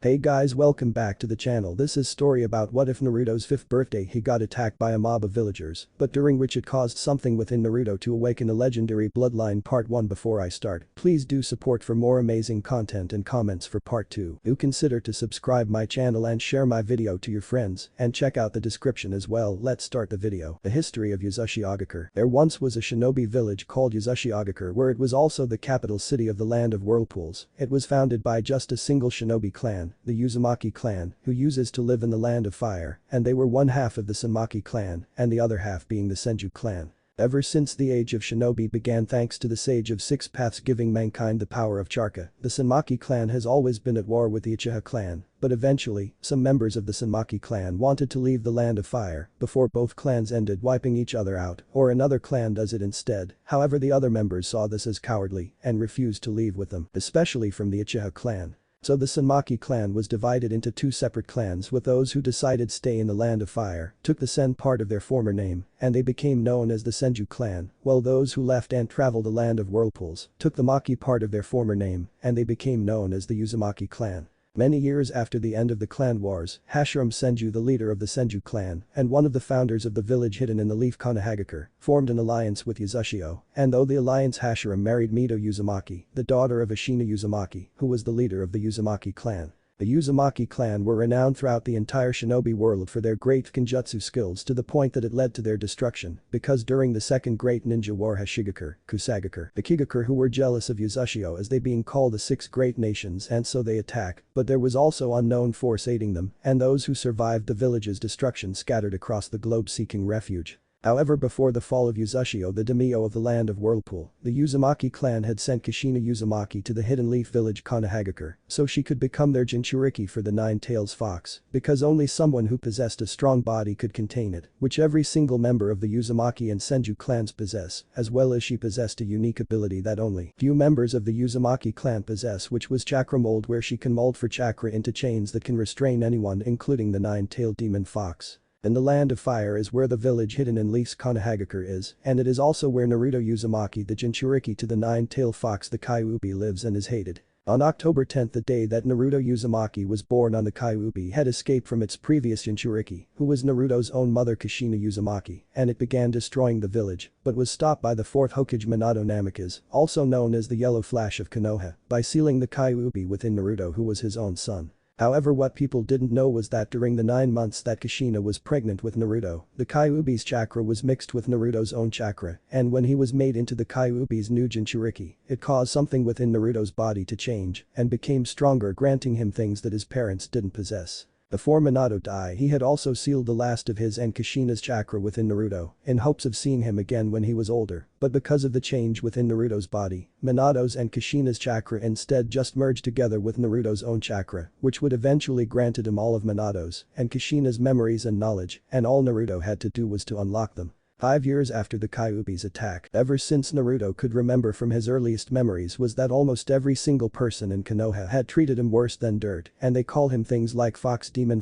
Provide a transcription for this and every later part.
Hey guys, welcome back to the channel. This is story about what if Naruto's 5th birthday he got attacked by a mob of villagers, but during which it caused something within Naruto to awaken a legendary bloodline. Part 1. Before I start, please do support for more amazing content and comments for part 2. Do consider to subscribe my channel and share my video to your friends and check out the description as well. Let's start the video. The history of Uzumaki. There once was a shinobi village called Uzumaki where it was also the capital city of the land of whirlpools. It was founded by just a single shinobi clan, the Uzumaki Clan, who uses to live in the land of fire, and they were one half of the Uzumaki Clan, and the other half being the Senju Clan. Ever since the age of shinobi began, thanks to the Sage of Six Paths giving mankind the power of Chakra, the Uzumaki Clan has always been at war with the Uchiha Clan, but eventually, some members of the Uzumaki Clan wanted to leave the land of fire before both clans ended wiping each other out, or another clan does it instead. However, the other members saw this as cowardly and refused to leave with them, especially from the Uchiha Clan. So the Uzumaki clan was divided into two separate clans, with those who decided stay in the land of fire, took the Sen part of their former name, and they became known as the Senju clan, while those who left and traveled the land of whirlpools took the Maki part of their former name, and they became known as the Uzumaki clan. Many years after the end of the clan wars, Hashirama Senju, the leader of the Senju clan and one of the founders of the village hidden in the leaf Konohamaru, formed an alliance with Yuzashio, and though the alliance Hashirama married Mito Uzumaki, the daughter of Ashina Uzumaki, who was the leader of the Uzumaki clan. The Uzumaki clan were renowned throughout the entire shinobi world for their great genjutsu skills, to the point that it led to their destruction, because during the second great ninja war Kusagakure, the Kigakure who were jealous of Yuzashio as they being called the six great nations, and so they attack, but there was also unknown force aiding them, and those who survived the village's destruction scattered across the globe seeking refuge. However, before the fall of Yuzashio, the daimyo of the land of whirlpool, the Uzumaki clan had sent Kushina Uzumaki to the hidden leaf village Konohamaru so she could become their Jinchuriki for the nine-tails fox, because only someone who possessed a strong body could contain it, which every single member of the Uzumaki and Senju clans possess, as well as she possessed a unique ability that only few members of the Uzumaki clan possess, which was Chakra Mold, where she can mold for chakra into chains that can restrain anyone, including the nine-tailed demon fox. In the land of fire is where the village hidden in leafs Konohamaru is, and it is also where Naruto Uzumaki, the Jinchuriki to the nine-tailed fox the Kyuubi, lives and is hated. On October 10th, the day that Naruto Uzumaki was born on, the Kyuubi had escaped from its previous Jinchuriki, who was Naruto's own mother Kushina Uzumaki, and it began destroying the village, but was stopped by the 4th Hokage Minato Namikaze, also known as the Yellow Flash of Konoha, by sealing the Kyuubi within Naruto, who was his own son. However, what people didn't know was that during the 9 months that Kushina was pregnant with Naruto, the Kyuubi's chakra was mixed with Naruto's own chakra, and when he was made into the Kyuubi's new Jinchuriki, it caused something within Naruto's body to change and became stronger, granting him things that his parents didn't possess. Before Minato died, he had also sealed the last of his and Kushina's chakra within Naruto, in hopes of seeing him again when he was older, but because of the change within Naruto's body, Minato's and Kushina's chakra instead just merged together with Naruto's own chakra, which would eventually granted him all of Minato's and Kushina's memories and knowledge, and all Naruto had to do was to unlock them. 5 years after the Kyuubi's attack, ever since Naruto could remember from his earliest memories, was that almost every single person in Konoha had treated him worse than dirt, and they call him things like fox demon,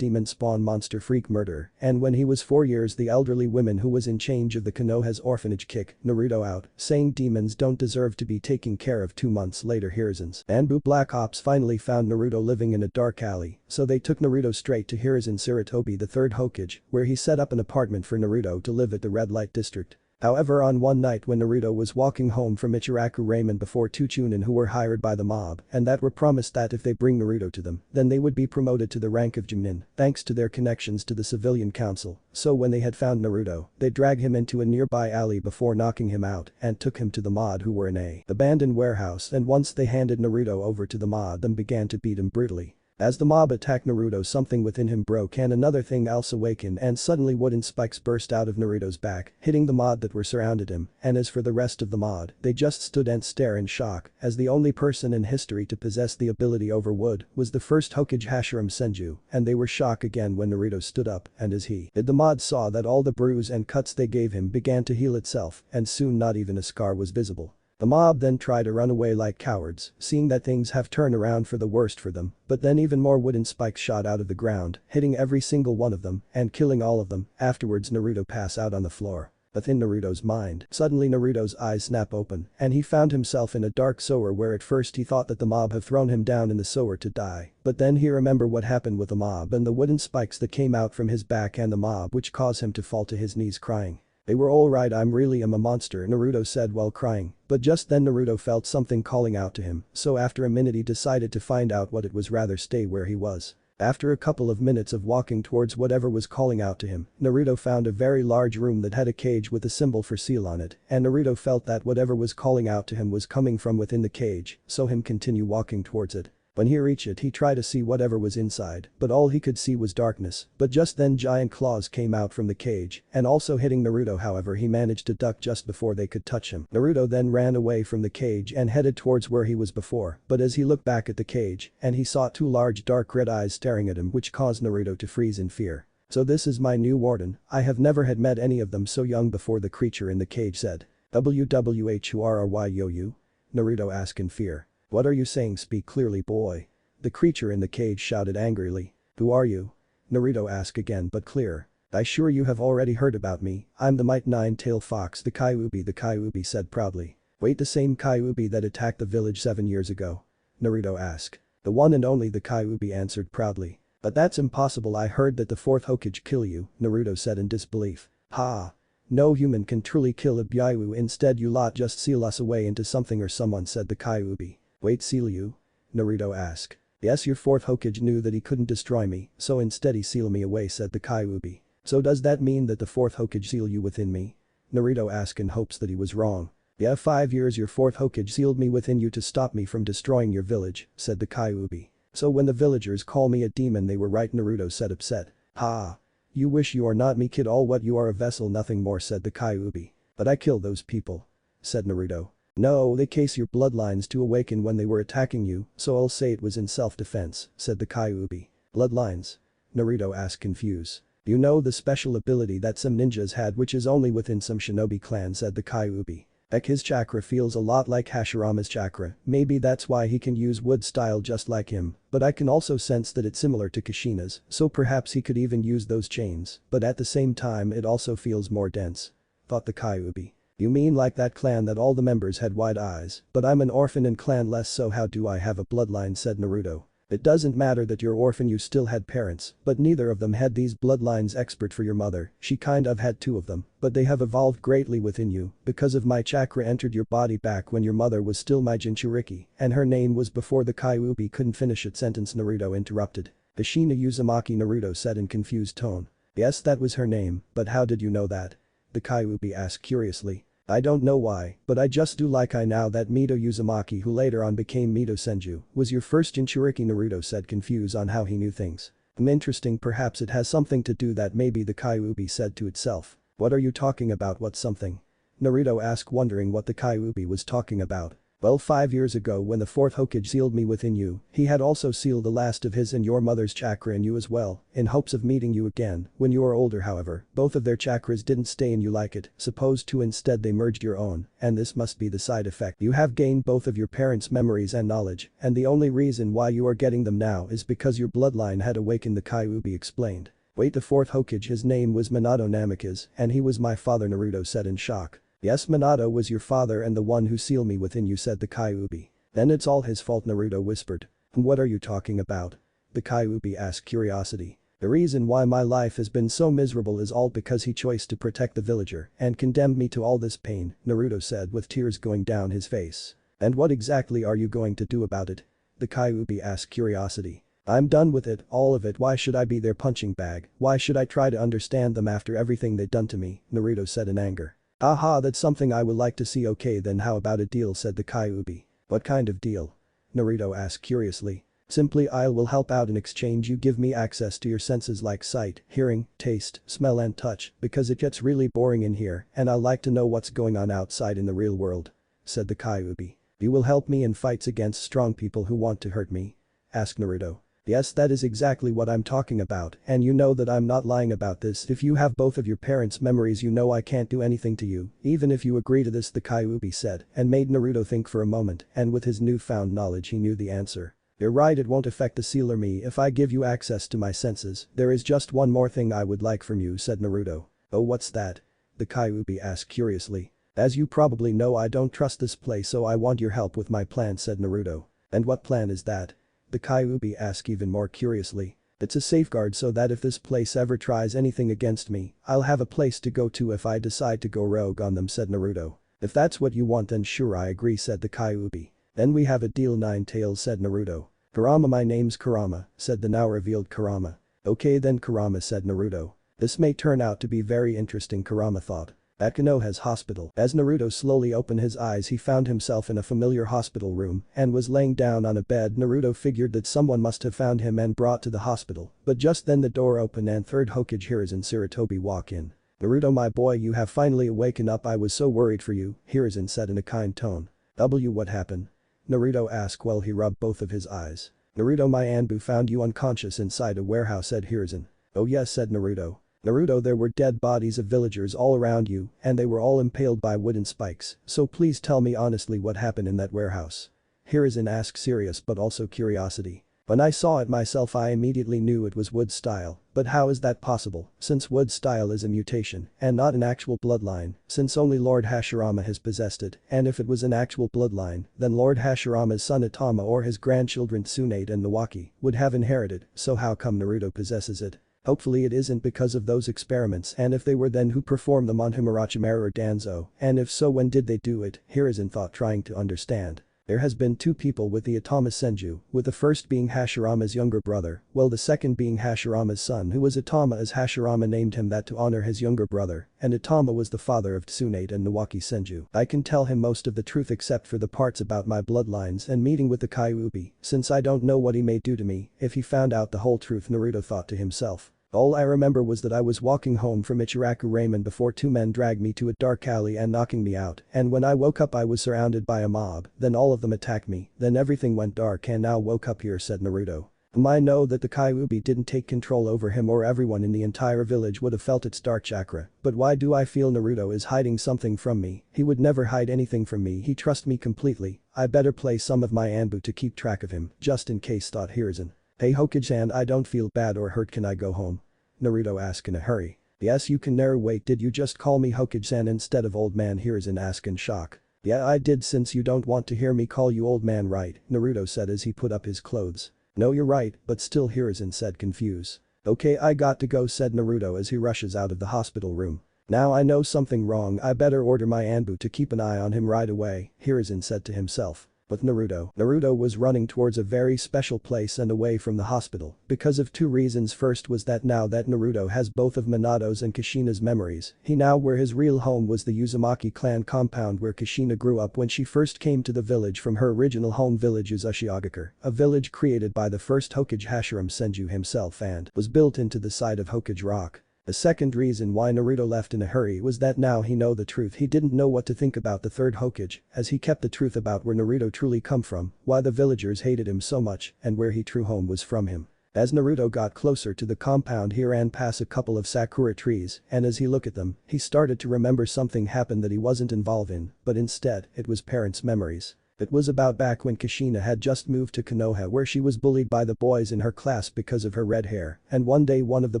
spawn, monster, freak, murderer, and when he was 4 years, the elderly women who was in charge of the Konoha's orphanage kicked Naruto out, saying demons don't deserve to be taken care of. 2 months later, Hiruzen's and Black Ops finally found Naruto living in a dark alley, so they took Naruto straight to Hiruzen Sarutobi, the 3rd Hokage, where he set up an apartment for Naruto to live at the red light district. However, on one night when Naruto was walking home from Ichiraku Ramen before two Chunin who were hired by the mob and that were promised that if they bring Naruto to them, then they would be promoted to the rank of Genin, thanks to their connections to the civilian council. So when they had found Naruto, they dragged him into a nearby alley before knocking him out and took him to the mob, who were in a abandoned warehouse, and once they handed Naruto over to the mob, then began to beat him brutally. As the mob attacked Naruto, something within him broke and another thing else awakened, and suddenly wooden spikes burst out of Naruto's back, hitting the mob that were surrounded him, and as for the rest of the mob, they just stood and stared in shock, as the only person in history to possess the ability over wood was the first Hokage Hashirama Senju, and they were shocked again when Naruto stood up, and as he did, the mob saw that all the bruise and cuts they gave him began to heal itself, and soon not even a scar was visible. The mob then tried to run away like cowards, seeing that things have turned around for the worst for them, but then even more wooden spikes shot out of the ground, hitting every single one of them and killing all of them. Afterwards, Naruto passed out on the floor. Within Naruto's mind, suddenly Naruto's eyes snap open, and he found himself in a dark sewer where at first he thought that the mob have thrown him down in the sewer to die, but then he remembered what happened with the mob and the wooden spikes that came out from his back and the mob which caused him to fall to his knees crying. "They were alright, I really am a monster," Naruto said while crying, but just then Naruto felt something calling out to him, so after a minute he decided to find out what it was rather stay where he was. After a couple of minutes of walking towards whatever was calling out to him, Naruto found a very large room that had a cage with a symbol for seal on it, and Naruto felt that whatever was calling out to him was coming from within the cage, so him continue walking towards it. When he reached it he tried to see whatever was inside, but all he could see was darkness, but just then giant claws came out from the cage, and also hitting Naruto however he managed to duck just before they could touch him. Naruto then ran away from the cage and headed towards where he was before, but as he looked back at the cage, and he saw two large dark red eyes staring at him which caused Naruto to freeze in fear. "So this is my new warden, I have never had met any of them so young before," the creature in the cage said. "WWHURRY Naruto asked in fear. "What are you saying, speak clearly boy?" The creature in the cage shouted angrily. "Who are you?" Naruto asked again but clearer. "I sure you have already heard about me, I'm the mighty nine-tailed fox the Kyuubi said proudly. "Wait, the same Kyuubi that attacked the village 7 years ago?" Naruto asked. "The one and only," the Kyuubi answered proudly. "But that's impossible, I heard that the fourth Hokage killed you," Naruto said in disbelief. "Ha! No human can truly kill a Byaru, instead you lot just seal us away into something or someone," said the Kyuubi. "Wait, seal you?" Naruto asked. "Yes, your fourth Hokage knew that he couldn't destroy me, so instead he sealed me away," said the Kyuubi. "So does that mean that the fourth Hokage sealed you within me?" Naruto asked in hopes that he was wrong. "Yeah, 5 years your fourth Hokage sealed me within you to stop me from destroying your village," said the Kyuubi. "So when the villagers call me a demon they were right," Naruto said upset. "Ha! You wish you are not me kid, all what you are a vessel nothing more," said the Kyuubi. "But I killed those people," said Naruto. "No, they case your bloodlines to awaken when they were attacking you, so I'll say it was in self-defense," said the Kyuubi. "Bloodlines?" Naruto asked confused. "You know the special ability that some ninjas had which is only within some shinobi clan," said the Kyuubi. "His chakra feels a lot like Hashirama's chakra, maybe that's why he can use wood style just like him, but I can also sense that it's similar to Kushina's, so perhaps he could even use those chains, but at the same time it also feels more dense," thought the Kyuubi. "You mean like that clan that all the members had wide eyes, but I'm an orphan and clanless, so how do I have a bloodline?" said Naruto. "It doesn't matter that you're orphan, you still had parents, but neither of them had these bloodlines. Expert for your mother, she kind of had 2 of them, but they have evolved greatly within you because of my chakra entered your body back when your mother was still my Jinchuriki, and her name was before." The Kyuubi couldn't finish its sentence, Naruto interrupted. "Kushina Uzumaki," Naruto said in confused tone. "Yes, that was her name, but how did you know that?" the Kyuubi asked curiously. "I don't know why, but I just do like I know that Mito Uzumaki, who later on became Mito Senju, was your first Jinchuriki," Naruto said confused on how he knew things. Interesting, perhaps it has something to do that maybe," the Kyuubi said to itself. "What are you talking about, what something?" Naruto asked wondering what the Kyuubi was talking about. "Well, 5 years ago when the fourth Hokage sealed me within you, he had also sealed the last of his and your mother's chakra in you as well, in hopes of meeting you again when you are older. However, both of their chakras didn't stay in you like it supposed to, instead they merged your own, and this must be the side effect. You have gained both of your parents' memories and knowledge, and the only reason why you are getting them now is because your bloodline had awakened," the Kyuubi explained. "Wait, the fourth Hokage, his name was Minato Namikaze, and he was my father," Naruto said in shock. "Yes, Minato was your father and the one who sealed me within you," said the Kyuubi. "Then it's all his fault," Naruto whispered. "What are you talking about?" the Kyuubi asked curiosity. "The reason why my life has been so miserable is all because he chose to protect the villager and condemned me to all this pain," Naruto said with tears going down his face. "And what exactly are you going to do about it?" the Kyuubi asked curiosity. "I'm done with it, all of it. Why should I be their punching bag? Why should I try to understand them after everything they've done to me?" Naruto said in anger. "Aha, that's something I would like to see. Okay then, how about a deal?" said the Kyuubi. "What kind of deal?" Naruto asked curiously. "Simply I will help out in exchange you give me access to your senses like sight, hearing, taste, smell and touch, because it gets really boring in here and I like to know what's going on outside in the real world," said the Kyuubi. "You will help me in fights against strong people who want to hurt me?" asked Naruto. "Yes, that is exactly what I'm talking about, and you know that I'm not lying about this. If you have both of your parents' memories you know I can't do anything to you, even if you agree to this," the Kyuubi said and made Naruto think for a moment, and with his newfound knowledge he knew the answer. "You're right, it won't affect the seal or me if I give you access to my senses. There is just one more thing I would like from you," said Naruto. "Oh, what's that?" The Kyuubi asked curiously. As you probably know, I don't trust this place, so I want your help with my plan, said Naruto. And what plan is that? The Kyuubi asked even more curiously. It's a safeguard so that if this place ever tries anything against me, I'll have a place to go to if I decide to go rogue on them, said Naruto. If that's what you want, then sure, I agree, said the Kyuubi. Then we have a deal, Nine Tails, said Naruto. Kurama, my name's Kurama, said the now revealed Kurama. Okay then, Kurama, said Naruto. This may turn out to be very interesting, Kurama thought. At Konoha's hospital. As Naruto slowly opened his eyes, he found himself in a familiar hospital room and was laying down on a bed. Naruto figured that someone must have found him and brought to the hospital, but just then the door opened and third Hokage Hiruzen Sarutobi walk in. Naruto, my boy, you have finally awakened up. I was so worried for you, Hiruzen said in a kind tone. What happened? Naruto asked while he rubbed both of his eyes. Naruto, my Anbu found you unconscious inside a warehouse, said Hiruzen. Oh yes, said Naruto. Naruto, there were dead bodies of villagers all around you and they were all impaled by wooden spikes, so please tell me honestly what happened in that warehouse. Hiruzen asked, serious but also curiosity. When I saw it myself I immediately knew it was wood style, but how is that possible, since wood style is a mutation and not an actual bloodline, since only Lord Hashirama has possessed it, and if it was an actual bloodline, then Lord Hashirama's son Itama or his grandchildren Tsunade and Nawaki would have inherited, so how come Naruto possesses it? Hopefully it isn't because of those experiments, and if they were, then who performed them on him, Orochimaru or Danzo, and if so, when did they do it? Hiruzen thought, trying to understand. There has been two people with the Itama Senju, with the first being Hashirama's younger brother, while the second being Hashirama's son, who was Itama, as Hashirama named him that to honor his younger brother, and Itama was the father of Tsunade and Nawaki Senju. I can tell him most of the truth except for the parts about my bloodlines and meeting with the Kyuubi, since I don't know what he may do to me if he found out the whole truth, Naruto thought to himself. All I remember was that I was walking home from Ichiraku Ramen before two men dragged me to a dark alley and knocking me out, and when I woke up I was surrounded by a mob, then all of them attacked me, then everything went dark and now woke up here, said Naruto. I know that the Kyuubi didn't take control over him or everyone in the entire village would have felt its dark chakra, but why do I feel Naruto is hiding something from me? He would never hide anything from me, he trusts me completely. I better play some of my Anbu to keep track of him, just in case, thought Hiruzen. Hey Hokage-san, I don't feel bad or hurt, can I go home? Naruto asked in a hurry. Yes, you can. Wait, did you just call me Hokage-san instead of old man? Hiruzen asked in shock. Yeah, I did, since you don't want to hear me call you old man, right? Naruto said as he put up his clothes. No, you're right, but still, Hiruzen said confused. Okay, I got to go, said Naruto as he rushes out of the hospital room. Now I know something wrong, I better order my Anbu to keep an eye on him right away, Hiruzen said to himself. With Naruto was running towards a very special place and away from the hospital because of two reasons. First was that now that Naruto has both of Minato's and Kushina's memories, he now where his real home was the Uzumaki Clan compound where Kushina grew up when she first came to the village from her original home village Uzushiogakure, a village created by the first Hokage Hashirama Senju himself and was built into the side of Hokage Rock. The second reason why Naruto left in a hurry was that now he know the truth. He didn't know what to think about the third Hokage, as he kept the truth about where Naruto truly come from, why the villagers hated him so much, and where he true home was from him. As Naruto got closer to the compound, he ran past a couple of sakura trees, and as he looked at them, he started to remember something happened that he wasn't involved in, but instead, it was parents' memories. It was about back when Kushina had just moved to Konoha, where she was bullied by the boys in her class because of her red hair, and one day one of the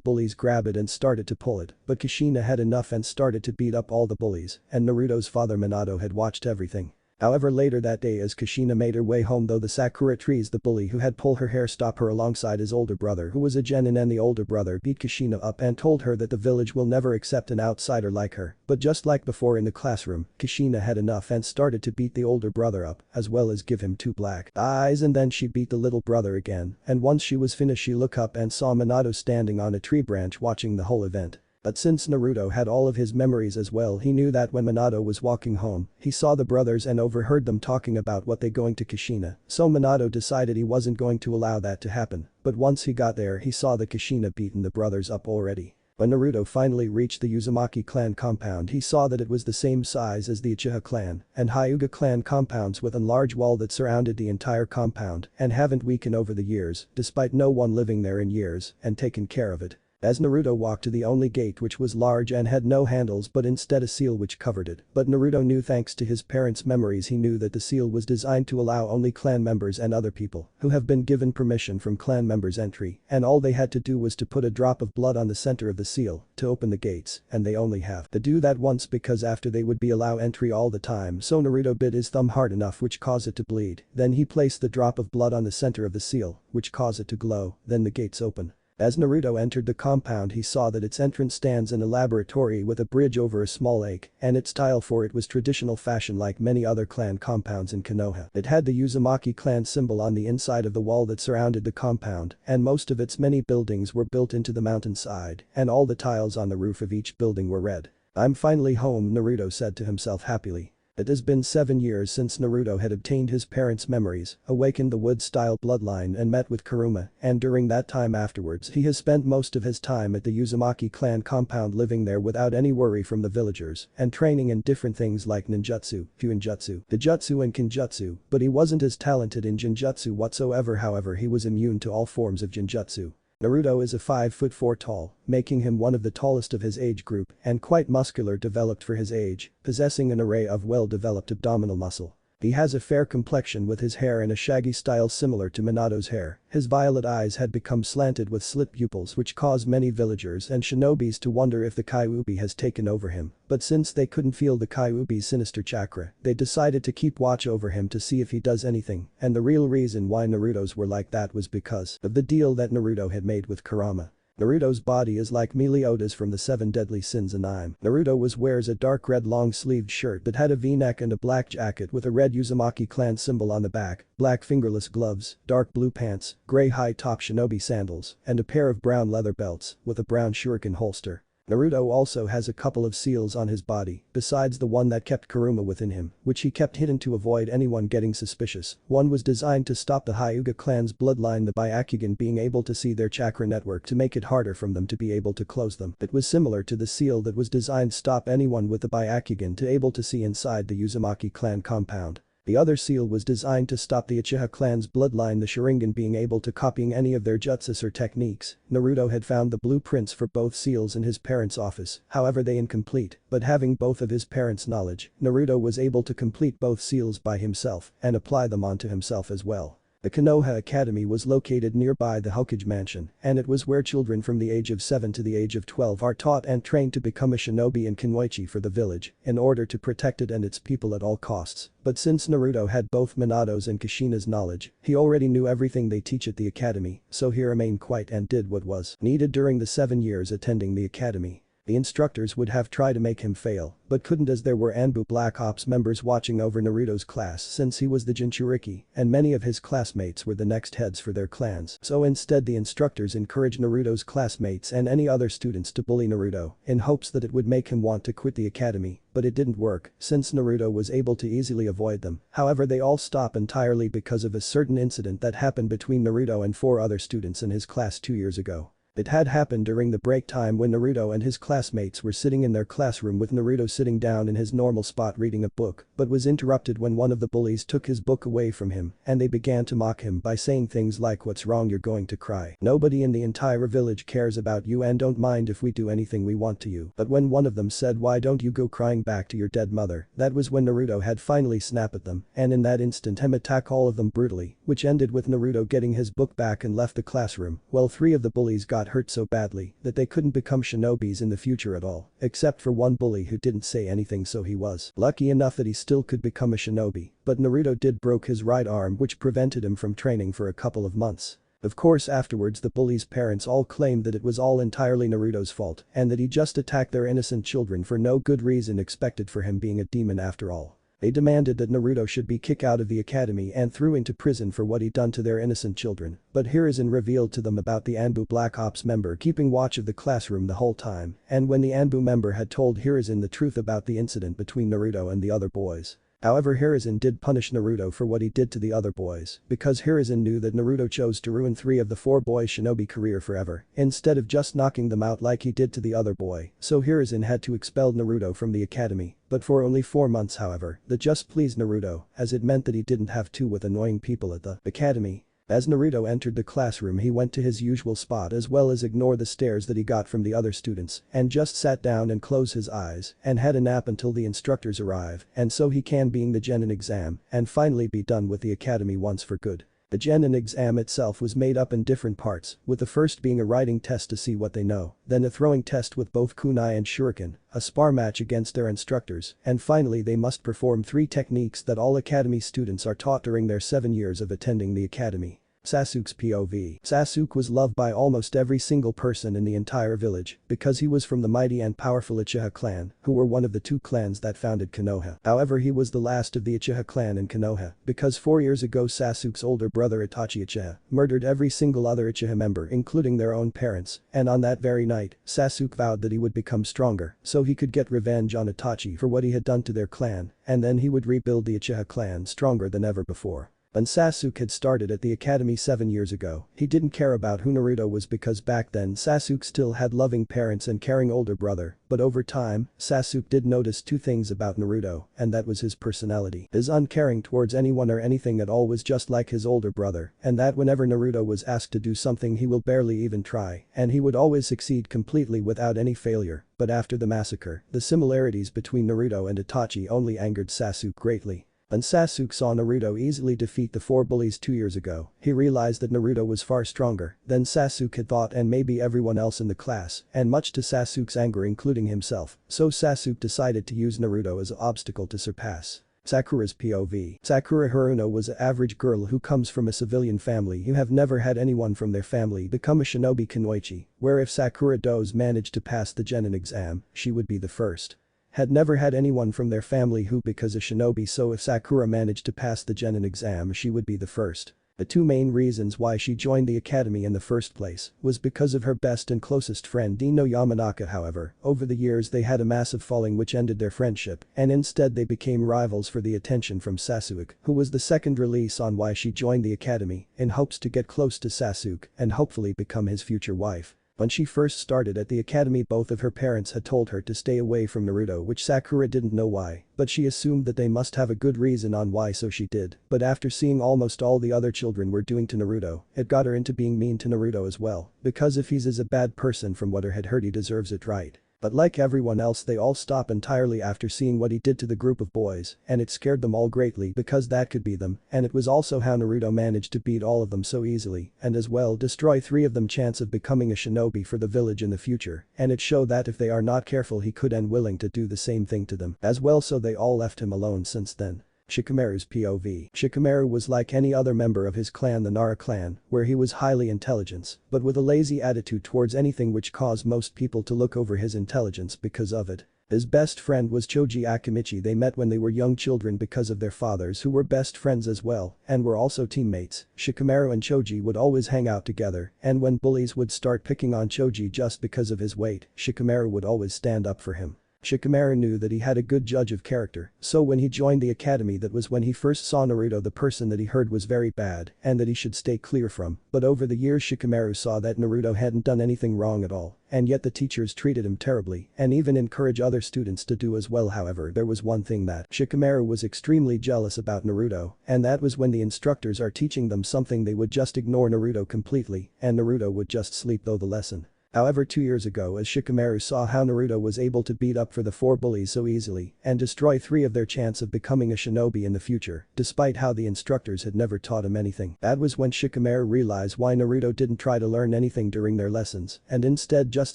bullies grabbed it and started to pull it, but Kushina had enough and started to beat up all the bullies, and Naruto's father Minato had watched everything. However, later that day as Kushina made her way home though the sakura trees, the bully who had pulled her hair stopped her alongside his older brother who was a genin, and the older brother beat Kushina up and told her that the village will never accept an outsider like her, but just like before in the classroom, Kushina had enough and started to beat the older brother up as well as give him two black eyes, and then she beat the little brother again, and once she was finished she looked up and saw Minato standing on a tree branch watching the whole event. But since Naruto had all of his memories as well, he knew that when Minato was walking home, he saw the brothers and overheard them talking about what they going to Kushina, so Minato decided he wasn't going to allow that to happen, but once he got there he saw the Kushina beaten the brothers up already. When Naruto finally reached the Uzumaki Clan compound, he saw that it was the same size as the Uchiha Clan and Hyuga Clan compounds with a large wall that surrounded the entire compound and haven't weakened over the years despite no one living there in years and taken care of it. As Naruto walked to the only gate, which was large and had no handles but instead a seal which covered it, but Naruto knew, thanks to his parents' memories, he knew that the seal was designed to allow only clan members and other people who have been given permission from clan members entry, and all they had to do was to put a drop of blood on the center of the seal to open the gates, and they only have to do that once because after they would be allow entry all the time. So Naruto bit his thumb hard enough which caused it to bleed, then he placed the drop of blood on the center of the seal which caused it to glow, then the gates open. As Naruto entered the compound, he saw that its entrance stands in a laboratory with a bridge over a small lake, and its style for it was traditional fashion like many other clan compounds in Konoha. It had the Uzumaki Clan symbol on the inside of the wall that surrounded the compound, and most of its many buildings were built into the mountainside, and all the tiles on the roof of each building were red. "I'm finally home," Naruto said to himself happily. It has been 7 years since Naruto had obtained his parents' memories, awakened the wood-style bloodline and met with Kuruma, and during that time afterwards he has spent most of his time at the Uzumaki Clan compound, living there without any worry from the villagers and training in different things like ninjutsu, fuinjutsu, dijutsu and kinjutsu, but he wasn't as talented in jinjutsu whatsoever. However, he was immune to all forms of jinjutsu. Naruto is a 5'4" tall, making him one of the tallest of his age group and quite muscular, developed for his age, possessing an array of well-developed abdominal muscle. He has a fair complexion with his hair in a shaggy style similar to Minato's hair. His violet eyes had become slanted with slit pupils which caused many villagers and shinobis to wonder if the Kyuubi has taken over him, but since they couldn't feel the Kyuubi's sinister chakra, they decided to keep watch over him to see if he does anything, and the real reason why Naruto's were like that was because of the deal that Naruto had made with Kurama. Naruto's body is like Meliodas from the 7 deadly sins anime. Naruto wears a dark red long-sleeved shirt that had a v-neck and a black jacket with a red Uzumaki Clan symbol on the back, black fingerless gloves, dark blue pants, gray high-top shinobi sandals, and a pair of brown leather belts with a brown shuriken holster. Naruto also has a couple of seals on his body, besides the one that kept Kuruma within him, which he kept hidden to avoid anyone getting suspicious. One was designed to stop the Hyuga clan's bloodline, the Byakugan being able to see their chakra network to make it harder for them to be able to close them. It was similar to the seal that was designed to stop anyone with the Byakugan to able to see inside the Uzumaki clan compound. The other seal was designed to stop the Uchiha clan's bloodline, the Sharingan, being able to copying any of their jutsus or techniques. Naruto had found the blueprints for both seals in his parents' office, however they incomplete, but having both of his parents' knowledge, Naruto was able to complete both seals by himself and apply them onto himself as well. The Konoha Academy was located nearby the Hokage mansion, and it was where children from the age of 7 to the age of 12 are taught and trained to become a shinobi and kunoichi for the village, in order to protect it and its people at all costs. But since Naruto had both Minato's and Kushina's knowledge, he already knew everything they teach at the academy, so he remained quiet and did what was needed during the 7 years attending the academy. The instructors would have tried to make him fail, but couldn't, as there were Anbu Black Ops members watching over Naruto's class since he was the Jinchuriki, and many of his classmates were the next heads for their clans. So instead the instructors encouraged Naruto's classmates and any other students to bully Naruto, in hopes that it would make him want to quit the academy, but it didn't work, since Naruto was able to easily avoid them. However, they all stopped entirely because of a certain incident that happened between Naruto and 4 other students in his class 2 years ago. It had happened during the break time when Naruto and his classmates were sitting in their classroom with Naruto sitting down in his normal spot reading a book, but was interrupted when one of the bullies took his book away from him and they began to mock him by saying things like, "What's wrong, you're going to cry. Nobody in the entire village cares about you and don't mind if we do anything we want to you." But when one of them said, "Why don't you go crying back to your dead mother?" that was when Naruto had finally snapped at them, and in that instant him attack all of them brutally, which ended with Naruto getting his book back and left the classroom, while 3 of the bullies got hurt so badly that they couldn't become shinobis in the future at all, except for one bully who didn't say anything, so he was lucky enough that he still could become a shinobi, but Naruto did broke his right arm, which prevented him from training for a couple of months. Of course, afterwards the bullies' parents all claimed that it was all entirely Naruto's fault and that he just attacked their innocent children for no good reason, expected for him being a demon after all. They demanded that Naruto should be kicked out of the academy and threw into prison for what he'd done to their innocent children, but Hiruzen revealed to them about the Anbu Black Ops member keeping watch of the classroom the whole time, and when the Anbu member had told Hiruzen the truth about the incident between Naruto and the other boys. However, Hiruzen did punish Naruto for what he did to the other boys, because Hiruzen knew that Naruto chose to ruin 3 of the 4 boys' shinobi career forever, instead of just knocking them out like he did to the other boy, so Hiruzen had to expel Naruto from the academy, but for only 4 months. However, that just pleased Naruto, as it meant that he didn't have to with annoying people at the academy. As Naruto entered the classroom he went to his usual spot as well as ignore the stares that he got from the other students and just sat down and closed his eyes and had a nap until the instructors arrive and so he can being the Genin exam and finally be done with the academy once for good. The Genin exam itself was made up in different parts, with the first being a writing test to see what they know, then a throwing test with both kunai and shuriken, a spar match against their instructors, and finally they must perform 3 techniques that all academy students are taught during their 7 years of attending the academy. Sasuke's POV. Sasuke was loved by almost every single person in the entire village because he was from the mighty and powerful Uchiha clan, who were one of the 2 clans that founded Konoha. However, he was the last of the Uchiha clan in Konoha because 4 years ago Sasuke's older brother Itachi Uchiha murdered every single other Uchiha member including their own parents, and on that very night, Sasuke vowed that he would become stronger so he could get revenge on Itachi for what he had done to their clan, and then he would rebuild the Uchiha clan stronger than ever before. When Sasuke had started at the academy 7 years ago, he didn't care about who Naruto was because back then Sasuke still had loving parents and caring older brother, but over time, Sasuke did notice 2 things about Naruto, and that was his personality. His uncaring towards anyone or anything at all was just like his older brother, and that whenever Naruto was asked to do something he will barely even try, and he would always succeed completely without any failure, but after the massacre, the similarities between Naruto and Itachi only angered Sasuke greatly. When Sasuke saw Naruto easily defeat the 4 bullies 2 years ago, he realized that Naruto was far stronger than Sasuke had thought and maybe everyone else in the class, and much to Sasuke's anger including himself, so Sasuke decided to use Naruto as an obstacle to surpass. Sakura's POV. Sakura Haruno was an average girl who comes from a civilian family who have never had anyone from their family become a shinobi kunoichi, where if Sakura does manage to pass the Genin exam, she would be the first. Had never had anyone from their family who because a shinobi, so if Sakura managed to pass the Genin exam she would be the first. The 2 main reasons why she joined the academy in the first place was because of her best and closest friend Ino Yamanaka. However, over the years they had a massive falling which ended their friendship and instead they became rivals for the attention from Sasuke, who was the second release on why she joined the academy in hopes to get close to Sasuke and hopefully become his future wife. When she first started at the academy both of her parents had told her to stay away from Naruto, which Sakura didn't know why, but she assumed that they must have a good reason on why, so she did, but after seeing almost all the other children were doing to Naruto, it got her into being mean to Naruto as well, because if he's a bad person from what her had heard he deserves it, right? But like everyone else they all stop entirely after seeing what he did to the group of boys, and it scared them all greatly because that could be them, and it was also how Naruto managed to beat all of them so easily and as well destroy 3 of them chance of becoming a shinobi for the village in the future, and it showed that if they are not careful he could and willing to do the same thing to them as well, so they all left him alone since then. Shikamaru's POV. Shikamaru was like any other member of his clan, the Nara clan, where he was highly intelligent, but with a lazy attitude towards anything which caused most people to look over his intelligence because of it. His best friend was Choji Akimichi. They met when they were young children because of their fathers who were best friends as well and were also teammates. Shikamaru and Choji would always hang out together, and when bullies would start picking on Choji just because of his weight, Shikamaru would always stand up for him. Shikamaru knew that he had a good judge of character, so when he joined the academy that was when he first saw Naruto the person that he heard was very bad and that he should stay clear from, but over the years Shikamaru saw that Naruto hadn't done anything wrong at all, and yet the teachers treated him terribly and even encouraged other students to do as well. However, there was one thing that Shikamaru was extremely jealous about Naruto, and that was when the instructors are teaching them something they would just ignore Naruto completely and Naruto would just sleep through the lesson. However, 2 years ago as Shikamaru saw how Naruto was able to beat up for the 4 bullies so easily and destroy 3 of their chance of becoming a shinobi in the future, despite how the instructors had never taught him anything, that was when Shikamaru realized why Naruto didn't try to learn anything during their lessons and instead just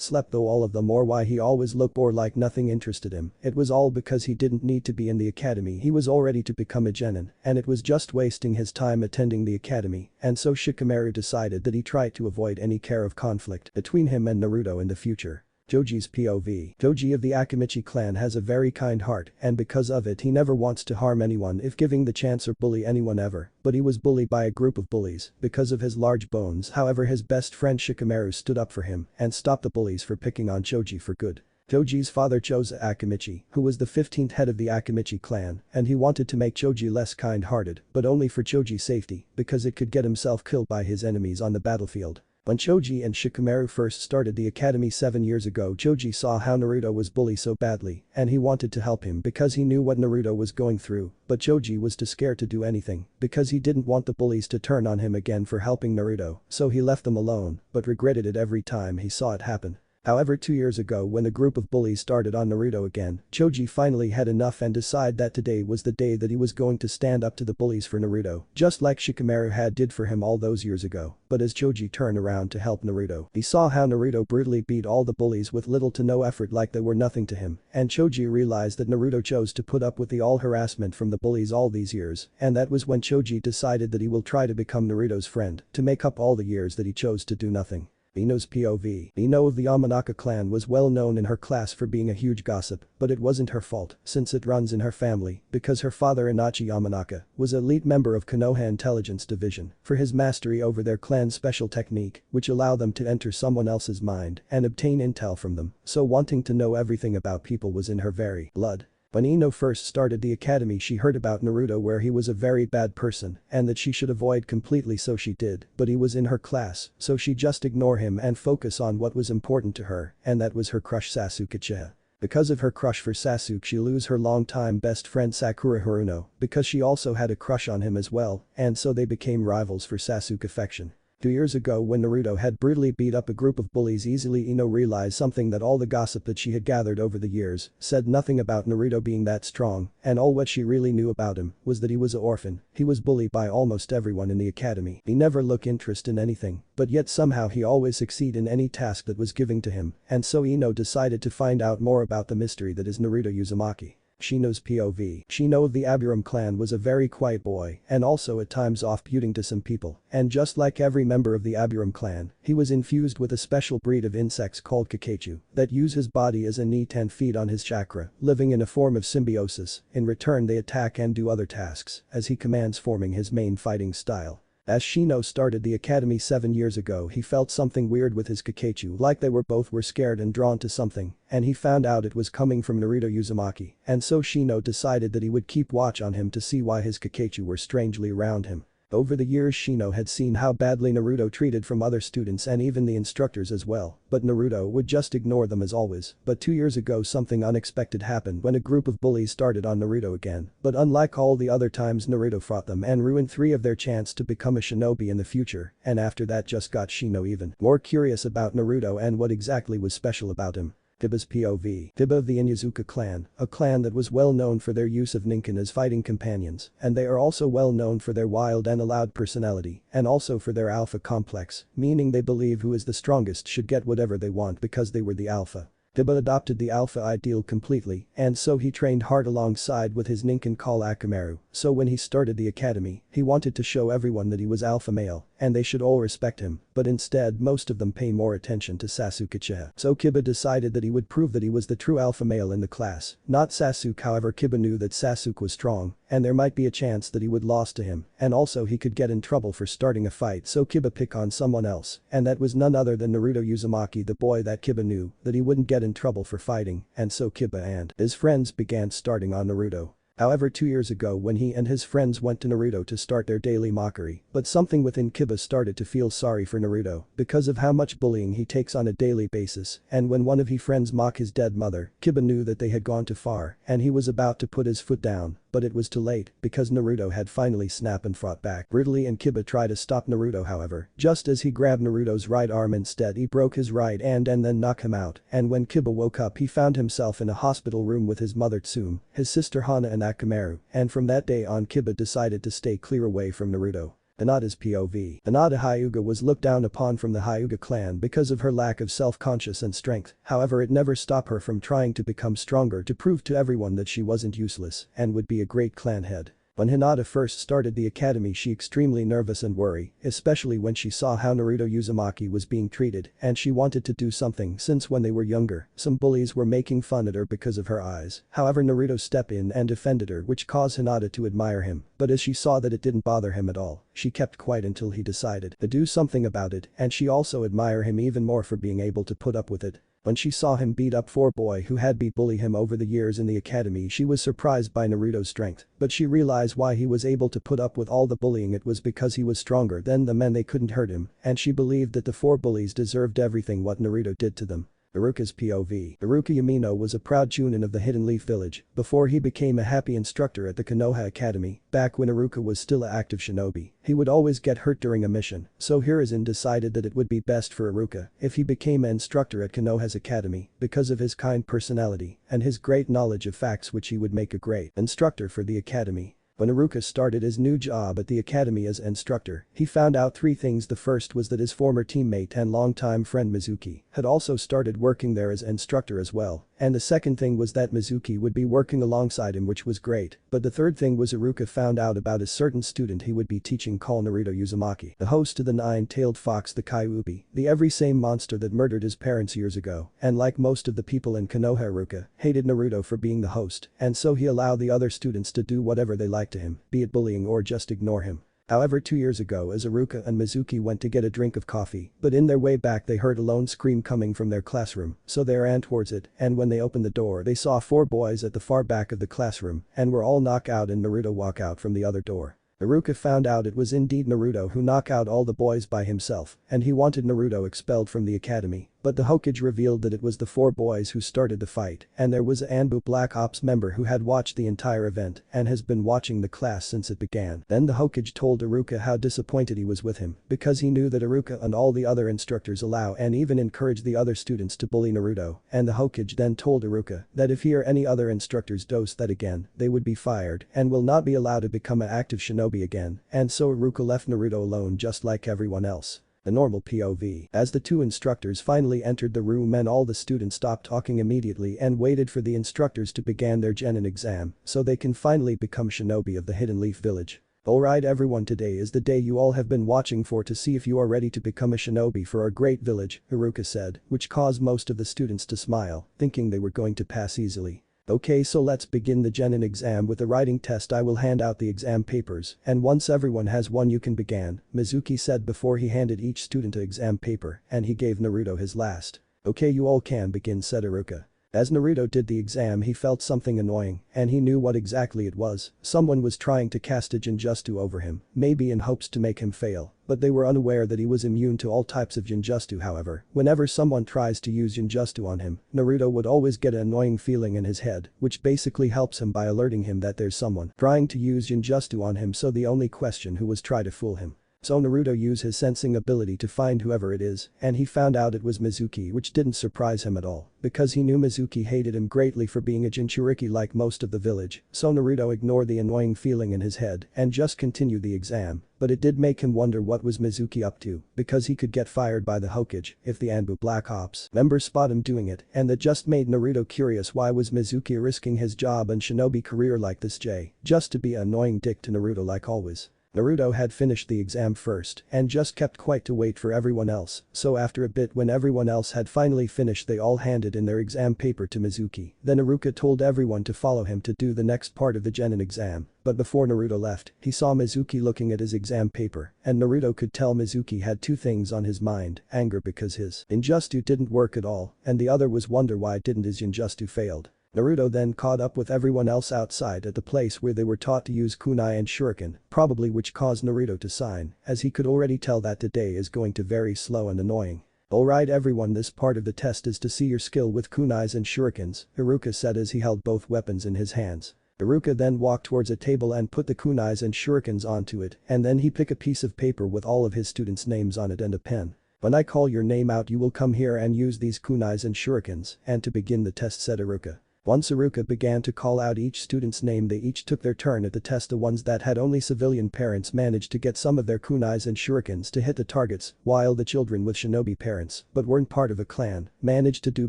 slept through all of them, or why he always looked bored like nothing interested him. It was all because he didn't need to be in the academy, he was all ready to become a genin, and it was just wasting his time attending the academy, and so Shikamaru decided that he tried to avoid any care of conflict between him and Naruto in the future. Joji's POV. Joji of the Akimichi clan has a very kind heart and because of it he never wants to harm anyone if given the chance or bully anyone ever, but he was bullied by a group of bullies because of his large bones. However, his best friend Shikamaru stood up for him and stopped the bullies for picking on Joji for good. Joji's father chose Akimichi, who was the 15th head of the Akimichi clan, and he wanted to make Joji less kind-hearted, but only for Joji's safety because it could get himself killed by his enemies on the battlefield. When Choji and Shikamaru first started the academy 7 years ago, Choji saw how Naruto was bullied so badly and he wanted to help him because he knew what Naruto was going through, but Choji was too scared to do anything because he didn't want the bullies to turn on him again for helping Naruto, so he left them alone but regretted it every time he saw it happen. However, 2 years ago when a group of bullies started on Naruto again, Choji finally had enough and decided that today was the day that he was going to stand up to the bullies for Naruto, just like Shikamaru had did for him all those years ago. But as Choji turned around to help Naruto, he saw how Naruto brutally beat all the bullies with little to no effort like they were nothing to him, and Choji realized that Naruto chose to put up with the all harassment from the bullies all these years, and that was when Choji decided that he will try to become Naruto's friend to make up all the years that he chose to do nothing. Ino's POV. Ino of the Uzumaki Clan was well known in her class for being a huge gossip, but it wasn't her fault since it runs in her family because her father Inochi Yamanaka was a lead member of Konoha Intelligence Division for his mastery over their clan's special technique which allow them to enter someone else's mind and obtain intel from them, so wanting to know everything about people was in her very blood. When Ino first started the academy, she heard about Naruto where he was a very bad person and that she should avoid completely, so she did, but he was in her class so she just ignore him and focus on what was important to her, and that was her crush Sasuke. Because of her crush for Sasuke, she lose her longtime best friend Sakura Haruno because she also had a crush on him as well, and so they became rivals for Sasuke affection. 2 years ago when Naruto had brutally beat up a group of bullies easily, Ino realized something, that all the gossip that she had gathered over the years said nothing about Naruto being that strong, and all what she really knew about him was that he was an orphan. He was bullied by almost everyone in the academy. He never looked interest in anything, but yet somehow he always succeed in any task that was given to him, and so Ino decided to find out more about the mystery that is Naruto Uzumaki. Shino's POV. Shino of the Aburam clan was a very quiet boy and also at times off-putting to some people, and just like every member of the Aburam clan, he was infused with a special breed of insects called Kakachu that use his body as a net and feed on his chakra, living in a form of symbiosis. In return they attack and do other tasks as he commands, forming his main fighting style. As Shino started the academy 7 years ago, he felt something weird with his Kakachu, like they both were scared and drawn to something, and he found out it was coming from Naruto Uzumaki, and so Shino decided that he would keep watch on him to see why his Kakachu were strangely around him. Over the years Shino had seen how badly Naruto treated from other students and even the instructors as well, but Naruto would just ignore them as always. But 2 years ago something unexpected happened when a group of bullies started on Naruto again, but unlike all the other times Naruto fought them and ruined 3 of their chance to become a shinobi in the future, and after that just got Shino even more curious about Naruto and what exactly was special about him. Kiba's POV. Kiba of the Uzumaki Clan, a clan that was well known for their use of ninkin as fighting companions, and they are also well known for their wild and loud personality, and also for their alpha complex, meaning they believe who is the strongest should get whatever they want because they were the alpha. Kiba adopted the alpha ideal completely, and so he trained hard alongside with his ninkin called Akamaru, so when he started the academy, he wanted to show everyone that he was alpha male, and they should all respect him, but instead most of them pay more attention to Sasuke. So Kiba decided that he would prove that he was the true alpha male in the class, not Sasuke. However, Kiba knew that Sasuke was strong, and there might be a chance that he would lose to him, and also he could get in trouble for starting a fight, so Kiba picked on someone else, and that was none other than Naruto Uzumaki, the boy that Kiba knew that he wouldn't get in trouble for fighting, and so Kiba and his friends began starting on Naruto. However, 2 years ago when he and his friends went to Naruto to start their daily mockery, but something within Kiba started to feel sorry for Naruto because of how much bullying he takes on a daily basis, and when one of his friends mocked his dead mother, Kiba knew that they had gone too far and he was about to put his foot down, but it was too late because Naruto had finally snapped and fought back brutally, and Kiba tried to stop Naruto. However, just as he grabbed Naruto's right arm, instead he broke his right hand and then knocked him out, and when Kiba woke up he found himself in a hospital room with his mother Tsume, his sister Hana and Akamaru, and from that day on Kiba decided to stay clear away from Naruto. Hinata's POV. Hinata Hyuga was looked down upon from the Hyuga clan because of her lack of self-conscious and strength, however it never stopped her from trying to become stronger to prove to everyone that she wasn't useless and would be a great clan head. When Hinata first started the academy she extremely nervous and worried, especially when she saw how Naruto Uzumaki was being treated, and she wanted to do something since when they were younger, some bullies were making fun at her because of her eyes. However, Naruto stepped in and defended her, which caused Hinata to admire him, but as she saw that it didn't bother him at all, she kept quiet until he decided to do something about it, and she also admired him even more for being able to put up with it. When she saw him beat up 4 boy who had bullied him over the years in the academy, she was surprised by Naruto's strength, but she realized why he was able to put up with all the bullying. It was because he was stronger than the men, they couldn't hurt him, and she believed that the 4 bullies deserved everything what Naruto did to them. Iruka's POV. Iruka Yamino was a proud chunin of the Hidden Leaf Village before he became a happy instructor at the Konoha Academy. Back when Iruka was still an active shinobi, he would always get hurt during a mission, so Hiruzen decided that it would be best for Iruka if he became an instructor at Konoha's academy because of his kind personality and his great knowledge of facts, which he would make a great instructor for the academy. When Iruka started his new job at the academy as instructor, he found out 3 things. The first was that his former teammate and longtime friend Mizuki had also started working there as instructor as well, and the second thing was that Mizuki would be working alongside him, which was great. But the third thing was Iruka found out about a certain student he would be teaching called Naruto Uzumaki, the host of the 9-tailed fox, the Kyuubi, the every same monster that murdered his parents years ago, and like most of the people in Konoha, Iruka hated Naruto for being the host, and so he allowed the other students to do whatever they liked to him, be it bullying or just ignore him. However, 2 years ago, as Iruka and Mizuki went to get a drink of coffee, but in their way back they heard a lone scream coming from their classroom, so they ran towards it, and when they opened the door they saw 4 boys at the far back of the classroom and were all knocked out, and Naruto walk out from the other door. Iruka found out it was indeed Naruto who knocked out all the boys by himself, and he wanted Naruto expelled from the academy, but the Hokage revealed that it was the 4 boys who started the fight, and there was an Anbu Black Ops member who had watched the entire event and has been watching the class since it began. Then the Hokage told Iruka how disappointed he was with him because he knew that Iruka and all the other instructors allow and even encourage the other students to bully Naruto, and the Hokage then told Iruka that if he or any other instructors does that again, they would be fired and will not be allowed to become an active shinobi again, and so Iruka left Naruto alone just like everyone else. The normal POV. As the 2 instructors finally entered the room and all the students stopped talking immediately and waited for the instructors to begin their Genin exam so they can finally become shinobi of the Hidden Leaf Village. Alright everyone, today is the day you all have been watching for to see if you are ready to become a shinobi for our great village, Iruka said, which caused most of the students to smile, thinking they were going to pass easily. Okay, so let's begin the Genin exam with the writing test. I will hand out the exam papers, and once everyone has one you can begin, Mizuki said before he handed each student an exam paper, and he gave Naruto his last. Okay, you all can begin, said Iruka. As Naruto did the exam, he felt something annoying, and he knew what exactly it was. Someone was trying to cast a Jinjutsu over him, maybe in hopes to make him fail, but they were unaware that he was immune to all types of Jinjutsu. However, whenever someone tries to use Jinjutsu on him, Naruto would always get an annoying feeling in his head, which basically helps him by alerting him that there's someone trying to use Jinjutsu on him, so the only question who was trying to fool him. So Naruto used his sensing ability to find whoever it is, and he found out it was Mizuki, which didn't surprise him at all, because he knew Mizuki hated him greatly for being a Jinchuriki like most of the village, so Naruto ignored the annoying feeling in his head and just continued the exam, but it did make him wonder what was Mizuki up to, because he could get fired by the Hokage if the Anbu Black Ops members spot him doing it, and that just made Naruto curious. Why was Mizuki risking his job and shinobi career like this just to be an annoying dick to Naruto like always? Naruto had finished the exam first and just kept quiet to wait for everyone else, so after a bit when everyone else had finally finished they all handed in their exam paper to Mizuki. Then Iruka told everyone to follow him to do the next part of the Genin exam, but before Naruto left, he saw Mizuki looking at his exam paper, and Naruto could tell Mizuki had 2 things on his mind: anger because his Jinjutsu didn't work at all, and the other was wonder why didn't his Jinjutsu failed. Naruto then caught up with everyone else outside at the place where they were taught to use kunai and shuriken, probably which caused Naruto to sign, as he could already tell that today is going to very slow and annoying. Alright everyone, this part of the test is to see your skill with kunais and shurikens, Iruka said as he held both weapons in his hands. Iruka then walked towards a table and put the kunais and shurikens onto it, and then he picked a piece of paper with all of his students' names on it and a pen. When I call your name out you will come here and use these kunais and shurikens, and to begin the test, said Iruka. Once Iruka began to call out each student's name, they each took their turn at the test. The ones that had only civilian parents managed to get some of their kunais and shurikens to hit the targets, while the children with shinobi parents but weren't part of a clan managed to do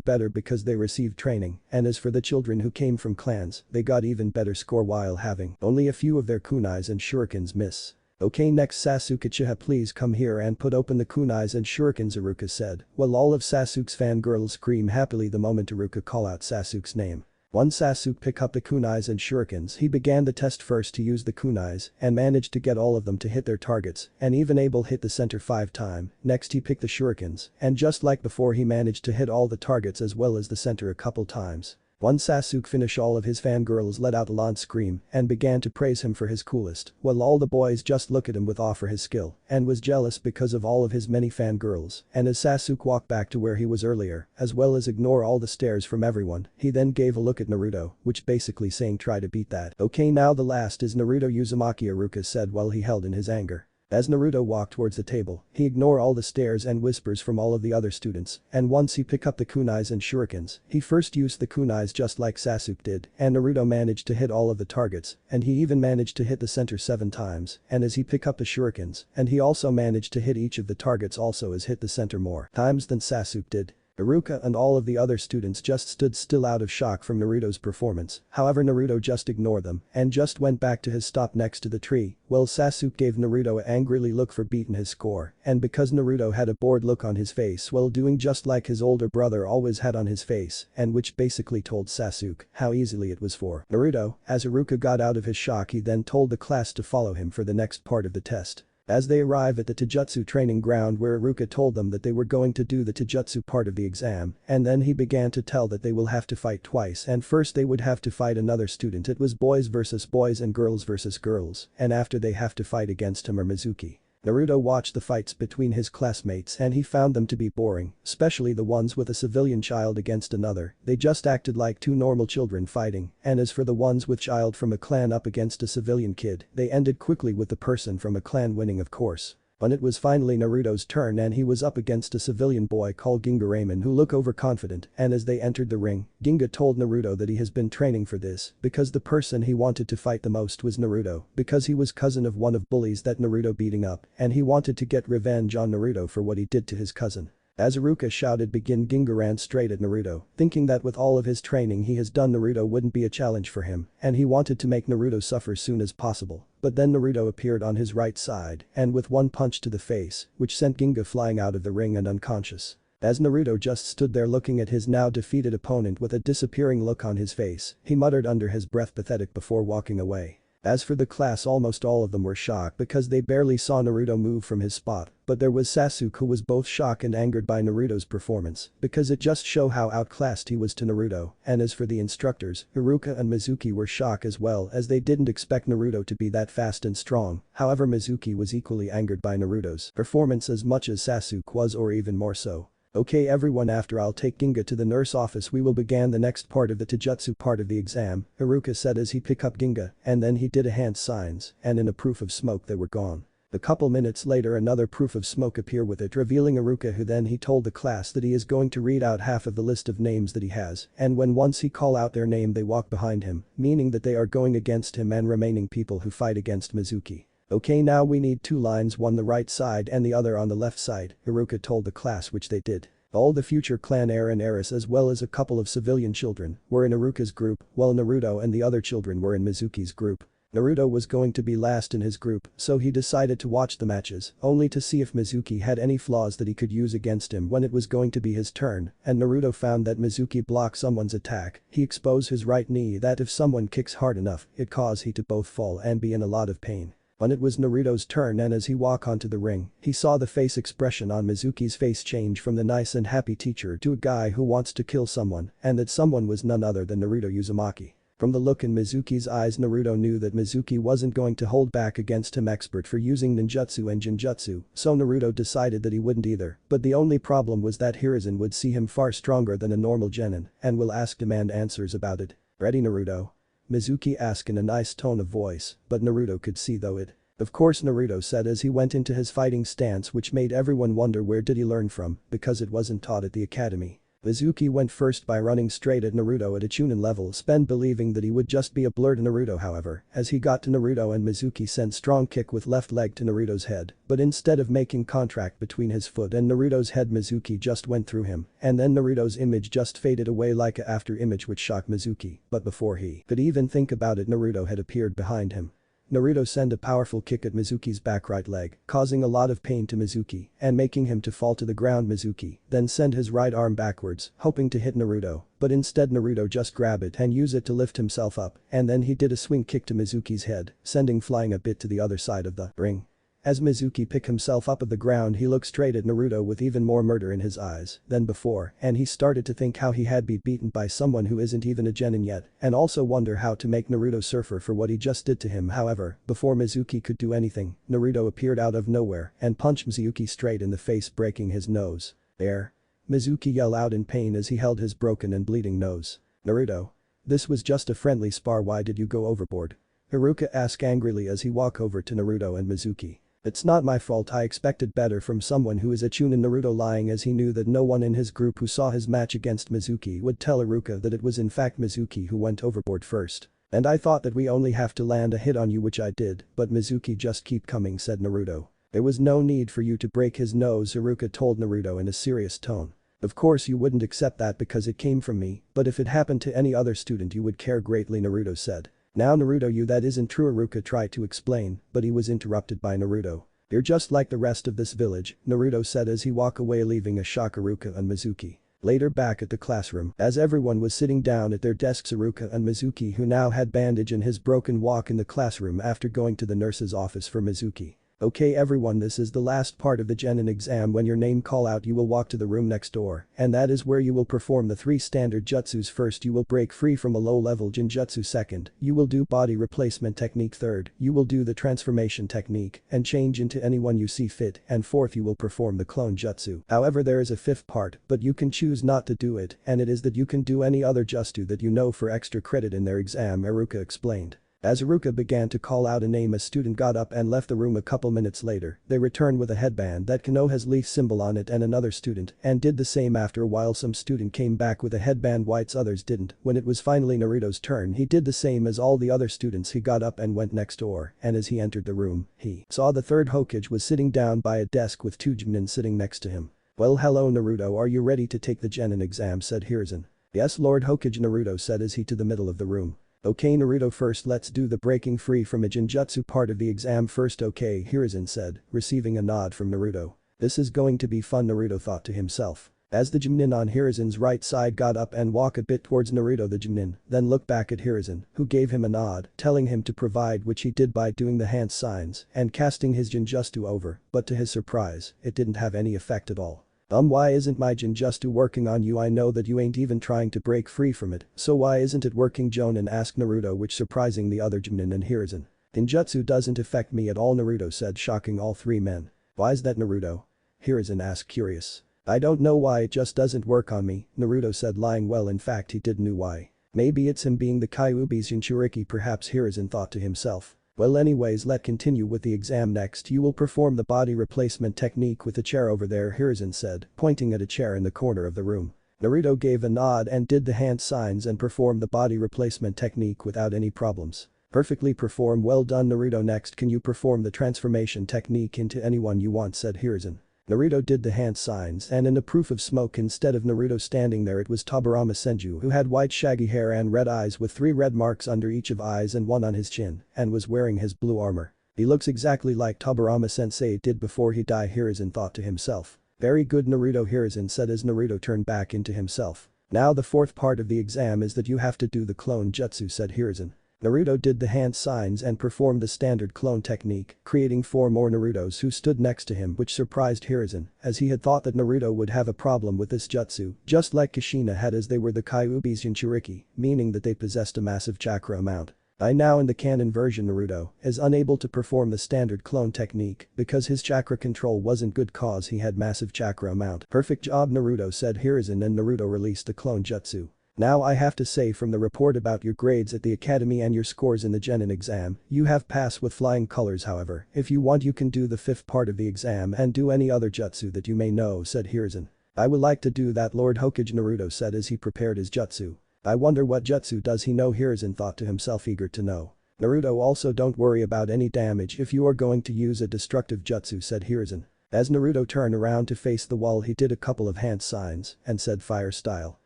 better because they received training, and as for the children who came from clans, they got even better score while having only a few of their kunais and shurikens miss. Okay, next Sasuke-chiha, please come here and put open the kunais and shurikens, Iruka said, while all of Sasuke's fangirls scream happily the moment Iruka call out Sasuke's name. Once Sasuke picked up the kunais and shurikens, he began the test first to use the kunais and managed to get all of them to hit their targets and even able hit the center 5 times. Next he picked the shurikens and just like before he managed to hit all the targets as well as the center a couple times. Once Sasuke finished, all of his fangirls let out a loud scream and began to praise him for his coolest, while all the boys just look at him with awe for his skill and was jealous because of all of his many fangirls. And as Sasuke walked back to where he was earlier, as well as ignore all the stares from everyone, he then gave a look at Naruto, which basically saying try to beat that. Okay, now the last is Naruto, Uzumaki Iruka said while he held in his anger. As Naruto walked towards the table, he ignored all the stares and whispers from all of the other students, and once he picked up the kunais and shurikens, he first used the kunais just like Sasuke did, and Naruto managed to hit all of the targets, and he even managed to hit the center 7 times, and as he picked up the shurikens, and he also managed to hit each of the targets also as hit the center more times than Sasuke did. Iruka and all of the other students just stood still out of shock from Naruto's performance, however Naruto just ignored them and just went back to his stop next to the tree, while Sasuke gave Naruto an angrily look for beating his score, and because Naruto had a bored look on his face while doing just like his older brother always had on his face, and which basically told Sasuke how easily it was for Naruto. As Iruka got out of his shock, he then told the class to follow him for the next part of the test. As they arrive at the Taijutsu training ground where Iruka told them that they were going to do the Taijutsu part of the exam, and then he began to tell that they will have to fight twice, and first they would have to fight another student. It was boys versus boys and girls versus girls, and after they have to fight against him or Mizuki. Naruto watched the fights between his classmates and he found them to be boring, especially the ones with a civilian child against another. They just acted like two normal children fighting, and as for the ones with child from a clan up against a civilian kid, they ended quickly with the person from a clan winning, of course. When it was finally Naruto's turn and he was up against a civilian boy called Ginga Ramen who looked overconfident, and as they entered the ring, Ginga told Naruto that he has been training for this because the person he wanted to fight the most was Naruto because he was cousin of one of bullies that Naruto beating up and he wanted to get revenge on Naruto for what he did to his cousin. As Iruka shouted begin, Ginga ran straight at Naruto, thinking that with all of his training he has done Naruto wouldn't be a challenge for him and he wanted to make Naruto suffer soon as possible. But then Naruto appeared on his right side and with one punch to the face, which sent Ginga flying out of the ring and unconscious. As Naruto just stood there looking at his now defeated opponent with a disappearing look on his face, he muttered under his breath pathetic before walking away. As for the class, almost all of them were shocked because they barely saw Naruto move from his spot, but there was Sasuke who was both shocked and angered by Naruto's performance because it just showed how outclassed he was to Naruto, and as for the instructors, Iruka and Mizuki were shocked as well as they didn't expect Naruto to be that fast and strong. However, Mizuki was equally angered by Naruto's performance as much as Sasuke was, or even more so. Okay everyone, after I'll take Ginga to the nurse office we will begin the next part of the Taijutsu part of the exam, Iruka said as he picked up Ginga and then he did a hand signs and in a proof of smoke they were gone. A couple minutes later another proof of smoke appeared with it revealing Iruka, who then he told the class that he is going to read out half of the list of names that he has, and when once he call out their name they walk behind him, meaning that they are going against him and remaining people who fight against Mizuki. Okay, now we need 2 lines, one the right side and the other on the left side, Iruka told the class, which they did. All the future clan heir and heiress as well as a couple of civilian children were in Iruka's group while Naruto and the other children were in Mizuki's group. Naruto was going to be last in his group, so he decided to watch the matches only to see if Mizuki had any flaws that he could use against him when it was going to be his turn, and Naruto found that Mizuki blocked someone's attack. He exposed his right knee that if someone kicks hard enough it cause he to both fall and be in a lot of pain. When it was Naruto's turn and as he walked onto the ring, he saw the face expression on Mizuki's face change from the nice and happy teacher to a guy who wants to kill someone, and that someone was none other than Naruto Uzumaki. From the look in Mizuki's eyes, Naruto knew that Mizuki wasn't going to hold back against him, expert for using ninjutsu and jinjutsu, so Naruto decided that he wouldn't either, but the only problem was that Hiruzen would see him far stronger than a normal genin and will demand answers about it. Ready, Naruto? Mizuki asked in a nice tone of voice, but Naruto could see though it. Of course, Naruto said as he went into his fighting stance, which made everyone wonder where did he learn from because it wasn't taught at the academy. Mizuki went first by running straight at Naruto at a Chunin level, spend believing that he would just be a blur to Naruto. However, as he got to Naruto and Mizuki sent strong kick with left leg to Naruto's head, but instead of making contact between his foot and Naruto's head, Mizuki just went through him, and then Naruto's image just faded away like a after image, which shocked Mizuki, but before he could even think about it Naruto had appeared behind him. Naruto sent a powerful kick at Mizuki's back right leg, causing a lot of pain to Mizuki and making him to fall to the ground. Mizuki then sent his right arm backwards, hoping to hit Naruto, but instead Naruto just grabbed it and used it to lift himself up, and then he did a swing kick to Mizuki's head, sending flying a bit to the other side of the ring. As Mizuki picked himself up of the ground, he looked straight at Naruto with even more murder in his eyes than before, and he started to think how he had been beaten by someone who isn't even a genin yet, and also wonder how to make Naruto suffer for what he just did to him. However, before Mizuki could do anything, Naruto appeared out of nowhere and punched Mizuki straight in the face, breaking his nose. There. Mizuki yelled out in pain as he held his broken and bleeding nose. Naruto. This was just a friendly spar, why did you go overboard? Haruka asked angrily as he walked over to Naruto and Mizuki. It's not my fault, I expected better from someone who is a Chunin. Naruto lying as he knew that no one in his group who saw his match against Mizuki would tell Haruka that it was in fact Mizuki who went overboard first. And I thought that we only have to land a hit on you, which I did, but Mizuki just keep coming, said Naruto. There was no need for you to break his nose, Haruka told Naruto in a serious tone. Of course you wouldn't accept that because it came from me, but if it happened to any other student you would care greatly, Naruto said. Now Naruto, that isn't true, Haruka tried to explain, but he was interrupted by Naruto. You're just like the rest of this village, Naruto said as he walked away, leaving a shocked Haruka and Mizuki. Later, back at the classroom, as everyone was sitting down at their desks, Haruka and Mizuki, who now had bandage in his broken, walk in the classroom after going to the nurse's office for Mizuki. Okay everyone, this is the last part of the Genin exam. When your name call out you will walk to the room next door, and that is where you will perform the 3 standard jutsus. First you will break free from a low-level genjutsu. Second, you will do body replacement technique. Third, you will do the transformation technique and change into anyone you see fit, and fourth you will perform the clone jutsu. However, there is a 5th part, but you can choose not to do it, and it is that you can do any other jutsu that you know for extra credit in their exam, Haruka explained. As Haruka began to call out a name, a student got up and left the room. A couple minutes later, they returned with a headband that Konoha's leaf symbol on it, and another student and did the same. After a while some student came back with a headband whites, others didn't. When it was finally Naruto's turn, he did the same as all the other students. He got up and went next door, and as he entered the room, he saw the 3rd Hokage was sitting down by a desk with 2 Genin sitting next to him. Well, hello Naruto, are you ready to take the Genin exam, said Hiruzen. Yes Lord Hokage, Naruto said as he to the middle of the room. Okay Naruto, first let's do the breaking free from a genjutsu part of the exam first. Okay, Hiruzen said, receiving a nod from Naruto. This is going to be fun, Naruto thought to himself. As the Genin on Hiruzen's right side got up and walked a bit towards Naruto, the Genin then looked back at Hiruzen, who gave him a nod, telling him to provide, which he did by doing the hand signs and casting his genjutsu over, but to his surprise, it didn't have any effect at all. Why isn't my genjutsu working on you? I know that you ain't even trying to break free from it, so why isn't it working? Jonin asked Naruto, which surprising the other Genin and Hiruzen. Genjutsu doesn't affect me at all, Naruto said, shocking all 3 men. Why is that, Naruto? Hiruzen asked, curious. I don't know why, it just doesn't work on me, Naruto said, lying. Well, in fact he did know why. Maybe it's him being the Kyuubi's Jinchuriki, perhaps, Hiruzen thought to himself. Well anyways, let's continue with the exam. Next you will perform the body replacement technique with the chair over there, Hiruzen said, pointing at a chair in the corner of the room. Naruto gave a nod and did the hand signs and performed the body replacement technique without any problems. Perfectly performed, well done Naruto. Next, can you perform the transformation technique into anyone you want, said Hiruzen. Naruto did the hand signs, and in a proof of smoke, instead of Naruto standing there, it was Tobirama Senju, who had white shaggy hair and red eyes with 3 red marks under each of eyes and 1 on his chin, and was wearing his blue armor. He looks exactly like Tobirama sensei did before he died, Hiruzen thought to himself. Very good Naruto, Hiruzen said as Naruto turned back into himself. Now the 4th part of the exam is that you have to do the clone jutsu, said Hiruzen. Naruto did the hand signs and performed the standard clone technique, creating 4 more Narutos who stood next to him, which surprised Hiruzen, as he had thought that Naruto would have a problem with this jutsu, just like Kushina had, as they were the Kyuubi's Jinchuriki, meaning that they possessed a massive chakra amount. Now in the canon version, Naruto is unable to perform the standard clone technique because his chakra control wasn't good cause he had massive chakra amount. Perfect job Naruto, said Hiruzen, and Naruto released the clone jutsu. Now I have to say, from the report about your grades at the academy and your scores in the Genin exam, you have passed with flying colors. However, if you want you can do the 5th part of the exam and do any other jutsu that you may know, said Hiruzen. I would like to do that, Lord Hokage, Naruto said as he prepared his jutsu. I wonder what jutsu does he know, Hiruzen thought to himself, eager to know. Naruto, also don't worry about any damage if you are going to use a destructive jutsu, said Hiruzen. As Naruto turned around to face the wall, he did a couple of hand signs and said fire style.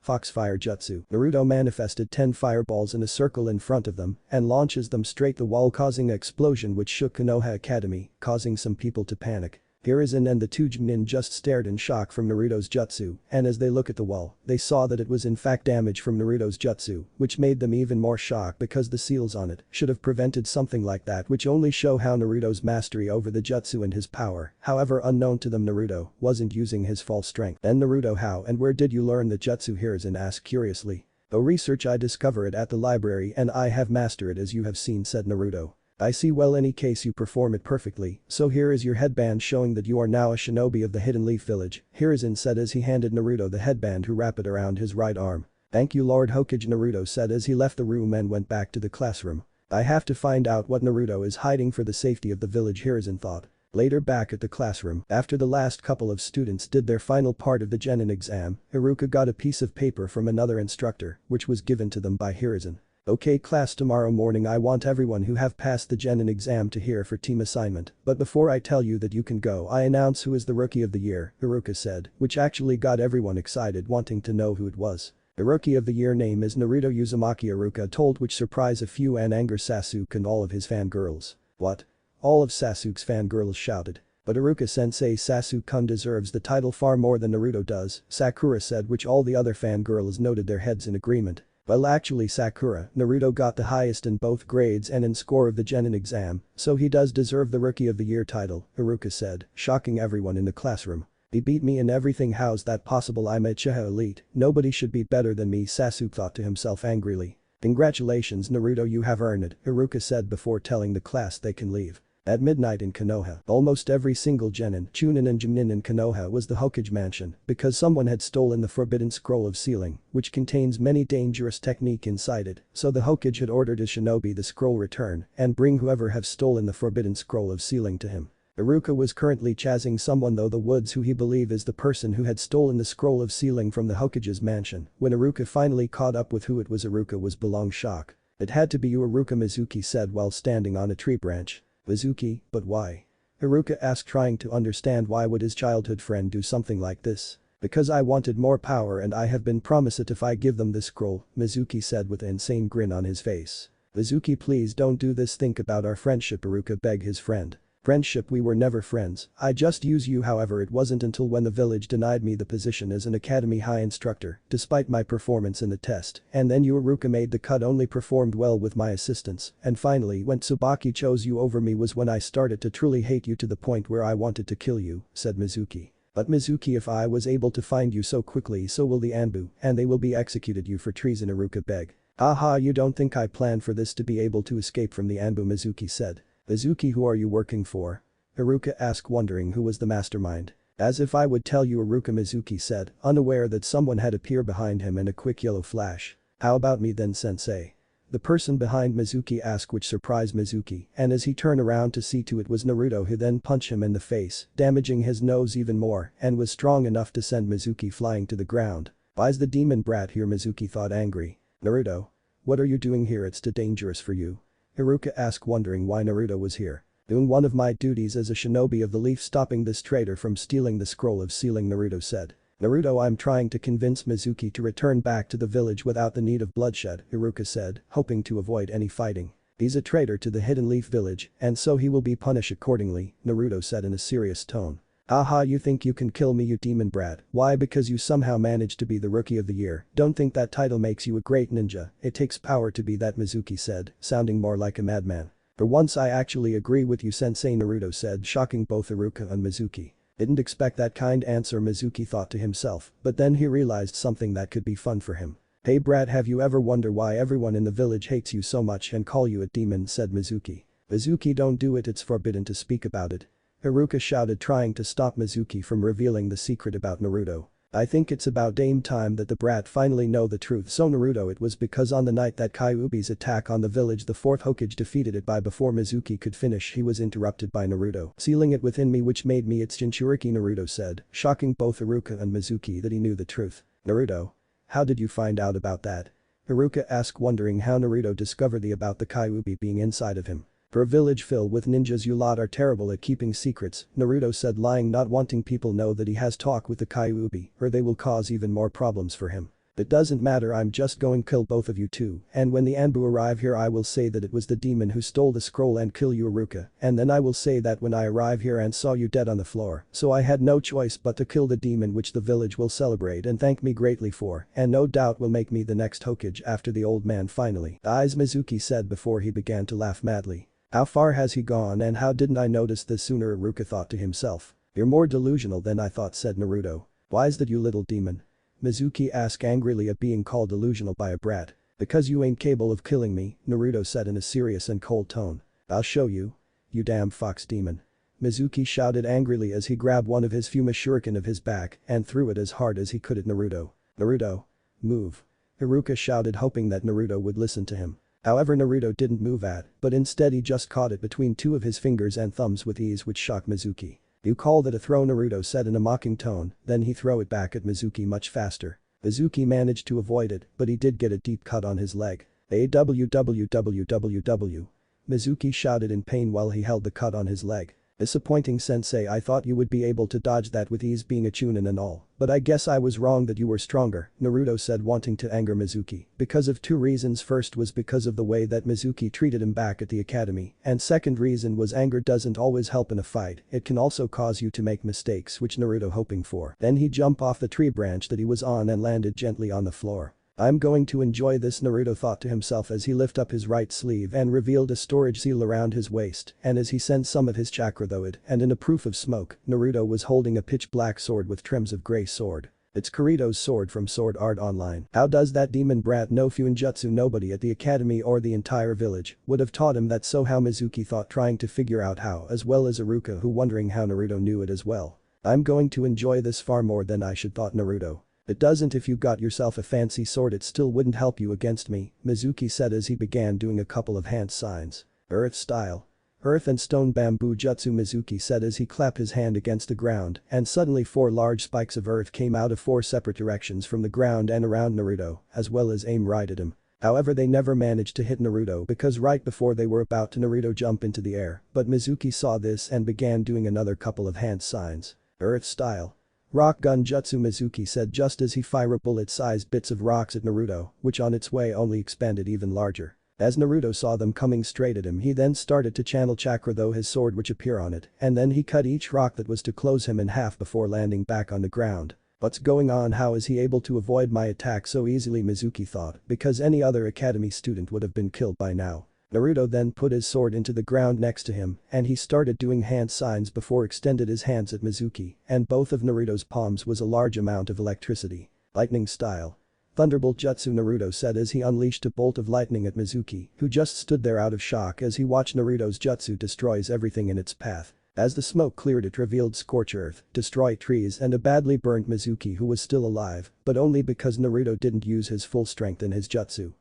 Foxfire Jutsu. Naruto manifested 10 fireballs in a circle in front of them and launches them straight the wall, causing an explosion which shook Konoha Academy, causing some people to panic. Hiruzen and the two Genin just stared in shock from Naruto's jutsu, and as they look at the wall, they saw that it was in fact damage from Naruto's jutsu, which made them even more shocked because the seals on it should have prevented something like that, which only show how Naruto's mastery over the jutsu and his power. However, unknown to them, Naruto wasn't using his full strength. Then Naruto, how and where did you learn the jutsu? Hiruzen asked curiously. Though research, I discover it at the library and I have mastered it as you have seen, said Naruto. I see, well, any case you perform it perfectly, so here is your headband showing that you are now a shinobi of the Hidden Leaf Village, Hiruzen said as he handed Naruto the headband, who wrapped it around his right arm. Thank you, Lord Hokage, Naruto said as he left the room and went back to the classroom. I have to find out what Naruto is hiding for the safety of the village, Hiruzen thought. Later, back at the classroom, after the last couple of students did their final part of the Genin exam, Iruka got a piece of paper from another instructor, which was given to them by Hiruzen. Okay class, tomorrow morning I want everyone who have passed the Genin exam to here for team assignment, but before I tell you that you can go, I announce who is the Rookie of the Year, Iruka said, which actually got everyone excited, wanting to know who it was. The Rookie of the Year name is Naruto Uzumaki, Iruka told, which surprised a few and anger Sasuke and all of his fangirls. What? All of Sasuke's fangirls shouted. But Iruka-sensei, Sasuke-kun deserves the title far more than Naruto does, Sakura said, which all the other fangirls nodded their heads in agreement. Well, actually, Sakura, Naruto got the highest in both grades and in score of the Genin exam, so he does deserve the Rookie of the Year title, Iruka said, shocking everyone in the classroom. He beat me in everything, how's that possible? I'm a Uchiha elite, nobody should be better than me, Sasuke thought to himself angrily. Congratulations, Naruto, you have earned it, Iruka said before telling the class they can leave. At midnight in Konoha, almost every single Genin, Chunin and Genin in Konoha was the Hokage mansion because someone had stolen the forbidden scroll of sealing, which contains many dangerous technique inside it, so the Hokage had ordered his shinobi the scroll return and bring whoever have stolen the forbidden scroll of sealing to him. Iruka was currently chasing someone though the woods who he believed is the person who had stolen the scroll of sealing from the Hokage's mansion. When Iruka finally caught up with who it was, Iruka was belong shock. It had to be you, Iruka, Mizuki said while standing on a tree branch. Mizuki, but why? Iruka asked, trying to understand why would his childhood friend do something like this. Because I wanted more power and I have been promised it if I give them this scroll, Mizuki said with an insane grin on his face. Mizuki, please don't do this, think about our friendship, Iruka begged his friend. Friendship? We were never friends, I just use you. However, it wasn't until when the village denied me the position as an academy high instructor, despite my performance in the test, and then you, Iruka, made the cut, only performed well with my assistance, and finally when Tsubaki chose you over me was when I started to truly hate you to the point where I wanted to kill you, said Mizuki. But Mizuki, if I was able to find you so quickly, so will the Anbu, and they will be executed you for treason, Iruka begged. Haha, you don't think I planned for this to be able to escape from the Anbu, Mizuki said. Mizuki, who are you working for? Iruka asked, wondering who was the mastermind. As if I would tell you, Iruka, Mizuki said, unaware that someone had appeared behind him in a quick yellow flash. How about me then, sensei? The person behind Mizuki asked, which surprised Mizuki, and as he turned around to see to it was Naruto, who then punched him in the face, damaging his nose even more and was strong enough to send Mizuki flying to the ground. Why's the demon brat here, Mizuki thought, angry. Naruto? What are you doing here? It's too dangerous for you. Iruka asked, wondering why Naruto was here. Doing one of my duties as a shinobi of the leaf, stopping this traitor from stealing the scroll of sealing, Naruto said. Naruto, I'm trying to convince Mizuki to return back to the village without the need of bloodshed, Iruka said, hoping to avoid any fighting. He's a traitor to the Hidden Leaf Village, and so he will be punished accordingly, Naruto said in a serious tone. Haha, you think you can kill me, you demon brat? Why? Because you somehow managed to be the Rookie of the Year. Don't think that title makes you a great ninja, it takes power to be that, Mizuki said, sounding more like a madman. For once I actually agree with you, sensei, Naruto said, shocking both Iruka and Mizuki. Didn't expect that kind answer, Mizuki thought to himself, but then he realized something that could be fun for him. Hey brat, have you ever wondered why everyone in the village hates you so much and call you a demon, said Mizuki. Mizuki, don't do it, it's forbidden to speak about it. Iruka shouted, trying to stop Mizuki from revealing the secret about Naruto. I think it's about damn time that the brat finally know the truth. So Naruto, it was because on the night that Kyuubi's attack on the village the fourth Hokage defeated it by before Mizuki could finish he was interrupted by Naruto, sealing it within me which made me its Jinchuriki, Naruto said, shocking both Iruka and Mizuki that he knew the truth. Naruto? How did you find out about that? Iruka asked, wondering how Naruto discovered about the Kyuubi being inside of him. For a village filled with ninjas, you lot are terrible at keeping secrets, Naruto said, lying, not wanting people know that he has talked with the Kyuubi or they will cause even more problems for him. It doesn't matter, I'm just going to kill both of you too, and when the Anbu arrive here I will say that it was the demon who stole the scroll and kill you Iruka, and then I will say that when I arrive here and saw you dead on the floor, so I had no choice but to kill the demon, which the village will celebrate and thank me greatly for, and no doubt will make me the next Hokage after the old man finally dies, Mizuki said before he began to laugh madly. How far has he gone and how didn't I notice this sooner, Iruka thought to himself. You're more delusional than I thought, said Naruto. Why is that, you little demon? Mizuki asked angrily at being called delusional by a brat. Because you ain't capable of killing me, Naruto said in a serious and cold tone. I'll show you. You damn fox demon. Mizuki shouted angrily as he grabbed one of his Fuma shuriken of his back and threw it as hard as he could at Naruto. Naruto. Move. Iruka shouted, hoping that Naruto would listen to him. However, Naruto didn't move but instead he just caught it between two of his fingers and thumbs with ease, which shocked Mizuki. You call that a throw, Naruto said in a mocking tone, then he threw it back at Mizuki much faster. Mizuki managed to avoid it, but he did get a deep cut on his leg. AWWWWW. Mizuki shouted in pain while he held the cut on his leg. Disappointing, sensei, I thought you would be able to dodge that with ease, being a chunin and all, but I guess I was wrong that you were stronger, Naruto said, wanting to anger Mizuki because of two reasons. First was because of the way that Mizuki treated him back at the academy, and second reason was anger doesn't always help in a fight, it can also cause you to make mistakes, which Naruto hoping for. Then he jumped off the tree branch that he was on and landed gently on the floor. I'm going to enjoy this, Naruto thought to himself as he lifted up his right sleeve and revealed a storage seal around his waist, and as he sent some of his chakra through it, and in a proof of smoke, Naruto was holding a pitch black sword with trims of grey sword. It's Kirito's sword from Sword Art Online. How does that demon brat know Fuinjutsu? Nobody at the academy or the entire village would have taught him that, so how, Mizuki thought, trying to figure out how, as well as Iruka, who wondering how Naruto knew it as well. I'm going to enjoy this far more than I should, thought Naruto. It doesn't. If you got yourself a fancy sword it still wouldn't help you against me, Mizuki said as he began doing a couple of hand signs. Earth style. Earth and stone bamboo jutsu, Mizuki said as he clapped his hand against the ground, and suddenly 4 large spikes of earth came out of 4 separate directions from the ground and around Naruto, as well as aim right at him. However, they never managed to hit Naruto because right before they were about to, Naruto jumped into the air, but Mizuki saw this and began doing another couple of hand signs. Earth style. Rock gun jutsu, Mizuki said just as he fired bullet-sized bits of rocks at Naruto, which on its way only expanded even larger. As Naruto saw them coming straight at him, he then started to channel chakra through his sword which appear on it, and then he cut each rock that was to close him in half before landing back on the ground. What's going on? How is he able to avoid my attack so easily, Mizuki thought, because any other academy student would have been killed by now. Naruto then put his sword into the ground next to him and he started doing hand signs before extended his hands at Mizuki, and both of Naruto's palms was a large amount of electricity. Lightning style. Thunderbolt jutsu, Naruto said as he unleashed a bolt of lightning at Mizuki, who just stood there out of shock as he watched Naruto's jutsu destroys everything in its path. As the smoke cleared, it revealed scorch earth, destroy trees and a badly burnt Mizuki who was still alive, but only because Naruto didn't use his full strength in his jutsu.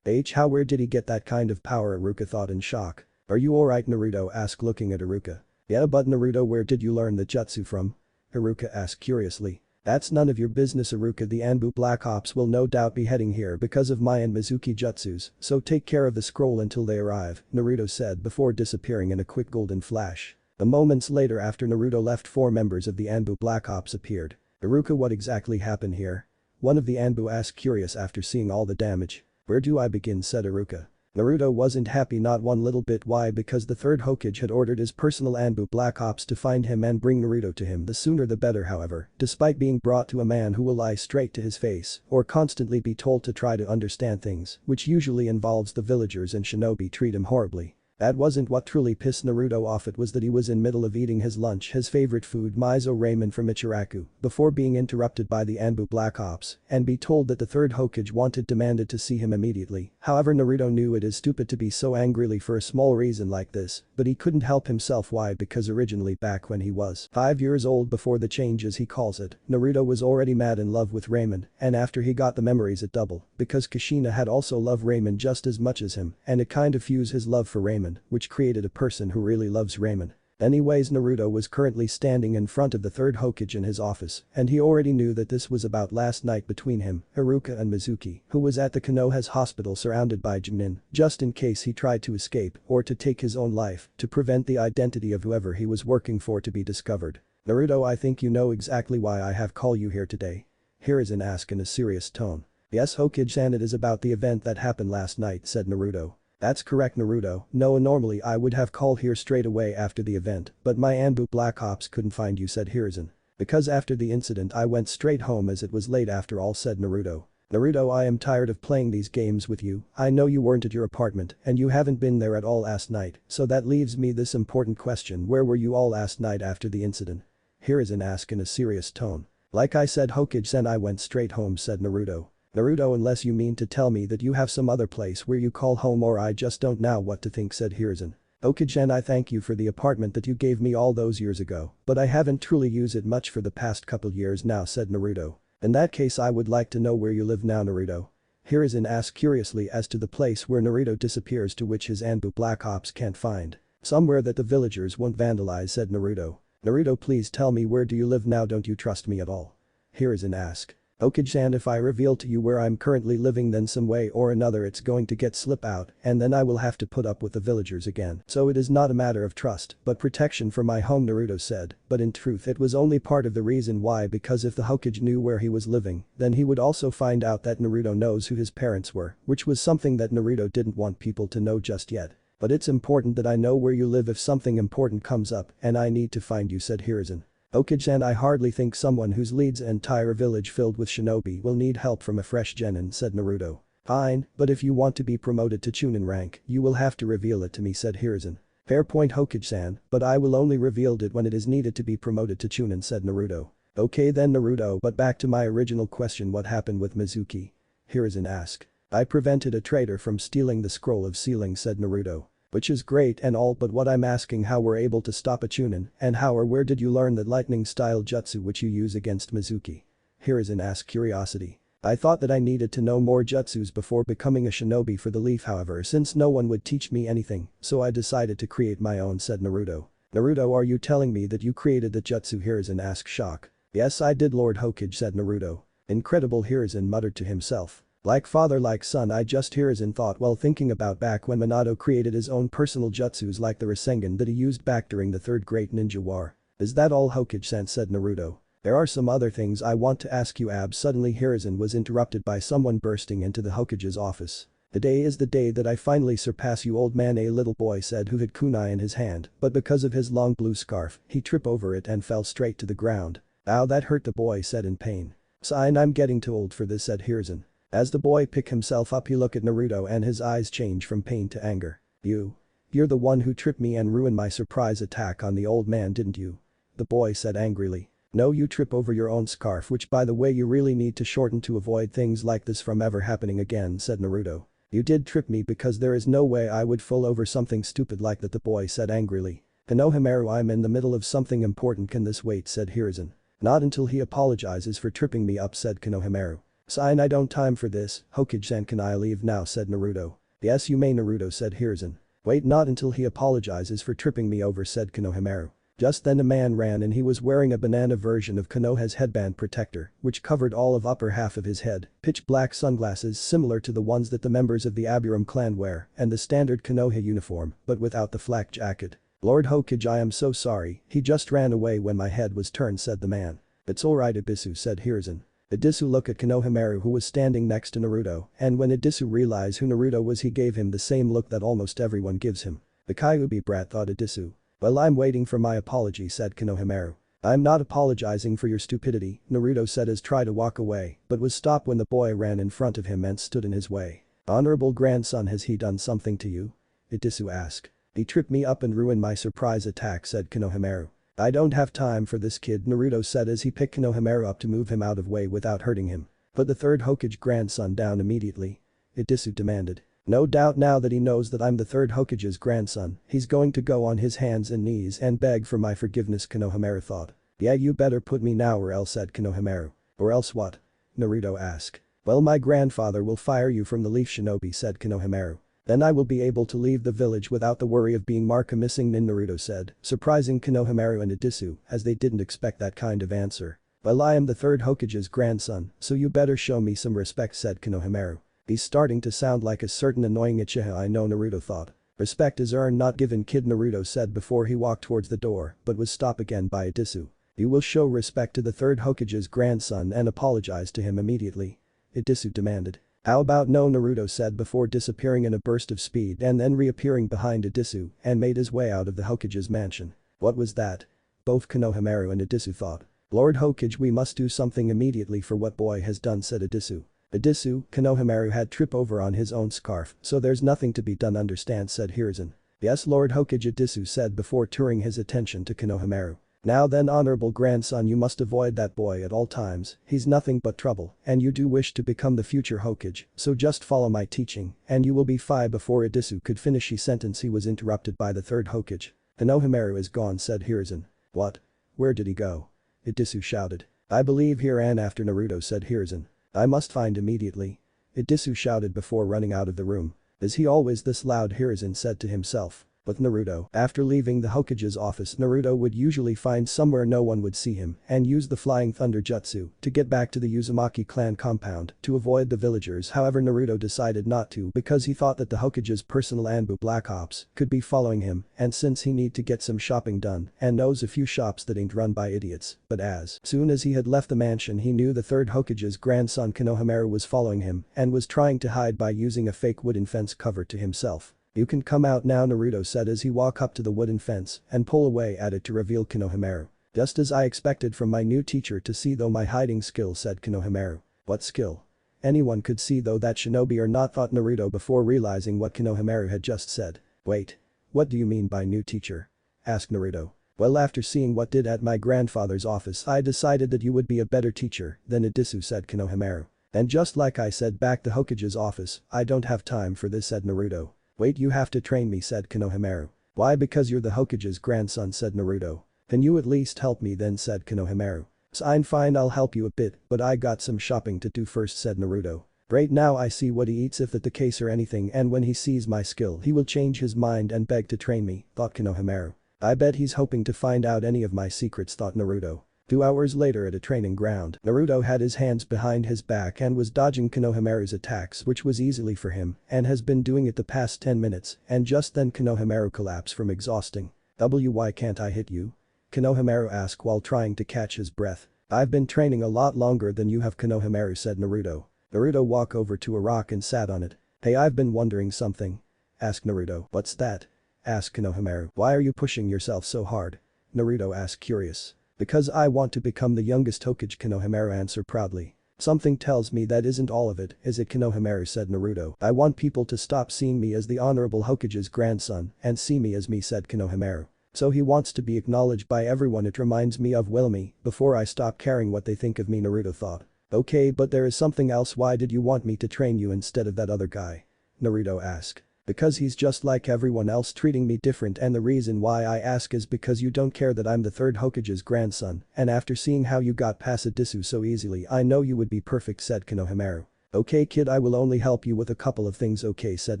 How, where did he get that kind of power? Iruka thought in shock. Are you alright? Naruto asked looking at Iruka. Yeah, but Naruto, where did you learn the jutsu from? Iruka asked curiously. That's none of your business, Iruka. The Anbu Black Ops will no doubt be heading here because of my and Mizuki jutsus, so take care of the scroll until they arrive, Naruto said before disappearing in a quick golden flash. The moments later after Naruto left, 4 members of the Anbu Black Ops appeared. Iruka, what exactly happened here? One of the Anbu asked curious after seeing all the damage. Where do I begin, said Iruka. Naruto wasn't happy not one little bit. Why? Because the 3rd Hokage had ordered his personal Anbu Black Ops to find him and bring Naruto to him. The sooner the better, however, despite being brought to a man who will lie straight to his face or constantly be told to try to understand things, which usually involves the villagers and shinobi treat him horribly. That wasn't what truly pissed Naruto off. It was that he was in middle of eating his lunch, his favorite food, miso ramen from Ichiraku, before being interrupted by the Anbu Black Ops and be told that the 3rd Hokage demanded to see him immediately. However, Naruto knew it is stupid to be so angrily for a small reason like this, but he couldn't help himself. Why? Because originally back when he was 5 years old, before the change as he calls it, Naruto was already mad in love with ramen, and after he got the memories at double, because Kushina had also loved ramen just as much as him, and it kind of fused his love for ramen, which created a person who really loves ramen. Anyways, Naruto was currently standing in front of the 3rd Hokage in his office, and he already knew that this was about last night between him, Iruka and Mizuki, who was at the Konoha's hospital surrounded by Genin, just in case he tried to escape or to take his own life to prevent the identity of whoever he was working for to be discovered. Naruto, I think you know exactly why I have called you here today. Hiruzen asked in a serious tone. Yes Hokage-san, it is about the event that happened last night, said Naruto. That's correct Naruto, no normally I would have called here straight away after the event, but my Anbu Black Ops couldn't find you said Hiruzen. Because after the incident I went straight home as it was late after all said Naruto. Naruto, I am tired of playing these games with you, I know you weren't at your apartment and you haven't been there at all last night, so that leaves me this important question, where were you all last night after the incident? Hiruzen asked in a serious tone. Like I said Hokage-sen, I went straight home said Naruto. Naruto, unless you mean to tell me that you have some other place where you call home, or I just don't know what to think said Hiruzen. Hokage-sen, I thank you for the apartment that you gave me all those years ago, but I haven't truly used it much for the past couple years now said Naruto. In that case I would like to know where you live now Naruto. Hiruzen asked curiously as to the place where Naruto disappears, to which his Anbu Black Ops can't find. Somewhere that the villagers won't vandalize said Naruto. Naruto, please tell me, where do you live now, don't you trust me at all? Hiruzen asked. Hokage-san, if I reveal to you where I'm currently living, then some way or another it's going to get slip out and then I will have to put up with the villagers again. So it is not a matter of trust but protection for my home Naruto said, but in truth it was only part of the reason why, because if the Hokage knew where he was living, then he would also find out that Naruto knows who his parents were, which was something that Naruto didn't want people to know just yet. But it's important that I know where you live if something important comes up and I need to find you said Hiruzen. Hokage-san, I hardly think someone who leads an entire village filled with shinobi will need help from a fresh genin said Naruto. Fine, but if you want to be promoted to chunin rank, you will have to reveal it to me said Hiruzen. Fair point Hokage-san, but I will only reveal it when it is needed to be promoted to chunin said Naruto. Okay then Naruto, but back to my original question, what happened with Mizuki? Hiruzen asked. I prevented a traitor from stealing the scroll of sealing said Naruto. Which is great and all, but what I'm asking, how were able to stop a chunin, and how or where did you learn that lightning style jutsu which you use against Mizuki? Hiruzen asked curiosity. I thought that I needed to know more jutsus before becoming a shinobi for the leaf, however since no one would teach me anything, so I decided to create my own said Naruto. Naruto, are you telling me that you created the jutsu? Hiruzen asked shocked. Yes I did Lord Hokage said Naruto. Incredible Hiruzen muttered to himself. Like father like son, I just Hiruzen thought while thinking about back when Minato created his own personal jutsus like the Rasengan that he used back during the Third Great Ninja War. Is that all Hokage-san said Naruto. There are some other things I want to ask you Suddenly Hiruzen was interrupted by someone bursting into the Hokage's office. Today is the day that I finally surpass you old man, a little boy said who had kunai in his hand, but because of his long blue scarf, he tripped over it and fell straight to the ground. Ow, that hurt the boy said in pain. Sign, I'm getting too old for this said Hiruzen. As the boy picked himself up he looked at Naruto and his eyes changed from pain to anger. You're the one who tripped me and ruined my surprise attack on the old man, didn't you? The boy said angrily. No, you trip over your own scarf, which by the way you really need to shorten to avoid things like this from ever happening again said Naruto. You did trip me because there is no way I would fall over something stupid like that the boy said angrily. Konohamaru, I'm in the middle of something important, can this wait said Hiruzen. Not until he apologizes for tripping me up said Konohamaru. Sign, I don't time for this, Hokage-san, can I leave now said Naruto. Yes you may Naruto said Hiruzen. Wait, not until he apologizes for tripping me over said Konohamaru. Just then a man ran and he was wearing a banana version of Konoha's headband protector, which covered all of upper half of his head, pitch black sunglasses similar to the ones that the members of the Aburam clan wear, and the standard Konoha uniform, but without the flak jacket. Lord Hokage, I am so sorry, he just ran away when my head was turned said the man. It's alright Ibisu said Hiruzen. Ibisu looked at Konohamaru who was standing next to Naruto, and when Ibisu realized who Naruto was he gave him the same look that almost everyone gives him. The Kyuubi brat thought Ibisu. Well, I'm waiting for my apology said Konohamaru. I'm not apologizing for your stupidity, Naruto said as tried to walk away, but was stopped when the boy ran in front of him and stood in his way. Honorable grandson, has he done something to you? Ibisu asked. He tripped me up and ruined my surprise attack said Konohamaru. I don't have time for this kid, Naruto said as he picked Konohamaru up to move him out of way without hurting him. Put the third Hokage grandson down immediately. Ibisu demanded. No doubt now that he knows that I'm the third Hokage's grandson, he's going to go on his hands and knees and beg for my forgiveness Konohamaru thought. Yeah, you better put me now or else said Konohamaru. Or else what? Naruto asked. Well, my grandfather will fire you from the Leaf Shinobi said Konohamaru. Then I will be able to leave the village without the worry of being marked missing Naruto said, surprising Konohamaru and Ibisu as they didn't expect that kind of answer. Well, I am the third Hokage's grandson, so you better show me some respect said Konohamaru. He's starting to sound like a certain annoying Uchiha I know Naruto thought. Respect is earned not given kid Naruto said before he walked towards the door but was stopped again by Ibisu. You will show respect to the third Hokage's grandson and apologize to him immediately. Itasu demanded. How about no, Naruto said before disappearing in a burst of speed and then reappearing behind Itasu and made his way out of the Hokage's mansion. What was that? Both Konohamaru and Itasu thought. Lord Hokage, we must do something immediately for what boy has done, said Itasu. Itasu, Konohamaru had trip over on his own scarf, so there's nothing to be done, understand, said Hiruzen. Yes, Lord Hokage, Itasu said before turning his attention to Konohamaru. Now then, honorable grandson, you must avoid that boy at all times, he's nothing but trouble, and you do wish to become the future Hokage, so just follow my teaching, and you will be fine. Before Itasu could finish his sentence, he was interrupted by the third Hokage. Konohamaru is gone, said Hiruzen. What? Where did he go? Itasu shouted. I believe he ran after Naruto, said Hiruzen. I must find immediately. Itasu shouted before running out of the room. Is he always this loud? Hiruzen said to himself. With Naruto, after leaving the Hokage's office, Naruto would usually find somewhere no one would see him and use the flying thunder jutsu to get back to the Uzumaki Clan compound to avoid the villagers. However, Naruto decided not to because he thought that the Hokage's personal Anbu Black Ops could be following him, and since he need to get some shopping done and knows a few shops that ain't run by idiots. But as soon as he had left the mansion, he knew the third Hokage's grandson Konohamaru was following him and was trying to hide by using a fake wooden fence cover to himself. You can come out now, Naruto said as he walked up to the wooden fence and pull away at it to reveal Konohamaru. Just as I expected from my new teacher to see though my hiding skill, said Konohamaru. What skill? Anyone could see though that shinobi or not, thought Naruto before realizing what Konohamaru had just said. Wait. What do you mean by new teacher? Asked Naruto. Well, after seeing what did at my grandfather's office, I decided that you would be a better teacher than Itasu, said Konohamaru. And just like I said back to Hokage's office, I don't have time for this, said Naruto. Wait, you have to train me, said Konohamaru. Why? Because you're the Hokage's grandson, said Naruto. Can you at least help me then, said Konohamaru. Fine, I'll help you a bit, but I got some shopping to do first, said Naruto. Right now I see what he eats, if that's the case or anything, and when he sees my skill he will change his mind and beg to train me, thought Konohamaru. I bet he's hoping to find out any of my secrets, thought Naruto. 2 hours later at a training ground, Naruto had his hands behind his back and was dodging Konohamaru's attacks, which was easily for him and has been doing it the past 10 minutes, and just then Konohamaru collapsed from exhausting. Why can't I hit you? Konohamaru asked while trying to catch his breath. I've been training a lot longer than you have, Konohamaru, said Naruto. Naruto walked over to a rock and sat on it. Hey, I've been wondering something. Asked Naruto. What's that? Asked Konohamaru. Why are you pushing yourself so hard? Naruto asked, curious. Because I want to become the youngest Hokage, Konohamaru answered proudly. Something tells me that isn't all of it, is it, Konohamaru, said Naruto. I want people to stop seeing me as the honorable Hokage's grandson and see me as me, said Konohamaru. So he wants to be acknowledged by everyone. It reminds me of Wilmy before I stop caring what they think of me, Naruto thought. Okay, but there is something else. Why did you want me to train you instead of that other guy? Naruto asked. Because he's just like everyone else, treating me different, and the reason why I ask is because you don't care that I'm the third Hokage's grandson, and after seeing how you got past Itasu so easily I know you would be perfect, said Konohamaru. Okay kid, I will only help you with a couple of things, okay, said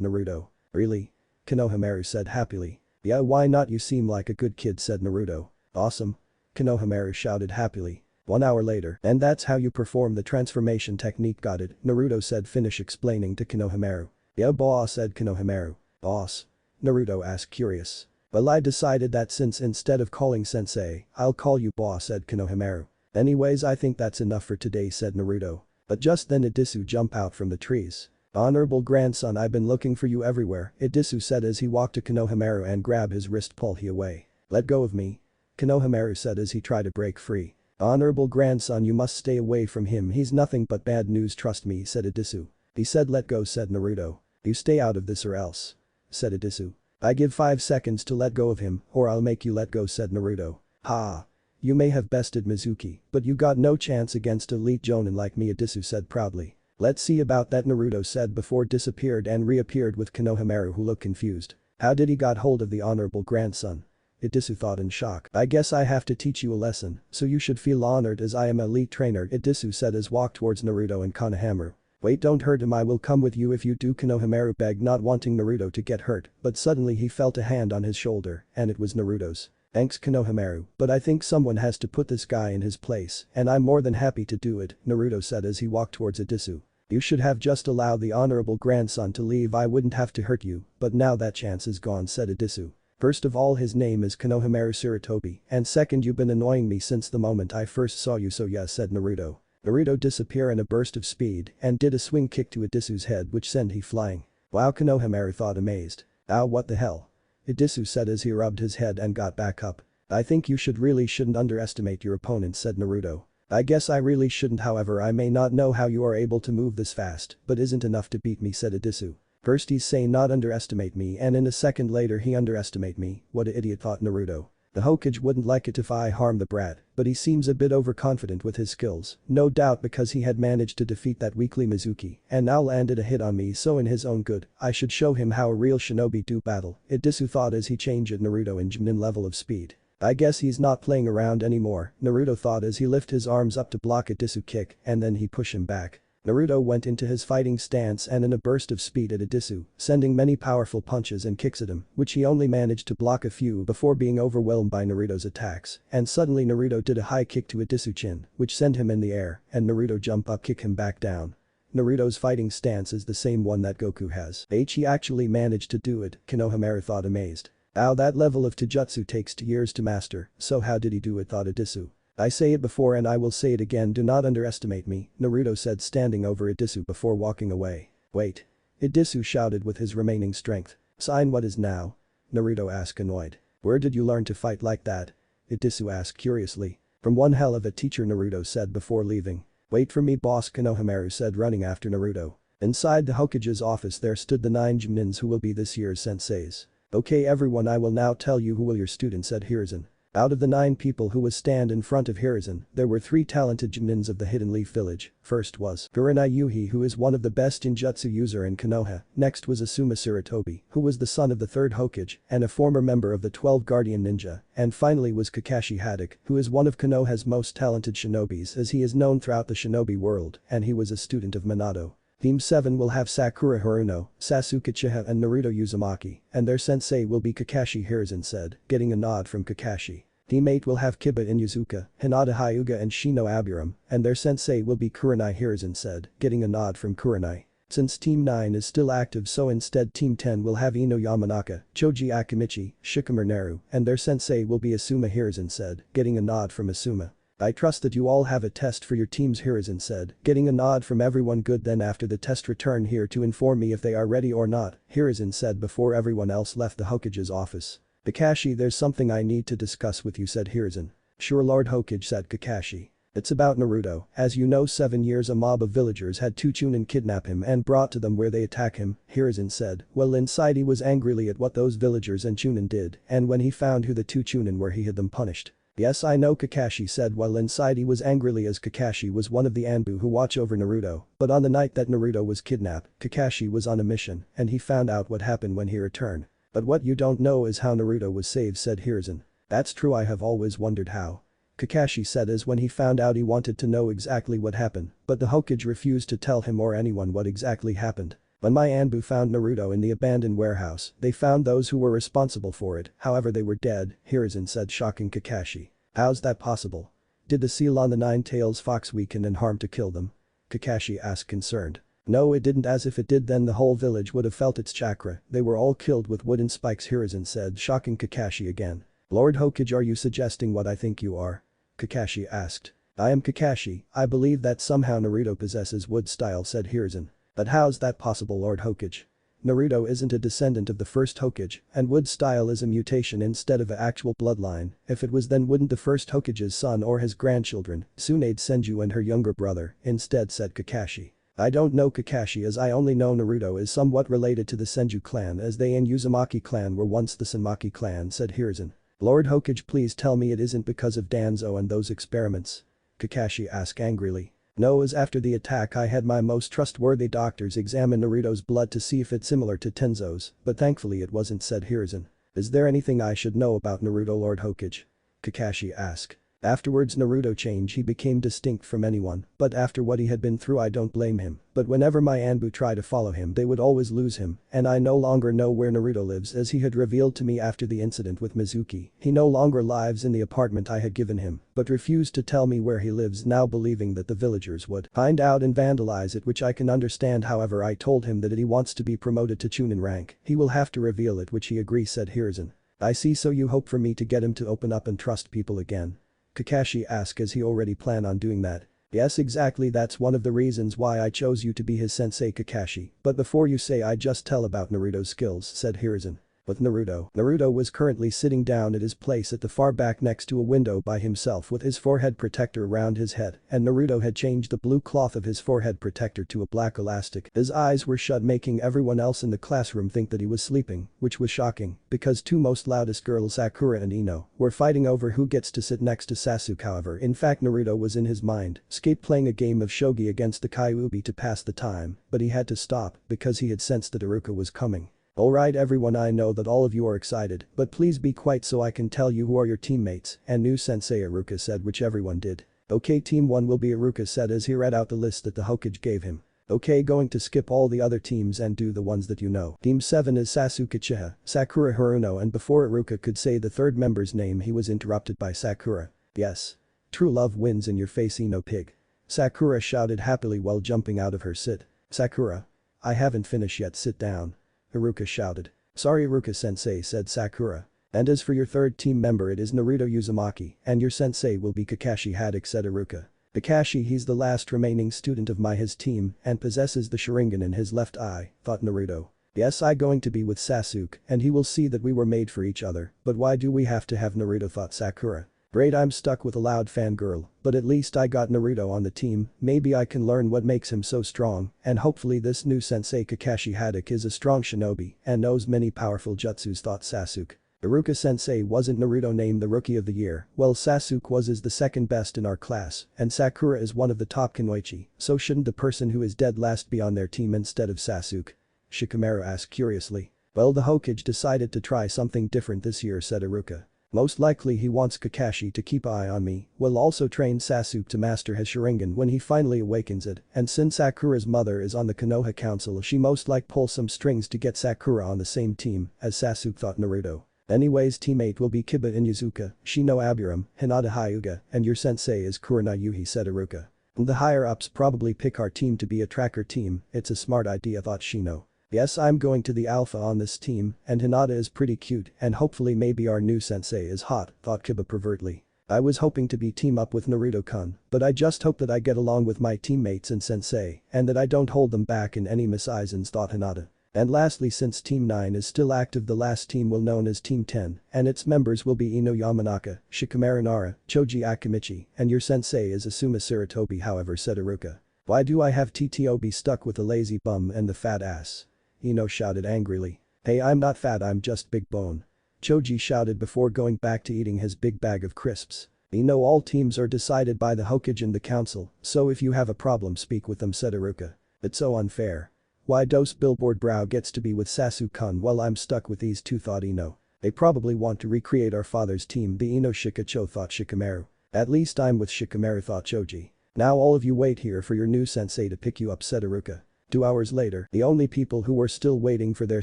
Naruto. Really? Konohamaru said happily. Yeah, why not, you seem like a good kid, said Naruto. Awesome. Konohamaru shouted happily. 1 hour later, and that's how you perform the transformation technique, got it, Naruto said, finish explaining to Konohamaru. Yeah boss, said Konohamaru. Boss? Naruto asked, curious. Well, I decided that since instead of calling sensei, I'll call you boss, said Konohamaru. Anyways, I think that's enough for today, said Naruto. But just then Itasu jumped out from the trees. Honorable grandson, I've been looking for you everywhere, Itasu said as he walked to Konohamaru and grabbed his wrist, pull he away. Let go of me. Konohamaru said as he tried to break free. Honorable grandson, you must stay away from him, he's nothing but bad news, trust me, said Itasu. He said let go, said Naruto. You stay out of this or else. Said Itasu. I give 5 seconds to let go of him or I'll make you let go, said Naruto. Ha. You may have bested Mizuki, but you got no chance against elite jonin like me, Itasu said proudly. Let's see about that, Naruto said before disappeared and reappeared with Konohamaru, who looked confused. How did he got hold of the honorable grandson? Itasu thought in shock. I guess I have to teach you a lesson, so you should feel honored as I am elite trainer, Itasu said as walked towards Naruto and Konohamaru. Wait, don't hurt him, I will come with you if you do, Konohamaru begged, not wanting Naruto to get hurt, but suddenly he felt a hand on his shoulder and it was Naruto's. Thanks Konohamaru, but I think someone has to put this guy in his place and I'm more than happy to do it, Naruto said as he walked towards Itasu. You should have just allowed the honorable grandson to leave, I wouldn't have to hurt you, but now that chance is gone, said Itasu. First of all, his name is Konohamaru Sarutobi, and second, you've been annoying me since the moment I first saw you, so yes, said Naruto. Naruto disappeared in a burst of speed and did a swing kick to Idisu's head which sent he flying. Wow, Konohamaru thought amazed. Ow, what the hell? Idisu said as he rubbed his head and got back up. I think you shouldn't underestimate your opponent, said Naruto. I guess I really shouldn't, however I may not know how you are able to move this fast, but isn't enough to beat me, said Idisu. First he's saying not underestimate me and in a second later he underestimate me, what a idiot, thought Naruto. The Hokage wouldn't like it if I harm the brat, but he seems a bit overconfident with his skills, no doubt because he had managed to defeat that weakly Mizuki and now landed a hit on me, so in his own good, I should show him how a real shinobi do battle, Idisu thought as he changed Naruto in Genin level of speed. I guess he's not playing around anymore, Naruto thought as he lifted his arms up to block Idisu kick and then he pushed him back. Naruto went into his fighting stance and in a burst of speed at Idisu, sending many powerful punches and kicks at him, which he only managed to block a few before being overwhelmed by Naruto's attacks, and suddenly Naruto did a high kick to Idisu chin, which sent him in the air, and Naruto jump up kick him back down. Naruto's fighting stance is the same one that Goku has. He actually managed to do it, Konohamaru thought amazed. Ow, that level of taijutsu takes 2 years to master, so how did he do it, thought Idisu. I say it before and I will say it again, do not underestimate me, Naruto said standing over Idisu before walking away. Wait. Idisu shouted with his remaining strength. Sign what is now? Naruto asked annoyed. Where did you learn to fight like that? Idisu asked curiously. From one hell of a teacher, Naruto said before leaving. Wait for me, boss, Konohamaru said running after Naruto. Inside the Hokage's office there stood the 9 Genins who will be this year's senseis. Okay everyone, I will now tell you who will your students, said Hiruzen. Out of the 9 people who was stand in front of Hiruzen, there were 3 talented Genins of the Hidden Leaf Village. First was Kurenai Yuhi, who is one of the best ninjutsu user in Konoha. Next was Asuma Sarutobi, who was the son of the 3rd Hokage and a former member of the 12 Guardian Ninja. And finally was Kakashi Haddock, who is one of Konoha's most talented shinobis as he is known throughout the shinobi world and he was a student of Minato. Team 7 will have Sakura Haruno, Sasuke Uchiha and Naruto Uzumaki, and their sensei will be Kakashi, Hiruzen said, getting a nod from Kakashi. Team 8 will have Kiba Inuzuka, Hinata Hyuga and Shino Aburam, and their sensei will be Kurenai, Hiruzen said, getting a nod from Kurenai. Since Team 9 is still active, so instead Team 10 will have Ino Yamanaka, Choji Akimichi, Shikamaru Naru, and their sensei will be Asuma, Hiruzen said, getting a nod from Asuma. I trust that you all have a test for your teams, Hiruzen said, getting a nod from everyone. Good, then after the test return here to inform me if they are ready or not, Hiruzen said before everyone else left the Hokage's office. Kakashi, there's something I need to discuss with you, said Hiruzen. Sure, Lord Hokage, said Kakashi. It's about Naruto. As you know, 7 years a mob of villagers had two Chunin kidnap him and brought to them where they attack him, Hiruzen said. Well, inside he was angrily at what those villagers and Chunin did, and when he found who the 2 Chunin were he had them punished. Yes, I know, Kakashi said while inside he was angrily as Kakashi was one of the Anbu who watch over Naruto, but on the night that Naruto was kidnapped, Kakashi was on a mission and he found out what happened when he returned. But what you don't know is how Naruto was saved, said Hiruzen. That's true, I have always wondered how. Kakashi said as when he found out he wanted to know exactly what happened, but the Hokage refused to tell him or anyone what exactly happened. When my Anbu found Naruto in the abandoned warehouse, they found those who were responsible for it, however they were dead, Hiruzen said, shocking Kakashi. How's that possible? Did the seal on the 9-tails fox weaken and harm to kill them? Kakashi asked concerned. No, it didn't. As if it did then the whole village would have felt its chakra, they were all killed with wooden spikes, Hiruzen said, shocking Kakashi again. Lord Hokage, are you suggesting what I think you are? Kakashi asked. I am Kakashi, I believe that somehow Naruto possesses wood style, said Hiruzen. But how's that possible, Lord Hokage? Naruto isn't a descendant of the first Hokage, and wood style is a mutation instead of an actual bloodline. If it was, then wouldn't the first Hokage's son or his grandchildren, Tsunade Senju and her younger brother, instead, said Kakashi. I don't know, Kakashi, as I only know Naruto is somewhat related to the Senju clan as they and Uzumaki clan were once the Uzumaki clan, said Hiruzen. Lord Hokage, please tell me it isn't because of Danzo and those experiments. Kakashi asked angrily. No, as after the attack I had my most trustworthy doctors examine Naruto's blood to see if it's similar to Tenzo's, but thankfully it wasn't, said Hiruzen. Is there anything I should know about Naruto, Lord Hokage? Kakashi asked. Afterwards Naruto changed, he became distinct from anyone, but after what he had been through I don't blame him, but whenever my Anbu try to follow him they would always lose him, and I no longer know where Naruto lives as he had revealed to me after the incident with Mizuki. He no longer lives in the apartment I had given him, but refused to tell me where he lives, now believing that the villagers would find out and vandalize it, which I can understand. However, I told him that if he wants to be promoted to Chunin rank, he will have to reveal it, which he agrees, said Hiruzen. I see, so you hope for me to get him to open up and trust people again? Kakashi asked as he already planned on doing that. Yes, exactly, that's one of the reasons why I chose you to be his sensei Kakashi, but before you say I just tell about Naruto's skills, said Hiruzen. With Naruto was currently sitting down at his place at the far back next to a window by himself with his forehead protector around his head, and Naruto had changed the blue cloth of his forehead protector to a black elastic. His eyes were shut, making everyone else in the classroom think that he was sleeping, which was shocking, because two most loudest girls, Sakura and Ino, were fighting over who gets to sit next to Sasuke. However, in fact Naruto was in his mind, playing a game of shogi against the Kyuubi to pass the time, but he had to stop because he had sensed that Iruka was coming. Alright everyone, I know that all of you are excited, but please be quiet so I can tell you who are your teammates, and new sensei Iruka said, which everyone did. Okay, team 1 will be Iruka said as he read out the list that the Hokage gave him. Okay, going to skip all the other teams and do the ones that you know. Team 7 is Sasuke Uchiha, Sakura Haruno, and before Iruka could say the third member's name he was interrupted by Sakura. Yes. True love wins in your face, Ino pig. Sakura shouted happily while jumping out of her sit. Sakura. I haven't finished yet, sit down. Iruka shouted. Sorry Iruka-sensei, said Sakura. And as for your third team member, it is Naruto Uzumaki, and your sensei will be Kakashi Haddock, said Iruka. Kakashi, he's the last remaining student of his team and possesses the Sharingan in his left eye, thought Naruto. Yes, I going to be with Sasuke and he will see that we were made for each other, but why do we have to have Naruto, thought Sakura. Great, I'm stuck with a loud fangirl, but at least I got Naruto on the team, maybe I can learn what makes him so strong, and hopefully this new sensei Kakashi Haddock is a strong shinobi and knows many powerful jutsus, thought Sasuke. Iruka-sensei, wasn't Naruto named the Rookie of the Year? Well, Sasuke was the second best in our class, and Sakura is one of the top kunoichi, so shouldn't the person who is dead last be on their team instead of Sasuke? Shikamaru asked curiously. Well, the Hokage decided to try something different this year, said Iruka. Most likely he wants Kakashi to keep an eye on me, will also train Sasuke to master his Sharingan when he finally awakens it, and since Sakura's mother is on the Konoha Council she most like pull some strings to get Sakura on the same team as Sasuke, thought Naruto. Anyways, teammate will be Kiba Inuzuka, Shino Aburam, Hinata Hyuga, and your sensei is Kurina Yuhi, said Iruka. The higher ups probably pick our team to be a tracker team, it's a smart idea, thought Shino. Yes, I'm going to the alpha on this team, and Hinata is pretty cute, and hopefully maybe our new sensei is hot, thought Kiba pervertly. I was hoping to be team up with Naruto-kun, but I just hope that I get along with my teammates and sensei, and that I don't hold them back in any misaisions, thought Hinata. And lastly, since Team 9 is still active, the last team will known as Team 10, and its members will be Ino Yamanaka, Shikamaru Nara, Choji Akimichi, and your sensei is Asuma Sarutobi, however, said Iruka. Why do I have TTOB stuck with the lazy bum and the fat ass? Ino shouted angrily. Hey, I'm not fat, I'm just big bone. Choji shouted before going back to eating his big bag of crisps. Ino, all teams are decided by the Hokage and the council, so if you have a problem speak with them, said Iruka. It's so unfair. Why does Billboard Brow gets to be with Sasuke-kun while I'm stuck with these two, thought Ino. They probably want to recreate our father's team, the Ino Shikacho, thought Shikamaru. At least I'm with Shikamaru, thought Choji. Now all of you wait here for your new sensei to pick you up, said Iruka. 2 hours later, the only people who were still waiting for their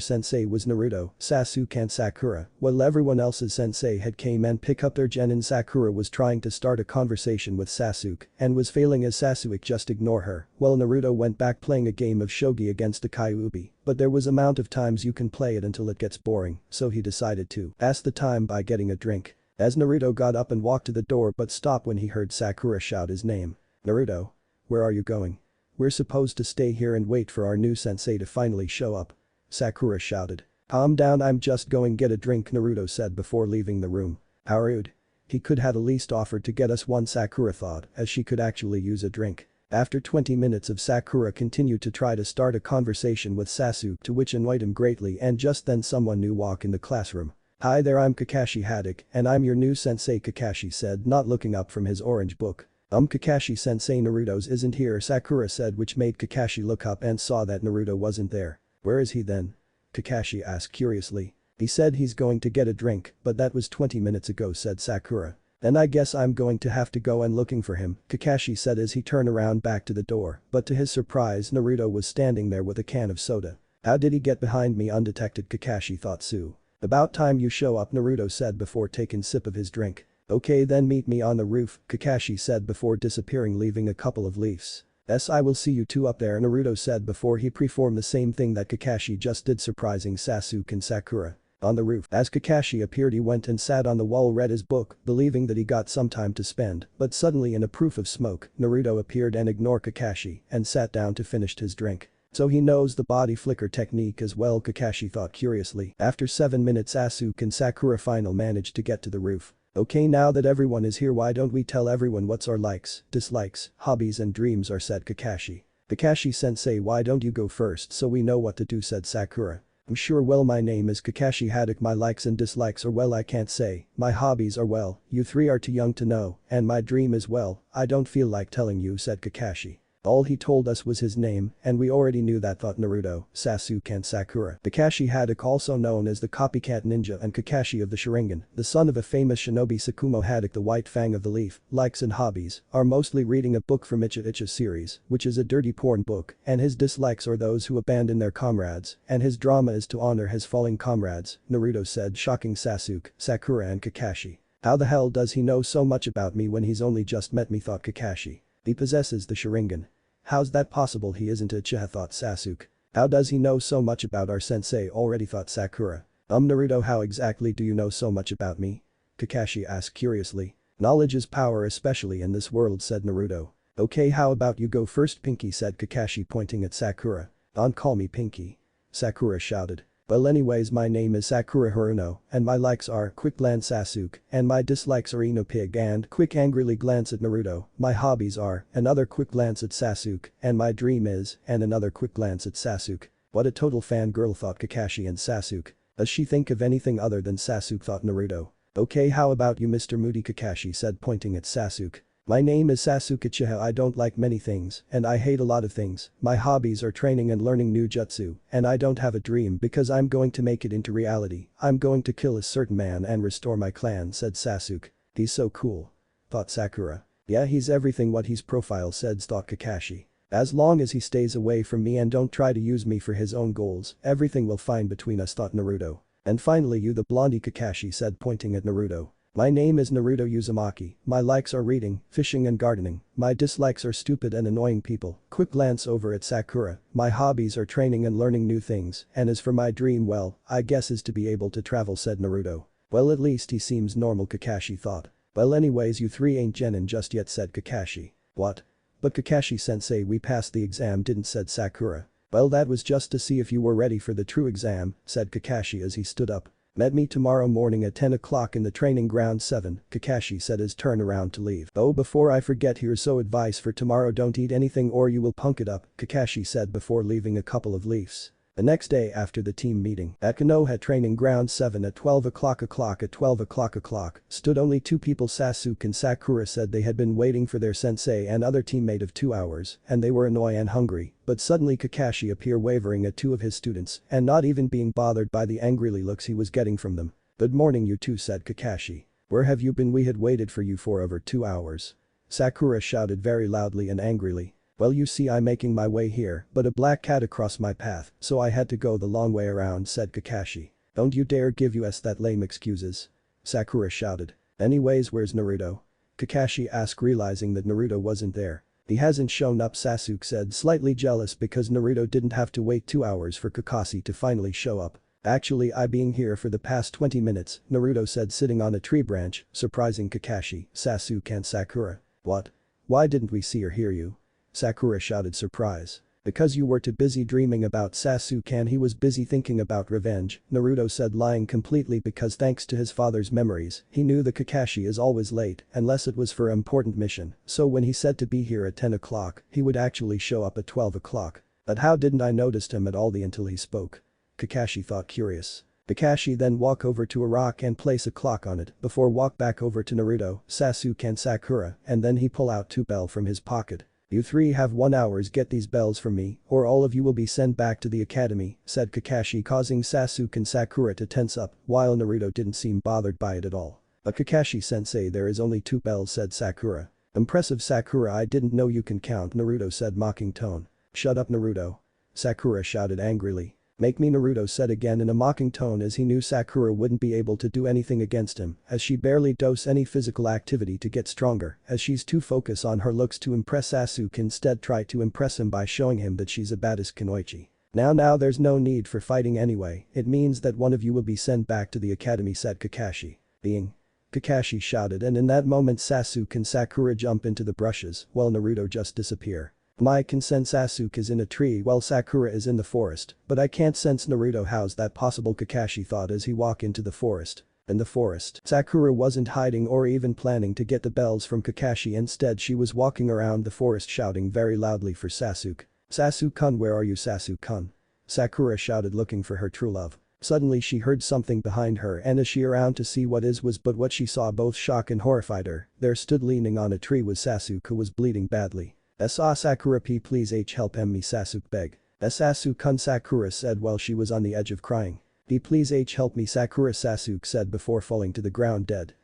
sensei was Naruto, Sasuke and Sakura, while everyone else's sensei had came and pick up their genin. Sakura was trying to start a conversation with Sasuke and was failing as Sasuke just ignore her, while Naruto went back playing a game of shogi against the Kyuubi, but there was amount of times you can play it until it gets boring, so he decided to pass the time by getting a drink. As Naruto got up and walked to the door but stopped when he heard Sakura shout his name. Naruto. Where are you going? We're supposed to stay here and wait for our new sensei to finally show up. Sakura shouted. Calm down, I'm just going get a drink, Naruto said before leaving the room. How rude. He could have at least offered to get us one, Sakura thought, as she could actually use a drink. After 20 minutes of Sakura continued to try to start a conversation with Sasuke, to which annoyed him greatly, and just then someone new walked in the classroom. Hi there, I'm Kakashi Haddock and I'm your new sensei, Kakashi said, not looking up from his orange book. Kakashi-sensei, Naruto's isn't here, Sakura said, which made Kakashi look up and saw that Naruto wasn't there. Where is he then? Kakashi asked curiously. He said he's going to get a drink, but that was 20 minutes ago, said Sakura. Then I guess I'm going to have to go and looking for him, Kakashi said as he turned around back to the door, but to his surprise Naruto was standing there with a can of soda. How did he get behind me undetected, Kakashi thought Sue. About time you show up, Naruto said before taking a sip of his drink. Okay, then meet me on the roof, Kakashi said before disappearing, leaving a couple of leaves. Yes, I will see you two up there, Naruto said before he performed the same thing that Kakashi just did, surprising Sasuke and Sakura. On the roof, as Kakashi appeared he went and sat on the wall, read his book, believing that he got some time to spend, but suddenly in a proof of smoke, Naruto appeared and ignored Kakashi and sat down to finish his drink. So he knows the body flicker technique as well, Kakashi thought curiously. After 7 minutes Sasuke and Sakura finally managed to get to the roof. Okay, now that everyone is here, why don't we tell everyone what's our likes, dislikes, hobbies and dreams are, said Kakashi. Kakashi-sensei, why don't you go first so we know what to do, said Sakura. I'm sure, well, my name is Kakashi Haddock, my likes and dislikes are, well, I can't say, my hobbies are, well, you three are too young to know, and my dream is, well, I don't feel like telling you, said Kakashi. All he told us was his name, and we already knew that, thought Naruto, Sasuke and Sakura. Kakashi Haddock, also known as the copycat ninja and Kakashi of the Sharingan, the son of a famous shinobi Tsukumo Haddock, the White Fang of the Leaf, likes and hobbies are mostly reading a book from Icha Icha series, which is a dirty porn book, and his dislikes are those who abandon their comrades, and his drama is to honor his fallen comrades, Naruto said, shocking Sasuke, Sakura and Kakashi. How the hell does he know so much about me when he's only just met me, thought Kakashi. He possesses the Sharingan. How's that possible? He isn't a Uchiha, thought Sasuke. How does he know so much about our sensei already, thought Sakura. Naruto, how exactly do you know so much about me? Kakashi asked curiously. Knowledge is power, especially in this world, said Naruto. Okay, how about you go first, Pinky, said Kakashi, pointing at Sakura. Don't call me Pinky. Sakura shouted. Well, anyways, my name is Sakura Haruno, and my likes are, quick glance Sasuke, and my dislikes are Ino Pig and quick angrily glance at Naruto. My hobbies are, another quick glance at Sasuke, and my dream is, and another quick glance at Sasuke. What a total fangirl, thought Kakashi and Sasuke. Does she think of anything other than Sasuke, thought Naruto. Okay, how about you, Mr. Moody, Kakashi said, pointing at Sasuke. My name is Sasuke Uchiha. I don't like many things, and I hate a lot of things. My hobbies are training and learning new jutsu, and I don't have a dream because I'm going to make it into reality. I'm going to kill a certain man and restore my clan, said Sasuke. He's so cool, thought Sakura. Yeah, he's everything what he's profile said, thought Kakashi. As long as he stays away from me and don't try to use me for his own goals, everything will fine between us, thought Naruto. And finally, you the blondie, Kakashi said, pointing at Naruto. My name is Naruto Uzumaki. My likes are reading, fishing and gardening. My dislikes are stupid and annoying people. Quick glance over at Sakura. My hobbies are training and learning new things, and as for my dream, well, I guess is to be able to travel, said Naruto. Well, at least he seems normal, Kakashi thought. Well, anyways, you three ain't Genin just yet, said Kakashi. What? But Kakashi-sensei, we passed the exam, didn't, said Sakura. Well, that was just to see if you were ready for the true exam, said Kakashi as he stood up. Met me tomorrow morning at 10 o'clock in the training ground 7, Kakashi said as turn around to leave. Oh, before I forget, here's so advice for tomorrow, don't eat anything or you will punk it up, Kakashi said before leaving a couple of leaves. The next day after the team meeting at Konoha training ground 7 at 12 o'clock at 12 o'clock stood only two people. Sasuke and Sakura said they had been waiting for their sensei and other teammate of 2 hours and they were annoyed and hungry, but suddenly Kakashi appeared wavering at two of his students and not even being bothered by the angrily looks he was getting from them. Good morning, you two, said Kakashi. Where have you been? We had waited for you for over 2 hours. Sakura shouted very loudly and angrily. Well, you see, I'm making my way here, but a black cat crossed my path, so I had to go the long way around, said Kakashi. Don't you dare give us that lame excuses. Sakura shouted. Anyways, where's Naruto? Kakashi asked, realizing that Naruto wasn't there. He hasn't shown up, Sasuke said, slightly jealous because Naruto didn't have to wait 2 hours for Kakashi to finally show up. Actually, I been here for the past 20 minutes, Naruto said, sitting on a tree branch, surprising Kakashi, Sasuke and Sakura. What? Why didn't we see or hear you? Sakura shouted, surprise. Because you were too busy dreaming about Sasuke and he was busy thinking about revenge, Naruto said, lying completely because thanks to his father's memories, he knew that Kakashi is always late unless it was for an important mission, so when he said to be here at 10 o'clock, he would actually show up at 12 o'clock. But how didn't I notice him at all until he spoke? Kakashi thought, curious. Kakashi then walk over to a rock and place a clock on it before walk back over to Naruto, Sasuke and Sakura, and then he pull out 2 bells from his pocket. You three have 1 hour, get these bells from me or all of you will be sent back to the academy, said Kakashi, causing Sasuke and Sakura to tense up while Naruto didn't seem bothered by it at all. But Kakashi-sensei, there is only 2 bells, said Sakura. Impressive, Sakura, I didn't know you can count, Naruto said, mocking tone. Shut up, Naruto. Sakura shouted angrily. Make me, Naruto said again in a mocking tone as he knew Sakura wouldn't be able to do anything against him as she barely does any physical activity to get stronger as she's too focused on her looks to impress Sasuke, instead try to impress him by showing him that she's a badass kunoichi. Now there's no need for fighting anyway, it means that one of you will be sent back to the academy, said Kakashi. Being. Kakashi shouted, and in that moment Sasuke and Sakura jump into the brushes while Naruto just disappear. I can sense Sasuke is in a tree while Sakura is in the forest, but I can't sense Naruto. How's that possible, Kakashi thought as he walked into the forest. In the forest, Sakura wasn't hiding or even planning to get the bells from Kakashi. Instead she was walking around the forest shouting very loudly for Sasuke. Sasuke-kun, where are you, Sasuke-kun? Sakura shouted, looking for her true love. Suddenly she heard something behind her, and as she around to see what it was, but what she saw both shocked and horrified her. There stood leaning on a tree was Sasuke, who was bleeding badly. Sakura, please help me, Sasuke begged. Sasuke-kun, Sakura said while she was on the edge of crying. Please help me, Sakura, Sasuke said before falling to the ground dead.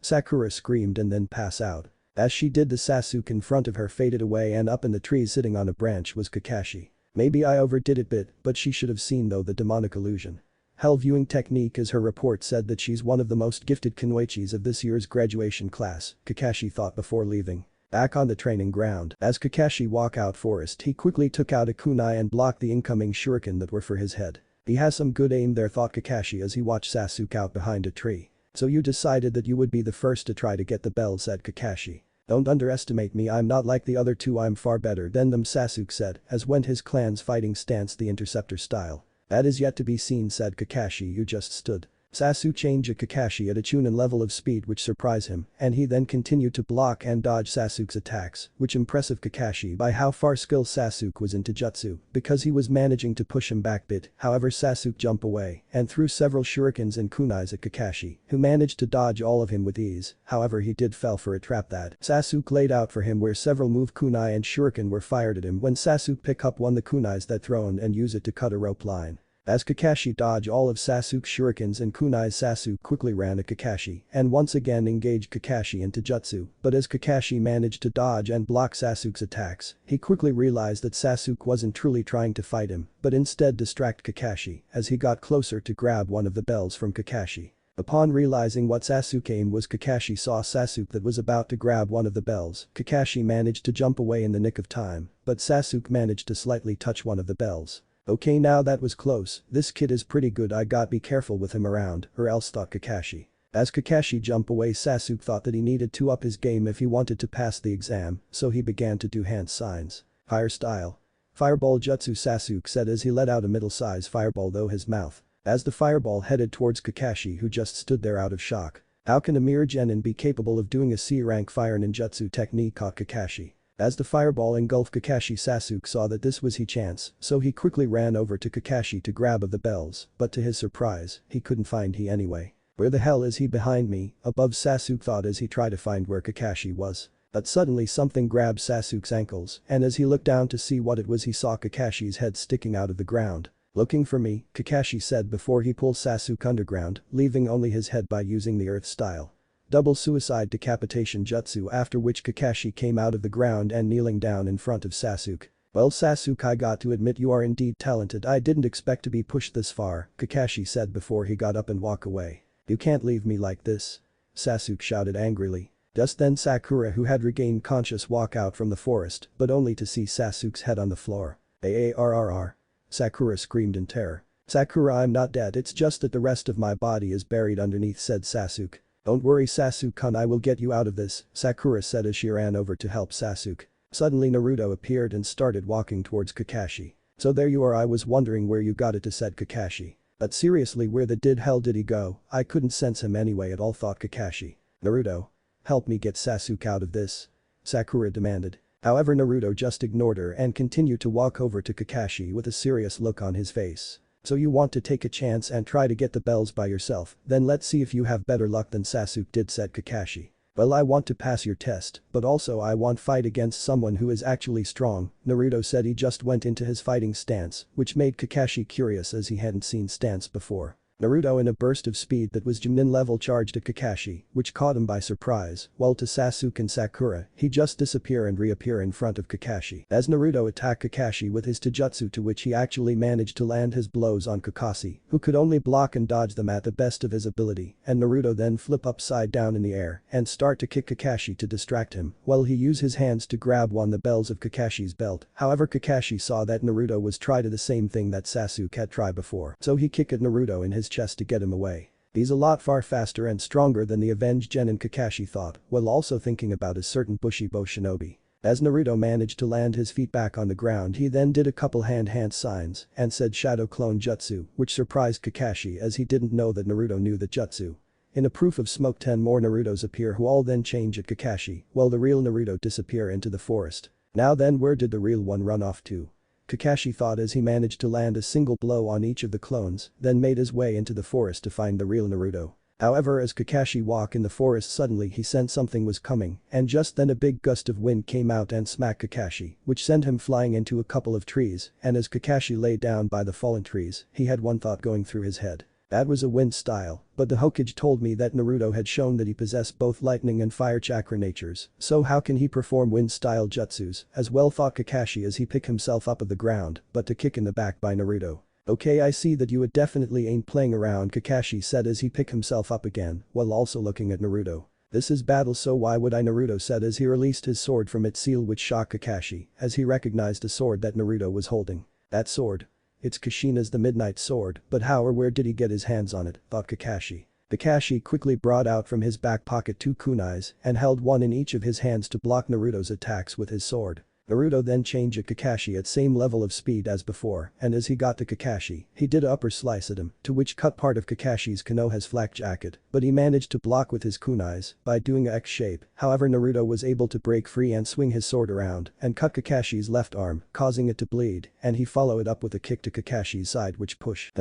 Sakura screamed and then passed out. As she did, the Sasuke in front of her faded away, and up in the tree sitting on a branch was Kakashi. Maybe I overdid it bit, but she should have seen though the demonic illusion. Hell viewing technique, as her report said that she's one of the most gifted kunoichis of this year's graduation class, Kakashi thought before leaving. Back on the training ground, as Kakashi walked out forest, he quickly took out a kunai and blocked the incoming shuriken that were for his head. He has some good aim there, thought Kakashi as he watched Sasuke out behind a tree. So you decided that you would be the first to try to get the bell, said Kakashi. Don't underestimate me, I'm not like the other two, I'm far better than them, Sasuke said as went his clan's fighting stance, the interceptor style. That is yet to be seen, said Kakashi. You just stood. Sasuke changed Kakashi at a chunin level of speed which surprised him, and he then continued to block and dodge Sasuke's attacks, which impressive Kakashi by how far skilled Sasuke was in Taijutsu, because he was managing to push him back bit. However, Sasuke jumped away and threw several shurikens and kunais at Kakashi, who managed to dodge all of him with ease. However, he did fell for a trap that Sasuke laid out for him, where several move kunai and shuriken were fired at him when Sasuke picked up one the kunais that thrown and used it to cut a rope line. As Kakashi dodged all of Sasuke's shurikens and kunais, Sasuke quickly ran at Kakashi and once again engaged Kakashi in Taijutsu, but as Kakashi managed to dodge and block Sasuke's attacks, he quickly realized that Sasuke wasn't truly trying to fight him, but instead distract Kakashi as he got closer to grab one of the bells from Kakashi. Upon realizing what Sasuke aimed was, Kakashi saw Sasuke that was about to grab one of the bells. Kakashi managed to jump away in the nick of time, but Sasuke managed to slightly touch one of the bells. Okay, now that was close, this kid is pretty good, I got be careful with him around, or else, thought Kakashi. As Kakashi jumped away, Sasuke thought that he needed to up his game if he wanted to pass the exam, so he began to do hand signs. Fire style. Fireball jutsu, Sasuke said as he let out a middle-sized fireball through his mouth. As the fireball headed towards Kakashi, who just stood there out of shock. How can a mere genin be capable of doing a C-rank fire ninjutsu technique, caught Kakashi. As the fireball engulfed Kakashi, Sasuke saw that this was his chance, so he quickly ran over to Kakashi to grab of the bells, but to his surprise, he couldn't find he anyway. Where the hell is he behind me? Above, Sasuke thought as he tried to find where Kakashi was. But suddenly something grabbed Sasuke's ankles, and as he looked down to see what it was, he saw Kakashi's head sticking out of the ground. Looking for me, Kakashi said before he pulled Sasuke underground, leaving only his head by using the earth style. Double suicide decapitation jutsu, after which Kakashi came out of the ground and kneeling down in front of Sasuke. Well, Sasuke, I got to admit you are indeed talented, I didn't expect to be pushed this far, Kakashi said before he got up and walked away. You can't leave me like this. Sasuke shouted angrily. Just then Sakura, who had regained conscious, walked out from the forest, but only to see Sasuke's head on the floor. Arrrr. Sakura screamed in terror. Sakura, I'm not dead, it's just that the rest of my body is buried underneath, said Sasuke. Don't worry, Sasuke-kun, I will get you out of this, Sakura said as she ran over to help Sasuke. Suddenly Naruto appeared and started walking towards Kakashi. So there you are, I was wondering where you got it, said Kakashi. But seriously, where the hell did he go? I couldn't sense him anyway at all, thought Kakashi. Naruto. Help me get Sasuke out of this. Sakura demanded. However, Naruto just ignored her and continued to walk over to Kakashi with a serious look on his face. So you want to take a chance and try to get the bells by yourself, then let's see if you have better luck than Sasuke did, said Kakashi. Well, I want to pass your test, but also I want fight against someone who is actually strong, Naruto said. He just went into his fighting stance, which made Kakashi curious as he hadn't seen stance before. Naruto in a burst of speed that was Genin level charged at Kakashi, which caught him by surprise, while to Sasuke and Sakura, he just disappear and reappear in front of Kakashi. As Naruto attacked Kakashi with his taijutsu, to which he actually managed to land his blows on Kakashi, who could only block and dodge them at the best of his ability, and Naruto then flip upside down in the air and start to kick Kakashi to distract him, while he used his hands to grab one the bells of Kakashi's belt. However, Kakashi saw that Naruto was trying to the same thing that Sasuke had tried before, so he kicked at Naruto in his chest to get him away. He's a lot far faster and stronger than the avenged Genin, Kakashi thought, while also thinking about a certain Bushibo shinobi. As Naruto managed to land his feet back on the ground, he then did a couple hand signs and said Shadow Clone Jutsu, which surprised Kakashi as he didn't know that Naruto knew the jutsu. In a proof of smoke, 10 more Narutos appear who all then change at Kakashi, while the real Naruto disappear into the forest. Now then, where did the real one run off to? Kakashi thought as he managed to land a single blow on each of the clones, then made his way into the forest to find the real Naruto. However, as Kakashi walked in the forest, suddenly he sensed something was coming, and just then a big gust of wind came out and smacked Kakashi, which sent him flying into a couple of trees, and as Kakashi lay down by the fallen trees, he had one thought going through his head. That was a wind style, but the Hokage told me that Naruto had shown that he possessed both lightning and fire chakra natures, so how can he perform wind style jutsus, as well, thought Kakashi as he picked himself up of the ground, but to kick in the back by Naruto. Okay, I see that you definitely ain't playing around, Kakashi said as he picked himself up again, while also looking at Naruto. This is battle, so why would I, Naruto said as he released his sword from its seal, which shocked Kakashi as he recognized the sword that Naruto was holding. That sword. It's Kushina's the Midnight Sword, but how or where did he get his hands on it, thought Kakashi. Kakashi quickly brought out from his back pocket 2 kunais and held one in each of his hands to block Naruto's attacks with his sword. Naruto then changed at Kakashi at same level of speed as before, and as he got to Kakashi, he did a upper slice at him, to which cut part of Kakashi's Konoha's flak jacket, but he managed to block with his kunais by doing a X shape. However, Naruto was able to break free and swing his sword around and cut Kakashi's left arm, causing it to bleed, and he followed it up with a kick to Kakashi's side, which push.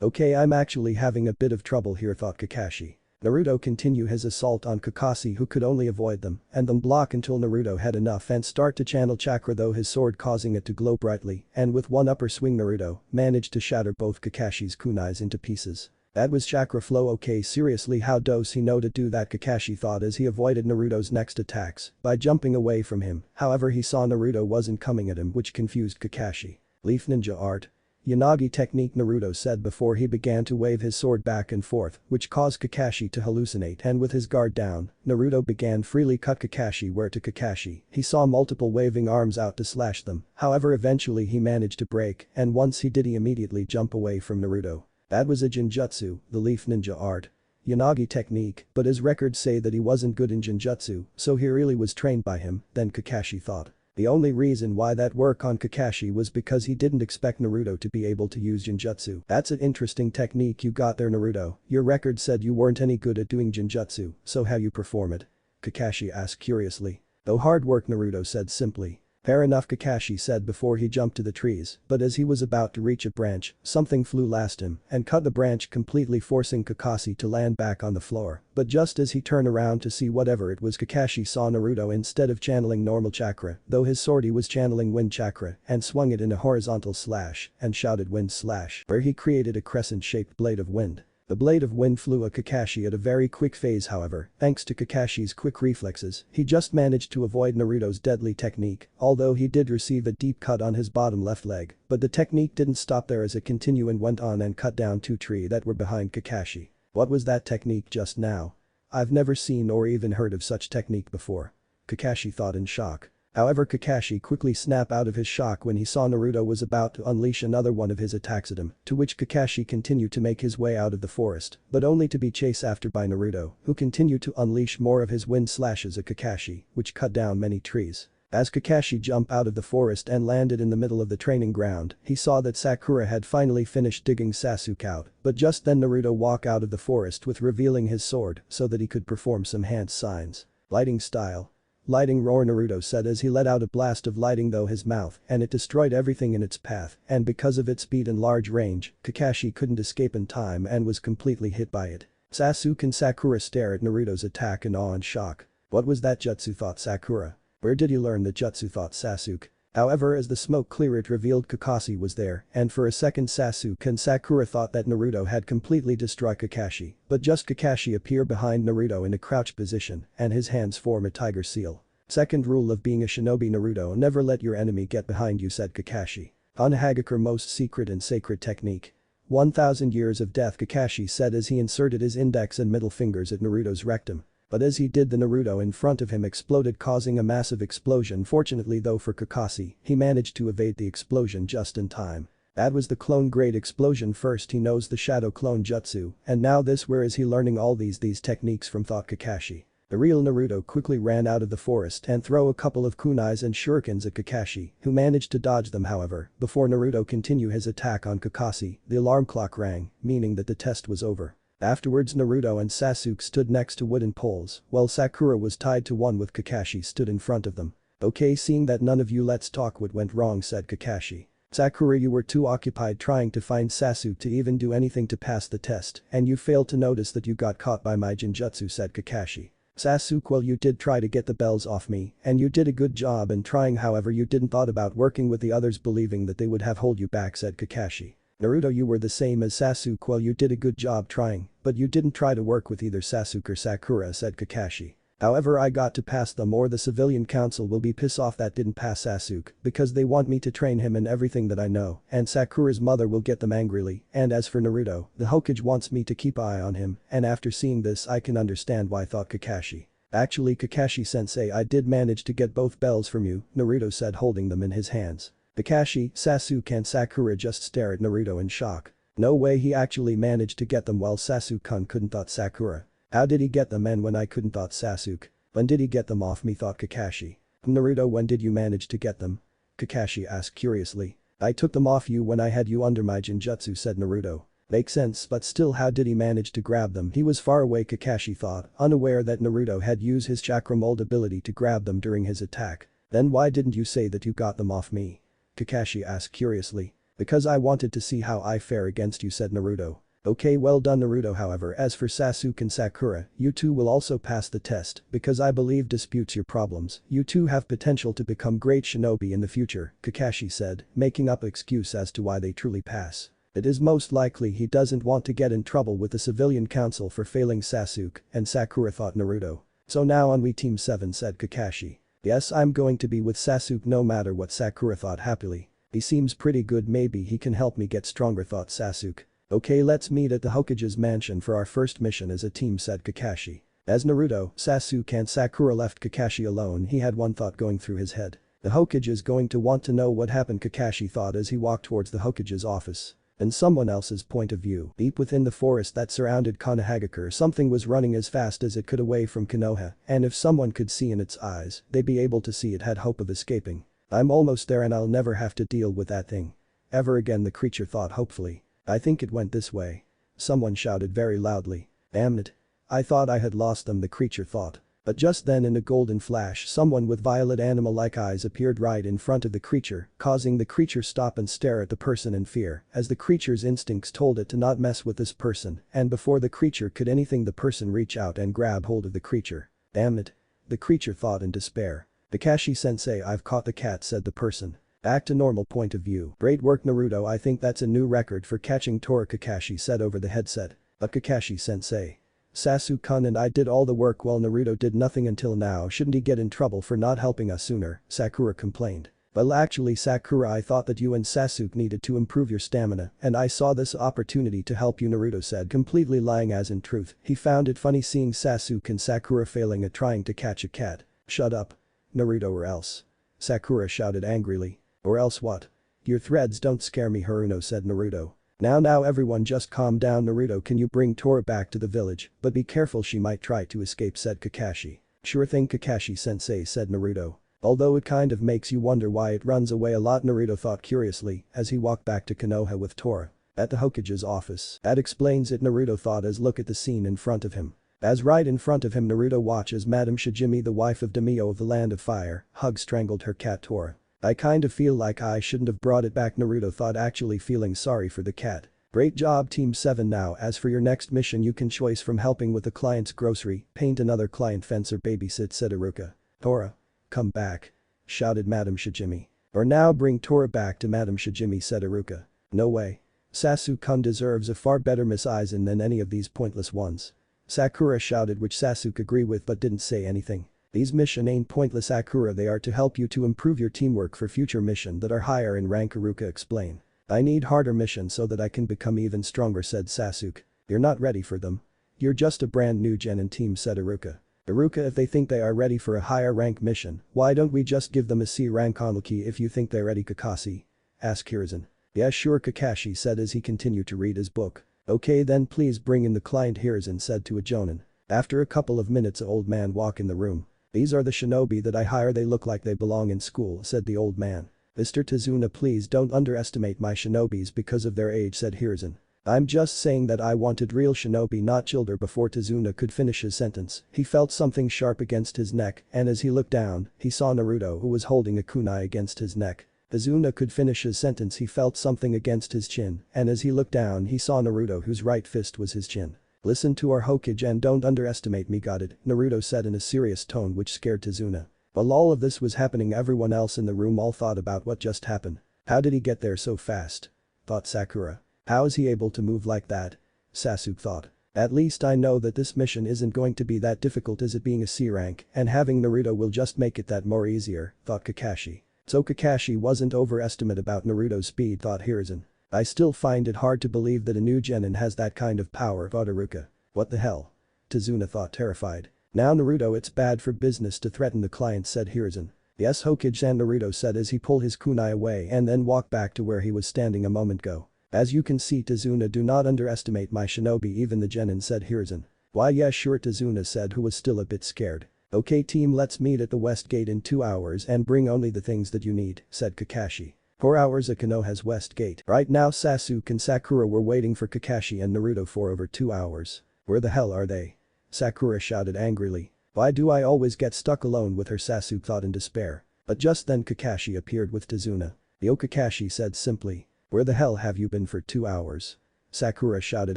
Okay, I'm actually having a bit of trouble here, thought Kakashi. Naruto continued his assault on Kakashi, who could only avoid them and then block until Naruto had enough and start to channel chakra through his sword, causing it to glow brightly, and with one upper swing Naruto managed to shatter both Kakashi's kunais into pieces. That was chakra flow. Okay, seriously, how does he know to do that, Kakashi thought as he avoided Naruto's next attacks by jumping away from him. However, he saw Naruto wasn't coming at him, which confused Kakashi. Leaf ninja art. Yanagi technique, Naruto said before he began to wave his sword back and forth, which caused Kakashi to hallucinate, and with his guard down, Naruto began freely cut Kakashi where to Kakashi. He saw multiple waving arms out to slash them, however eventually he managed to break, and once he did he immediately jump away from Naruto. That was a Jinjutsu, the leaf ninja art. Yanagi technique, but his records say that he wasn't good in Jinjutsu, so he really was trained by him, then Kakashi thought. The only reason why that worked on Kakashi was because he didn't expect Naruto to be able to use Jinjutsu. That's an interesting technique you got there, Naruto. Your record said you weren't any good at doing Jinjutsu, so how you perform it? Kakashi asked curiously. Though hard work, Naruto said simply. Fair enough, Kakashi said before he jumped to the trees, but as he was about to reach a branch, something flew past him and cut the branch completely, forcing Kakashi to land back on the floor. But just as he turned around to see whatever it was, Kakashi saw Naruto instead of channeling normal chakra, though his sword, he was channeling wind chakra and swung it in a horizontal slash and shouted wind slash, where he created a crescent-shaped blade of wind. The blade of wind flew at Kakashi at a very quick phase. However, thanks to Kakashi's quick reflexes, he just managed to avoid Naruto's deadly technique, although he did receive a deep cut on his bottom left leg. But the technique didn't stop there as it continued and went on and cut down 2 trees that were behind Kakashi. What was that technique just now? I've never seen or even heard of such technique before. Kakashi thought in shock. However, Kakashi quickly snapped out of his shock when he saw Naruto was about to unleash another one of his attacks at him, to which Kakashi continued to make his way out of the forest, but only to be chased after by Naruto, who continued to unleash more of his wind slashes at Kakashi, which cut down many trees. As Kakashi jumped out of the forest and landed in the middle of the training ground, he saw that Sakura had finally finished digging Sasuke out, but just then Naruto walked out of the forest with revealing his sword so that he could perform some hand signs. Lighting style. Lighting roar, Naruto said as he let out a blast of lighting through his mouth, and it destroyed everything in its path, and because of its speed and large range, Kakashi couldn't escape in time and was completely hit by it. Sasuke and Sakura stare at Naruto's attack in awe and shock. What was that jutsu, thought Sakura. Where did you learn the jutsu, thought Sasuke. However, as the smoke cleared, it revealed Kakashi was there, and for a second Sasuke and Sakura thought that Naruto had completely destroyed Kakashi, but just Kakashi appeared behind Naruto in a crouched position and his hands form a tiger seal. Second rule of being a shinobi: Naruto, never let your enemy get behind you, said Kakashi. Konohamaru most secret and sacred technique. 1,000 years of death, Kakashi said as he inserted his index and middle fingers at Naruto's rectum. But as he did, the Naruto in front of him exploded, causing a massive explosion. Fortunately though for Kakashi, he managed to evade the explosion just in time. That was the clone grade explosion. First he knows the shadow clone jutsu, and now this. Where is he learning all these techniques from, thought Kakashi. The real Naruto quickly ran out of the forest and threw a couple of kunais and shurikens at Kakashi, who managed to dodge them. However, before Naruto continued his attack on Kakashi, the alarm clock rang, meaning that the test was over. Afterwards, Naruto and Sasuke stood next to wooden poles, while Sakura was tied to one with Kakashi stood in front of them. Okay, seeing that none of you, let's talk what went wrong, said Kakashi. Sakura, you were too occupied trying to find Sasuke to even do anything to pass the test, and you failed to notice that you got caught by my genjutsu, said Kakashi. Sasuke, well, you did try to get the bells off me, and you did a good job in trying, however you didn't thought about working with the others, believing that they would have hold you back, said Kakashi. Naruto, you were the same as Sasuke, well, you did a good job trying, but you didn't try to work with either Sasuke or Sakura, said Kakashi. However, I got to pass them, or the civilian council will be pissed off that didn't pass Sasuke, because they want me to train him in everything that I know, and Sakura's mother will get them angrily, and as for Naruto, the Hokage wants me to keep eye on him, and after seeing this I can understand why, thought Kakashi. Actually, Kakashi-sensei, I did manage to get both bells from you, Naruto said, holding them in his hands. Kakashi, Sasuke and Sakura just stare at Naruto in shock. No way he actually managed to get them, while Sasuke-kun couldn't, thought Sakura. How did he get them, and when I couldn't, thought Sasuke. When did he get them off me, thought Kakashi. Naruto, when did you manage to get them? Kakashi asked curiously. I took them off you when I had you under my genjutsu, said Naruto. Makes sense, but still, how did he manage to grab them? He was far away, Kakashi thought, unaware that Naruto had used his chakra mold ability to grab them during his attack. Then why didn't you say that you got them off me? Kakashi asked curiously. Because I wanted to see how I fare against you, said Naruto. Okay, well done, Naruto. However, as for Sasuke and Sakura, you two will also pass the test, because I believe disputes your problems. You two have potential to become great shinobi in the future, Kakashi said, making up excuse as to why they truly pass. It is most likely he doesn't want to get in trouble with the civilian council for failing Sasuke and Sakura, thought Naruto. So now on we team 7, said Kakashi. Yes, I'm going to be with Sasuke no matter what, Sakura thought happily. He seems pretty good, maybe he can help me get stronger, thought Sasuke. Okay, let's meet at the Hokage's mansion for our first mission as a team, said Kakashi. As Naruto, Sasuke and Sakura left Kakashi alone, he had one thought going through his head. The Hokage is going to want to know what happened, Kakashi thought as he walked towards the Hokage's office. In someone else's point of view, deep within the forest that surrounded Konohamaru, something was running as fast as it could away from Konoha, and if someone could see in its eyes, they'd be able to see it had hope of escaping. I'm almost there and I'll never have to deal with that thing ever again, the creature thought hopefully. I think it went this way. Someone shouted very loudly. Damn it. I thought I had lost them, the creature thought. But just then, in a golden flash, someone with violet animal-like eyes appeared right in front of the creature, causing the creature stop and stare at the person in fear, as the creature's instincts told it to not mess with this person, and before the creature could anything, the person reach out and grab hold of the creature. Damn it. The creature thought in despair. Kakashi-sensei, I've caught the cat, said the person. Back to normal point of view. Great work, Naruto, I think that's a new record for catching Tora, Kakashi said over the headset. But Kakashi-sensei. Sasuke-kun and I did all the work while Naruto did nothing until now, shouldn't he get in trouble for not helping us sooner, Sakura complained. Well, actually, Sakura, I thought that you and Sasuke needed to improve your stamina, and I saw this opportunity to help you, Naruto said, completely lying as in truth. He found it funny seeing Sasuke and Sakura failing at trying to catch a cat. Shut up. Naruto, or else. Sakura shouted angrily. Or else what? Your threads don't scare me, Haruno said Naruto. Now everyone just calm down, Naruto, can you bring Tora back to the village, but be careful, she might try to escape, said Kakashi. Sure thing, Kakashi-sensei, said Naruto. Although it kind of makes you wonder why it runs away a lot, Naruto thought curiously as he walked back to Konoha with Tora. At the Hokage's office. That explains it, Naruto thought as look at the scene in front of him. As right in front of him, Naruto watches Madame Shijimi, the wife of Daimyo of the Land of Fire, strangled her cat Tora. I kind of feel like I shouldn't have brought it back, Naruto thought, actually feeling sorry for the cat. Great job, Team 7. Now as for your next mission, you can choose from helping with the client's grocery, paint another client, fence or babysit, said Iruka. Tora. Come back. Shouted Madame Shijimi. Or now bring Tora back to Madame Shijimi, said Iruka. No way. Sasuke-kun deserves a far better Miss Aizen than any of these pointless ones. Sakura shouted, which Sasuke agreed with but didn't say anything. These mission ain't pointless, Sakura, they are to help you to improve your teamwork for future mission that are higher in rank, Iruka explained. I need harder missions so that I can become even stronger, said Sasuke. You're not ready for them. You're just a brand new Genin team, said Iruka. Iruka, if they think they are ready for a higher rank mission, why don't we just give them a C rank Konoki if you think they're ready, Kakashi? Asked Hiruzen. Yeah sure, Kakashi said as he continued to read his book. Okay then please bring in the client, Hiruzen said to a jonin. After a couple of minutes a old man walked in the room. These are the shinobi that I hire, they look like they belong in school, said the old man. Mr. Tazuna, please don't underestimate my shinobis because of their age, said Hiruzen. I'm just saying that I wanted real shinobi, not children. Before Tazuna could finish his sentence, he felt something sharp against his neck and as he looked down, he saw Naruto who was holding a kunai against his neck. Tazuna could finish his sentence, he felt something against his chin and as he looked down he saw Naruto whose right fist was his chin. Listen to our Hokage and don't underestimate me, got it? Naruto said in a serious tone which scared Tazuna. While all of this was happening, everyone else in the room all thought about what just happened. How did he get there so fast? Thought Sakura. How is he able to move like that? Sasuke thought. At least I know that this mission isn't going to be that difficult as it being a C rank and having Naruto will just make it that more easier, thought Kakashi. So Kakashi wasn't overestimate about Naruto's speed, thought Hiruzen. I still find it hard to believe that a new Genin has that kind of power, thought Iruka. What the hell? Tazuna thought, terrified. Now Naruto, it's bad for business to threaten the client, said Hiruzen. Yes, Hokage, and Naruto said as he pulled his kunai away and then walked back to where he was standing a moment ago. As you can see, Tazuna, do not underestimate my shinobi, even the Genin, said Hiruzen. Why yeah sure, Tazuna said, who was still a bit scared. Okay team, let's meet at the West Gate in 2 hours and bring only the things that you need, said Kakashi. 4 hours at Konoha's West Gate. Right now Sasuke and Sakura were waiting for Kakashi and Naruto for over 2 hours. Where the hell are they? Sakura shouted angrily. Why do I always get stuck alone with her, Sasuke thought in despair. But just then Kakashi appeared with Tazuna. Yo, Kakashi said simply. Where the hell have you been for 2 hours? Sakura shouted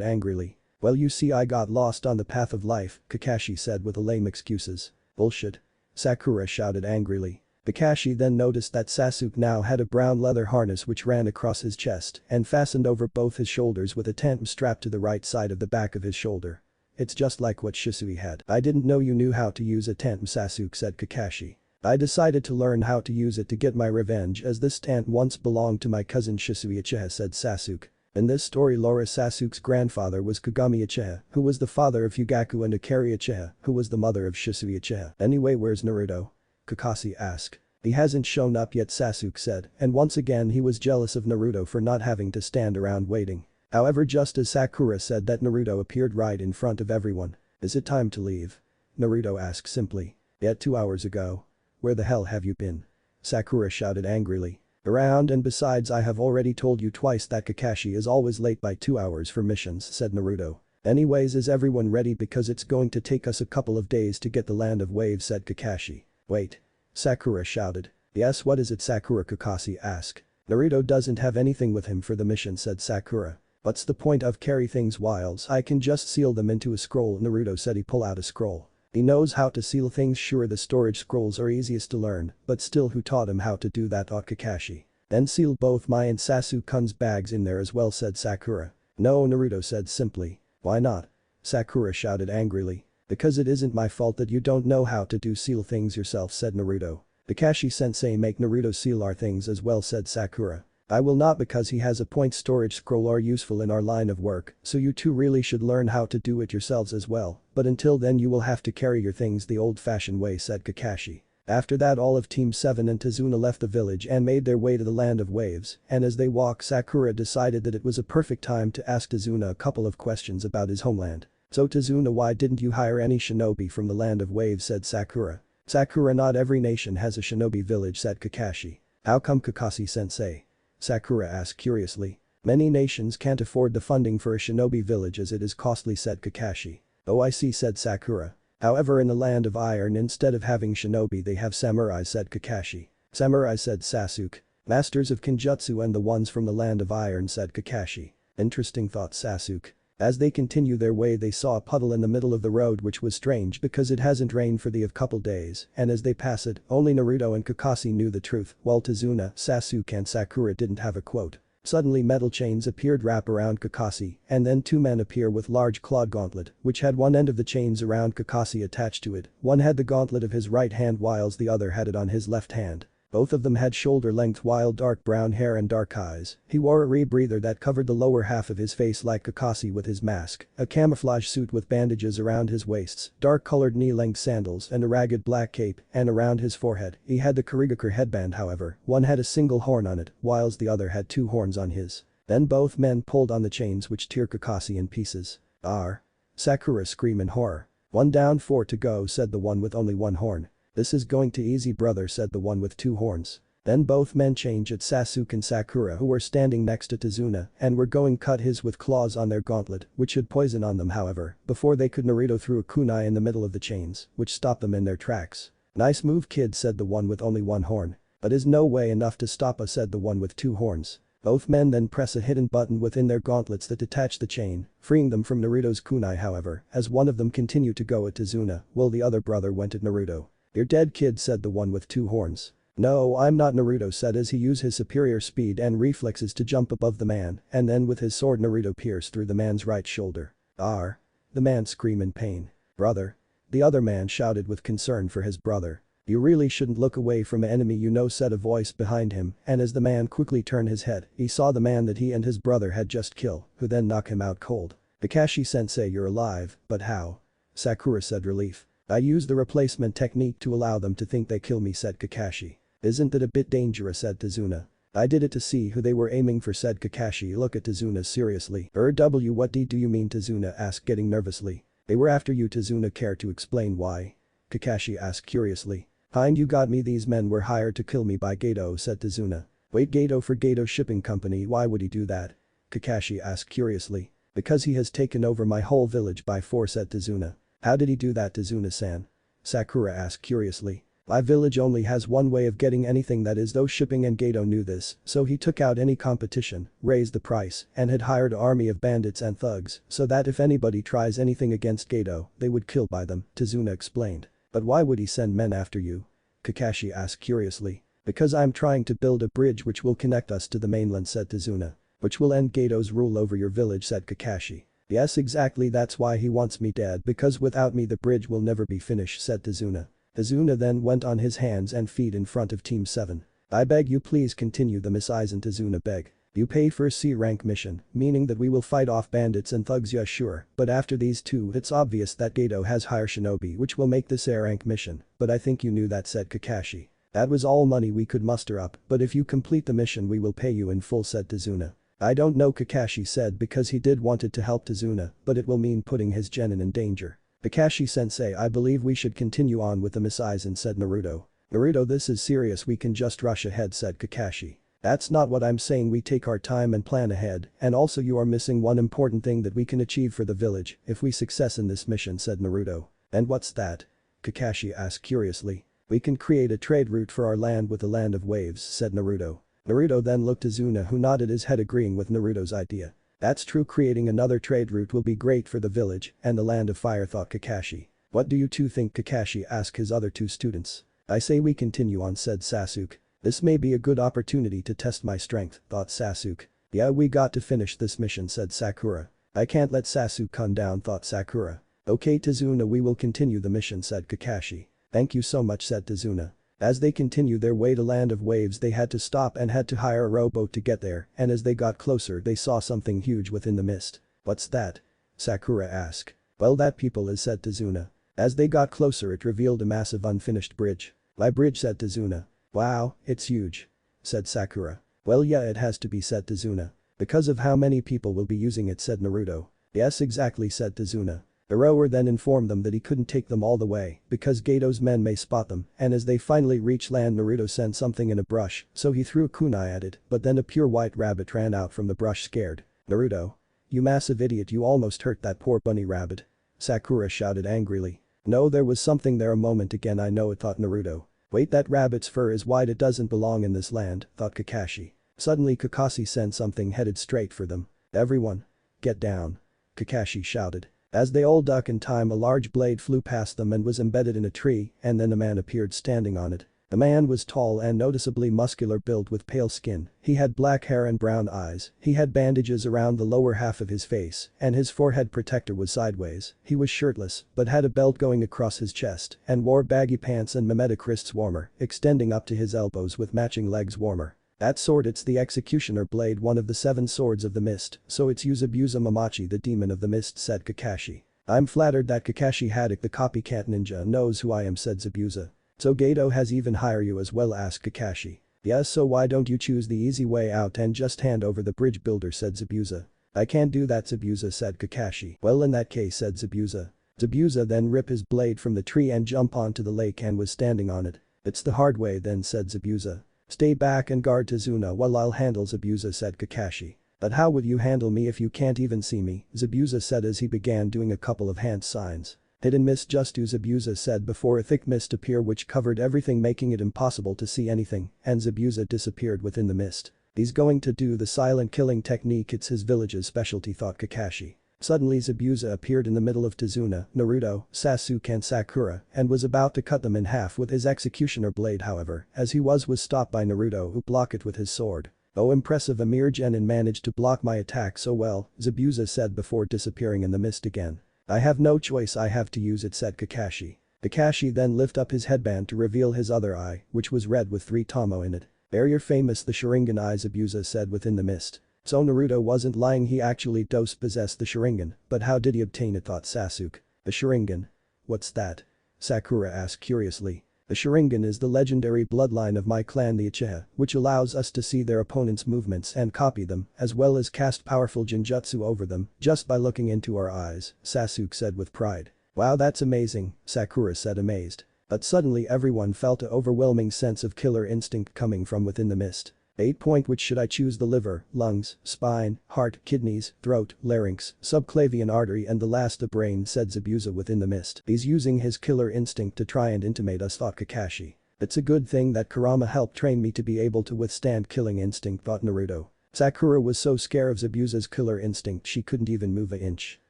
angrily. Well, you see, I got lost on the path of life, Kakashi said with a lame excuses. Bullshit. Sakura shouted angrily. Kakashi then noticed that Sasuke now had a brown leather harness which ran across his chest and fastened over both his shoulders with a tantum strapped to the right side of the back of his shoulder. It's just like what Shisui had. I didn't know you knew how to use a tantum, Sasuke said Kakashi. I decided to learn how to use it to get my revenge as this tantum once belonged to my cousin Shisui Uchiha, said Sasuke. In this story lore, Sasuke's grandfather was Kagami Uchiha, who was the father of Hyugaku, and Akari Uchiha, who was the mother of Shisui Uchiha. Anyway, where's Naruto? Kakashi asked. He hasn't shown up yet, Sasuke said, and once again he was jealous of Naruto for not having to stand around waiting. However, just as Sakura said that, Naruto appeared right in front of everyone. Is it time to leave? Naruto asked simply. Yet 2 hours ago. Where the hell have you been? Sakura shouted angrily. Around, and besides I have already told you twice that Kakashi is always late by 2 hours for missions, said Naruto. Anyways, is everyone ready, because it's going to take us a couple of days to get the Land of Waves, said Kakashi. Wait. Sakura shouted. Yes, what is it, Sakura? Kakashi asked. Naruto doesn't have anything with him for the mission, said Sakura. What's the point of carry things whiles I can just seal them into a scroll, Naruto said. He pulled out a scroll. He knows how to seal things, sure the storage scrolls are easiest to learn, but still who taught him how to do that, thought Kakashi. Then seal both my and Sasuke-kun's bags in there as well, said Sakura. No, Naruto said simply. Why not? Sakura shouted angrily. Because it isn't my fault that you don't know how to seal things yourself, said Naruto. Kakashi-sensei make Naruto seal our things as well, said Sakura. I will not, because he has a point storage scroll are useful in our line of work, so you two really should learn how to do it yourselves as well, but until then you will have to carry your things the old-fashioned way, said Kakashi. After that all of Team 7 and Tazuna left the village and made their way to the Land of Waves, and as they walked Sakura decided that it was a perfect time to ask Tazuna a couple of questions about his homeland. So Tazuna, why didn't you hire any shinobi from the Land of Waves, said Sakura. Sakura, not every nation has a shinobi village, said Kakashi. How come, Kakashi-sensei? Sakura asked curiously. Many nations can't afford the funding for a shinobi village as it is costly, said Kakashi. Oh, I see, said Sakura. However, in the Land of Iron instead of having shinobi they have samurai, said Kakashi. Samurai, said Sasuke. Masters of Kenjutsu and the ones from the Land of Iron, said Kakashi. Interesting, thought Sasuke. As they continue their way they saw a puddle in the middle of the road which was strange because it hasn't rained for the couple days, and as they pass it, only Naruto and Kakashi knew the truth, while Tazuna, Sasuke and Sakura didn't have a quote. Suddenly metal chains appeared wrap around Kakashi, and then two men appear with large clawed gauntlet, which had one end of the chains around Kakashi attached to it. One had the gauntlet of his right hand whilst the other had it on his left hand. Both of them had shoulder-length wild dark brown hair and dark eyes. He wore a rebreather that covered the lower half of his face like Kakashi with his mask, a camouflage suit with bandages around his waists, dark-colored knee-length sandals and a ragged black cape, and around his forehead, he had the Kurigakure headband however, one had a single horn on it, whilst the other had two horns on his. Then both men pulled on the chains which tear Kakashi in pieces. "Arr!" Sakura screamed in horror. "One down, four to go," said the one with only one horn. "This is going to easy brother," said the one with two horns. Then both men changed at Sasuke and Sakura who were standing next to Tazuna and were going cut his with claws on their gauntlet, which had poison on them however, before they could Naruto threw a kunai in the middle of the chains, which stopped them in their tracks. "Nice move kid," said the one with only one horn. "But is no way enough to stop us," said the one with two horns. Both men then press a hidden button within their gauntlets that detach the chain, freeing them from Naruto's kunai however, as one of them continued to go at Tazuna, while the other brother went at Naruto. "You're dead kid," said the one with two horns. "No, I'm not," Naruto said as he used his superior speed and reflexes to jump above the man, and then with his sword Naruto pierced through the man's right shoulder. "Arr!" The man screamed in pain. "Brother!" The other man shouted with concern for his brother. "You really shouldn't look away from an enemy you know," said a voice behind him, and as the man quickly turned his head, he saw the man that he and his brother had just killed, who then knocked him out cold. "Kakashi-sensei, you're alive, but how?" Sakura said relief. "I used the replacement technique to allow them to think they kill me," said Kakashi. "Isn't it a bit dangerous?" said Tazuna. "I did it to see who they were aiming for," said Kakashi. "Look at Tazuna seriously." What do you mean?" Tazuna asked getting nervously. "They were after you." Tazuna cared to explain why. Kakashi asked curiously. You got me, these men were hired to kill me by Gato," said Tazuna. "Wait, Gato for Gato Shipping Company, why would he do that?" Kakashi asked curiously. "Because he has taken over my whole village by force," said Tazuna. "How did he do that, Tazuna-san?" Sakura asked curiously. "My village only has one way of getting anything, that is those shipping, and Gato knew this, so he took out any competition, raised the price, and had hired an army of bandits and thugs so that if anybody tries anything against Gato, they would kill by them," Tazuna explained. "But why would he send men after you?" Kakashi asked curiously. "Because I'm trying to build a bridge which will connect us to the mainland," said Tazuna. "Which will end Gato's rule over your village," said Kakashi. "Yes, exactly, that's why he wants me dead, because without me the bridge will never be finished," said Tazuna. Tazuna then went on his hands and feet in front of Team 7. "I beg you please continue the mission," Tazuna begged. "You pay for a C-rank mission, meaning that we will fight off bandits and thugs, yeah sure, but after these two it's obvious that Gato has higher shinobi which will make this A-rank mission, but I think you knew that," said Kakashi. "That was all money we could muster up, but if you complete the mission we will pay you in full," said Tazuna. "I don't know," Kakashi said because he did wanted to help Tazuna, but it will mean putting his genin in danger. "Kakashi-sensei, I believe we should continue on with the mission," said Naruto. "Naruto, this is serious, we can just rush ahead," said Kakashi. "That's not what I'm saying, we take our time and plan ahead, and also you are missing one important thing that we can achieve for the village if we success in this mission," said Naruto. "And what's that?" Kakashi asked curiously. "We can create a trade route for our land with the Land of Waves," said Naruto. Naruto then looked at Tazuna who nodded his head agreeing with Naruto's idea. "That's true, creating another trade route will be great for the village and the Land of Fire," thought Kakashi. "What do you two think?" Kakashi asked his other two students. "I say we continue on," said Sasuke. "This may be a good opportunity to test my strength," thought Sasuke. "Yeah, we got to finish this mission," said Sakura. "I can't let Sasuke come down," thought Sakura. "Okay Tazuna, we will continue the mission," said Kakashi. "Thank you so much," said Tazuna. As they continued their way to Land of Waves they had to stop and had to hire a rowboat to get there, and as they got closer they saw something huge within the mist. "What's that?" Sakura asked. "Well, that people is," said Tazuna. As they got closer it revealed a massive unfinished bridge. "My bridge," said Tazuna. "Wow, it's huge," said Sakura. "Well yeah, it has to be," said Tazuna. "Because of how many people will be using it," said Naruto. "Yes exactly," said Tazuna. The rower then informed them that he couldn't take them all the way because Gato's men may spot them, and as they finally reached land Naruto sent something in a brush, so he threw a kunai at it, but then a pure white rabbit ran out from the brush scared. "Naruto. You massive idiot, you almost hurt that poor bunny rabbit," Sakura shouted angrily. "No, there was something there a moment again, I know it," thought Naruto. "Wait, that rabbit's fur is white, it doesn't belong in this land," thought Kakashi. Suddenly Kakashi sent something headed straight for them. "Everyone. Get down." Kakashi shouted. As they all duck in time, a large blade flew past them and was embedded in a tree, and then a man appeared standing on it. The man was tall and noticeably muscular, built with pale skin. He had black hair and brown eyes. He had bandages around the lower half of his face, and his forehead protector was sideways. He was shirtless, but had a belt going across his chest, and wore baggy pants and mimetic wrists warmer, extending up to his elbows with matching legs warmer. That sword, it's the Executioner Blade, one of the 7 swords of the mist, so it's Zabuza Mamachi, the demon of the mist, said Kakashi. I'm flattered that Kakashi Haddock, the copycat ninja, knows who I am, said Zabuza. So Gato has even hired you as well, asked Kakashi. Yes, so why don't you choose the easy way out and just hand over the bridge builder, said Zabuza. I can't do that, Zabuza, said Kakashi. Well, in that case, said Zabuza. Zabuza then ripped his blade from the tree and jumped onto the lake and was standing on it. It's the hard way then, said Zabuza. Stay back and guard Tazuna while I'll handle Zabuza, said Kakashi. But how will you handle me if you can't even see me? Zabuza said as he began doing a couple of hand signs. Hidden mist, just do, Zabuza said before a thick mist appeared which covered everything, making it impossible to see anything, and Zabuza disappeared within the mist. He's going to do the silent killing technique, it's his village's specialty, thought Kakashi. Suddenly Zabuza appeared in the middle of Tazuna, Naruto, Sasuke and Sakura and was about to cut them in half with his executioner blade. However, as he was stopped by Naruto, who blocked it with his sword. Oh, impressive, a mere genin managed to block my attack so well, Zabuza said before disappearing in the mist again. I have no choice, I have to use it, said Kakashi. Kakashi then lifted up his headband to reveal his other eye, which was red with 3 tomo in it. Barrier famous, the Sharingan eye, Zabuza said within the mist. So Naruto wasn't lying, he actually possessed the Sharingan, but how did he obtain it, thought Sasuke. The Sharingan? What's that? Sakura asked curiously. The Sharingan is the legendary bloodline of my clan, the Uchiha, which allows us to see their opponents' movements and copy them, as well as cast powerful genjutsu over them, just by looking into our eyes, Sasuke said with pride. Wow, that's amazing, Sakura said amazed. But suddenly everyone felt an overwhelming sense of killer instinct coming from within the mist. 8. Which should I choose? The liver, lungs, spine, heart, kidneys, throat, larynx, subclavian artery and the last the brain, said Zabuza within the mist. He's using his killer instinct to try and intimidate us, thought Kakashi. It's a good thing that Kurama helped train me to be able to withstand killing instinct, thought Naruto. Sakura was so scared of Zabuza's killer instinct she couldn't even move an inch.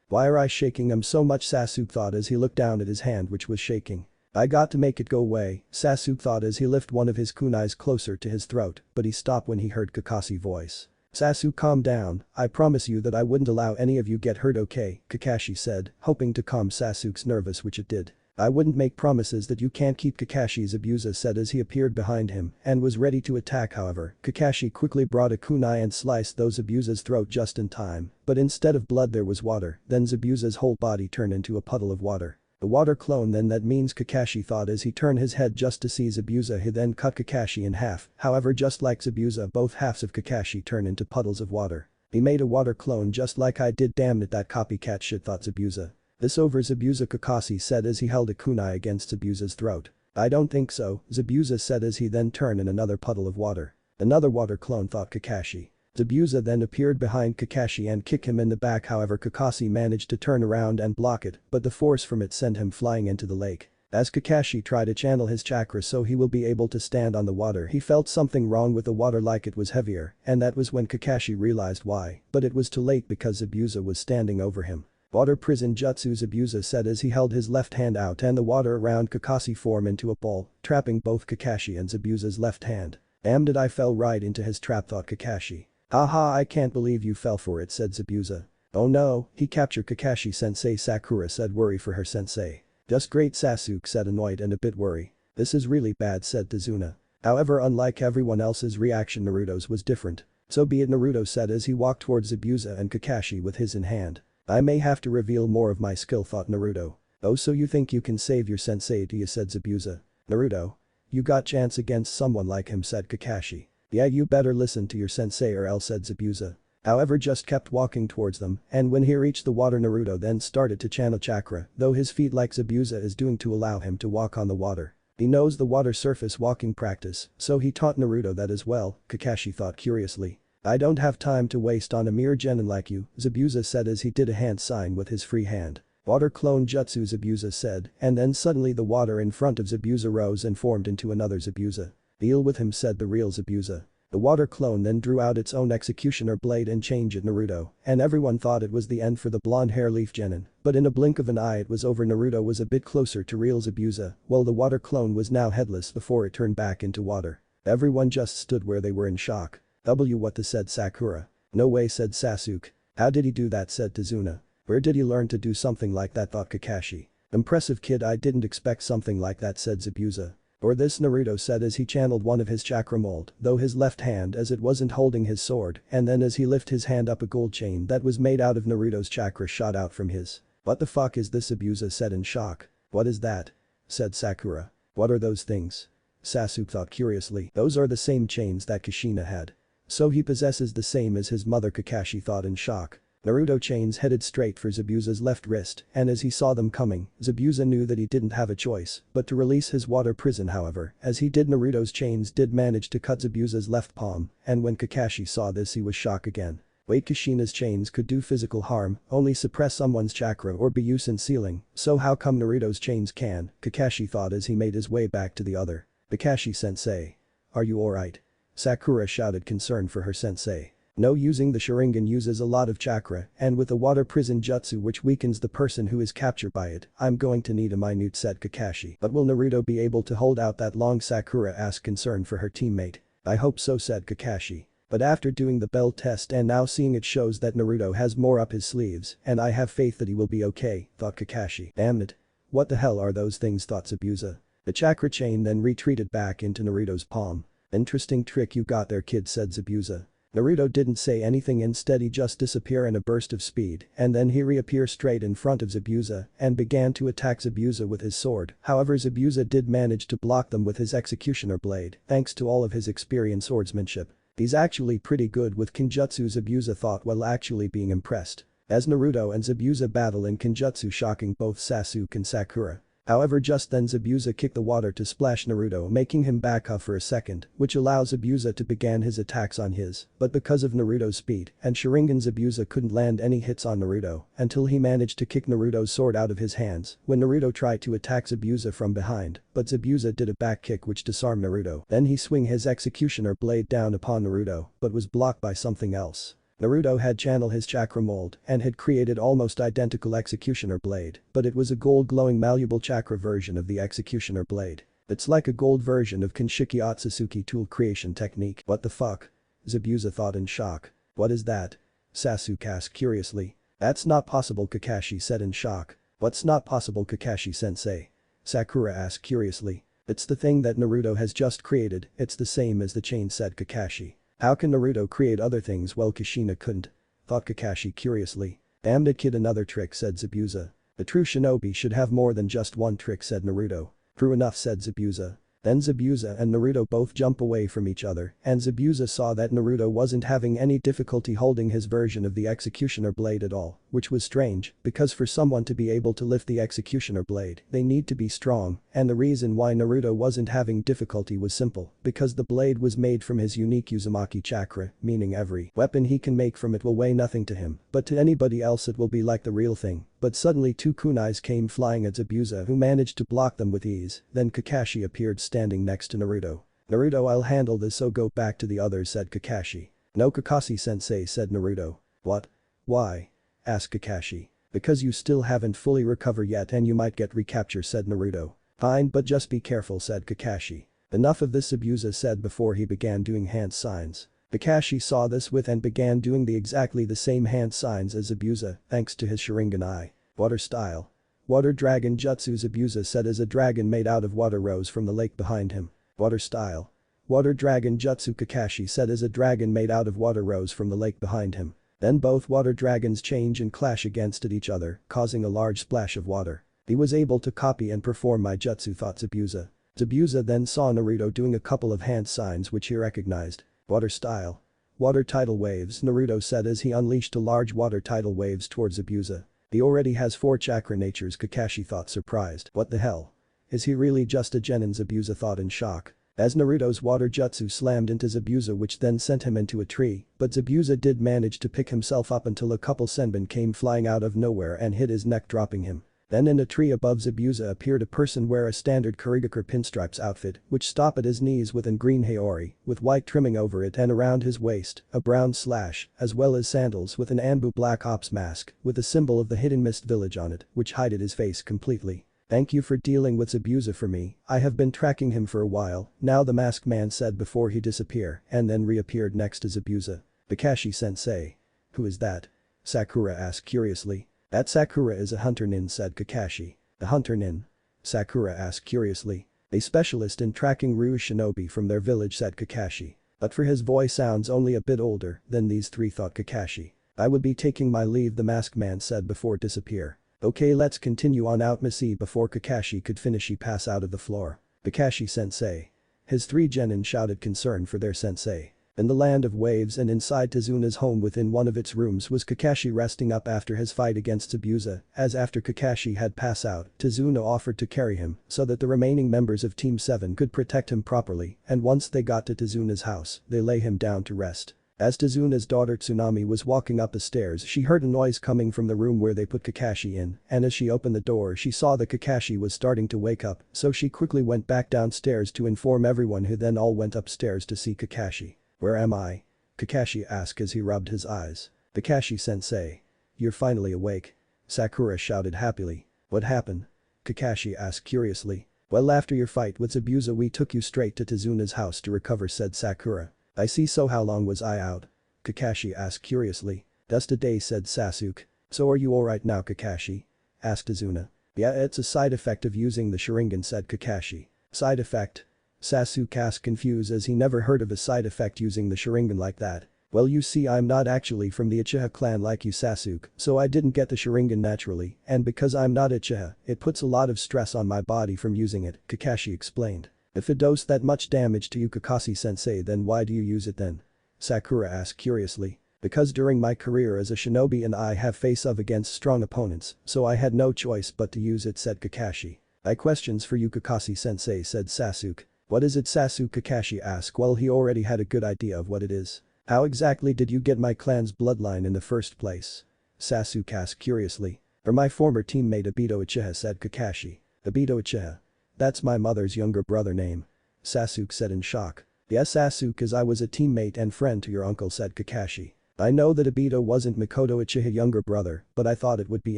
Why are I shaking him so much? Sasuke thought as he looked down at his hand, which was shaking. I got to make it go away, Sasuke thought as he lifted one of his kunais closer to his throat, but he stopped when he heard Kakashi's voice. Sasuke, calm down, I promise you that I wouldn't allow any of you get hurt, okay, Kakashi said, hoping to calm Sasuke's nervous, which it did. I wouldn't make promises that you can't keep, Kakashi, Zabuza said as he appeared behind him and was ready to attack. However, Kakashi quickly brought a kunai and sliced Zabuza's throat just in time, but instead of blood there was water, then Zabuza's whole body turned into a puddle of water. The water clone, then that means, Kakashi thought as he turned his head just to see Zabuza. He then cut Kakashi in half, however just like Zabuza both halves of Kakashi turned into puddles of water. He made a water clone just like I did, damn it, that copycat shit, thought Zabuza. This over, Zabuza, Kakashi said as he held a kunai against Zabuza's throat. I don't think so, Zabuza said as he then turned in another puddle of water. Another water clone, thought Kakashi. Zabuza then appeared behind Kakashi and kicked him in the back, however Kakashi managed to turn around and block it, but the force from it sent him flying into the lake. As Kakashi tried to channel his chakra so he will be able to stand on the water, he felt something wrong with the water, like it was heavier, and that was when Kakashi realized why, but it was too late because Zabuza was standing over him. Water prison jutsu, Zabuza said as he held his left hand out and the water around Kakashi formed into a ball, trapping both Kakashi and Zabuza's left hand. Damn it, I fell right into his trap, thought Kakashi. Haha, I can't believe you fell for it, said Zabuza. Oh no, he captured Kakashi-sensei, Sakura said, worry for her sensei. Just great, Sasuke said, annoyed and a bit worried. This is really bad, said Tazuna. However, unlike everyone else's reaction, Naruto's was different. So be it, Naruto said as he walked towards Zabuza and Kakashi with his in hand. I may have to reveal more of my skill, thought Naruto. Oh, so you think you can save your sensei, do you, said Zabuza. Naruto. You got chance against someone like him, said Kakashi. Yeah, you better listen to your sensei or else, said Zabuza. However, just kept walking towards them, and when he reached the water, Naruto then started to channel chakra, though his feet like Zabuza is doing to allow him to walk on the water. He knows the water surface walking practice, so he taught Naruto that as well, Kakashi thought curiously. I don't have time to waste on a mere genin like you, Zabuza said as he did a hand sign with his free hand. Water clone jutsu, Zabuza said, and then suddenly the water in front of Zabuza rose and formed into another Zabuza. Deal with him, said the real Zabuza. The water clone then drew out its own executioner blade and changed at Naruto, and everyone thought it was the end for the blonde hair leaf Genin, but in a blink of an eye it was over. Naruto was a bit closer to real Zabuza, while the water clone was now headless before it turned back into water. Everyone just stood where they were in shock. What the said Sakura. No way said Sasuke. How did he do that said Tazuna. Where did he learn to do something like that thought Kakashi. Impressive kid I didn't expect something like that said Zabuza. Or this Naruto said as he channeled one of his chakra mold, though his left hand as it wasn't holding his sword, and then as he lifted his hand up a gold chain that was made out of Naruto's chakra shot out from his. What the fuck is this Zabuza said in shock. What is that? Said Sakura. What are those things? Sasuke thought curiously. Those are the same chains that Kushina had. So he possesses the same as his mother Kakashi thought in shock. Naruto chains headed straight for Zabuza's left wrist, and as he saw them coming, Zabuza knew that he didn't have a choice but to release his water prison however, as he did Naruto's chains did manage to cut Zabuza's left palm, and when Kakashi saw this he was shocked again. Wait Kushina's chains could do physical harm, only suppress someone's chakra or be used in sealing, so how come Naruto's chains can, Kakashi thought as he made his way back to the other. Kakashi-sensei. Are you alright? Sakura shouted concern for her sensei. No, using the Sharingan uses a lot of chakra, and with the water prison jutsu which weakens the person who is captured by it, I'm going to need a minute said Kakashi. But will Naruto be able to hold out that long Sakura asked concern for her teammate. I hope so said Kakashi. But after doing the bell test and now seeing it shows that Naruto has more up his sleeves, and I have faith that he will be okay, thought Kakashi. Damn it. What the hell are those things thought Zabuza. The chakra chain then retreated back into Naruto's palm. Interesting trick you got there kid said Zabuza. Naruto didn't say anything instead he just disappeared in a burst of speed and then he reappeared straight in front of Zabuza and began to attack Zabuza with his sword, however Zabuza did manage to block them with his executioner blade thanks to all of his experienced swordsmanship. He's actually pretty good with Kenjutsu Zabuza thought while actually being impressed. As Naruto and Zabuza battle in Kenjutsu shocking both Sasuke and Sakura. However just then Zabuza kicked the water to splash Naruto making him back up for a second, which allows Zabuza to begin his attacks on his, but because of Naruto's speed and Sharingan Zabuza couldn't land any hits on Naruto until he managed to kick Naruto's sword out of his hands when Naruto tried to attack Zabuza from behind, but Zabuza did a back kick which disarmed Naruto. Then he swung his executioner blade down upon Naruto but was blocked by something else. Naruto had channeled his chakra mold and had created almost identical executioner blade, but it was a gold glowing malleable chakra version of the executioner blade. It's like a gold version of Kenshiki Otsutsuki tool creation technique. What the fuck? Zabuza thought in shock. What is that? Sasuke asked curiously. That's not possible Kakashi said in shock. What's not possible Kakashi-sensei? Sakura asked curiously. It's the thing that Naruto has just created, it's the same as the chain said Kakashi. How can Naruto create other things while Kushina couldn't? Thought Kakashi curiously. Damn it kid another trick said Zabuza. The true shinobi should have more than just one trick said Naruto. True enough said Zabuza. Then Zabuza and Naruto both jump away from each other and Zabuza saw that Naruto wasn't having any difficulty holding his version of the executioner blade at all, which was strange because for someone to be able to lift the executioner blade, they need to be strong, and the reason why Naruto wasn't having difficulty was simple, because the blade was made from his unique Uzumaki chakra, meaning every weapon he can make from it will weigh nothing to him, but to anybody else it will be like the real thing. But suddenly two kunais came flying at Zabuza who managed to block them with ease, then Kakashi appeared standing next to Naruto. Naruto I'll handle this so go back to the others said Kakashi. No Kakashi-sensei said Naruto. What? Why? Asked Kakashi. Because you still haven't fully recovered yet and you might get recaptured said Naruto. Fine but just be careful said Kakashi. Enough of this Zabuza said before he began doing hand signs. Kakashi saw this with and began doing exactly the same hand signs as Zabuza thanks to his Sharingan eye. Water style. Water dragon jutsu Zabuza said as a dragon made out of water rose from the lake behind him. Water style. Water dragon jutsu Kakashi said as a dragon made out of water rose from the lake behind him. Then both water dragons change and clash against each other, causing a large splash of water. He was able to copy and perform my jutsu thought Zabuza. Zabuza then saw Naruto doing a couple of hand signs which he recognized. Water style. Water tidal waves Naruto said as he unleashed a large water tidal waves towards Zabuza. He already has 4 chakra natures Kakashi thought surprised. What the hell? Is he really just a Genin Zabuza thought in shock. As Naruto's water jutsu slammed into Zabuza which then sent him into a tree, but Zabuza did manage to pick himself up until a couple senbon came flying out of nowhere and hit his neck dropping him. Then in a tree above Zabuza appeared a person wear a standard Kurigakure pinstripes outfit which stop at his knees with an green haori, with white trimming over it and around his waist, a brown slash, as well as sandals with an Anbu Black Ops mask with a symbol of the Hidden Mist village on it which hided his face completely. "Thank you for dealing with Zabuza for me, I have been tracking him for a while," now the masked man said before he disappeared and then reappeared next to Zabuza. "Kakashi-sensei. Who is that?" Sakura asked curiously. "That Sakura is a hunter nin," said Kakashi. "A hunter nin?" Sakura asked curiously. "A specialist in tracking Ryu shinobi from their village," said Kakashi. But for his voice sounds only a bit older than these three, thought Kakashi. "I would be taking my leave," the masked man said before disappear. "Okay, let's continue on out, Missy." Before Kakashi could finish he pass out of the floor. "Kakashi-sensei." His three genin shouted concern for their sensei. In the land of waves and inside Tazuna's home within one of its rooms was Kakashi resting up after his fight against Zabuza, as after Kakashi had passed out, Tazuna offered to carry him so that the remaining members of Team 7 could protect him properly, and once they got to Tazuna's house, they lay him down to rest. As Tazuna's daughter Tsunami was walking up the stairs, she heard a noise coming from the room where they put Kakashi in, and as she opened the door she saw that Kakashi was starting to wake up, so she quickly went back downstairs to inform everyone, who then all went upstairs to see Kakashi. "Where am I?" Kakashi asked as he rubbed his eyes. "Kakashi-sensei. You're finally awake." Sakura shouted happily. "What happened?" Kakashi asked curiously. "Well, after your fight with Zabuza we took you straight to Tazuna's house to recover," said Sakura. "I see, so how long was I out?" Kakashi asked curiously. "Just a day," said Sasuke. "So are you alright now, Kakashi?" asked Tazuna. "Yeah, it's a side effect of using the Sharingan," said Kakashi. "Side effect?" Sasuke asked confused as he never heard of a side effect using the Sharingan like that. "Well, you see, I'm not actually from the Uchiha clan like you, Sasuke, so I didn't get the Sharingan naturally, and because I'm not Uchiha, it puts a lot of stress on my body from using it," Kakashi explained. "If it does that much damage to you, Kakashi-sensei, then why do you use it then?" Sakura asked curiously. "Because during my career as a shinobi and I have face off against strong opponents, so I had no choice but to use it," said Kakashi. "I questions for you, Kakashi-sensei," said Sasuke. "What is it, Sasuke?" Kakashi asked. Well, he already had a good idea of what it is. "How exactly did you get my clan's bloodline in the first place?" Sasuke asked curiously. "For my former teammate Obito Uchiha," said Kakashi. "Obito Uchiha? That's my mother's younger brother name," Sasuke said in shock. "Yes, Sasuke, as I was a teammate and friend to your uncle," said Kakashi. "I know that Obito wasn't Mikoto Uchiha's younger brother, but I thought it would be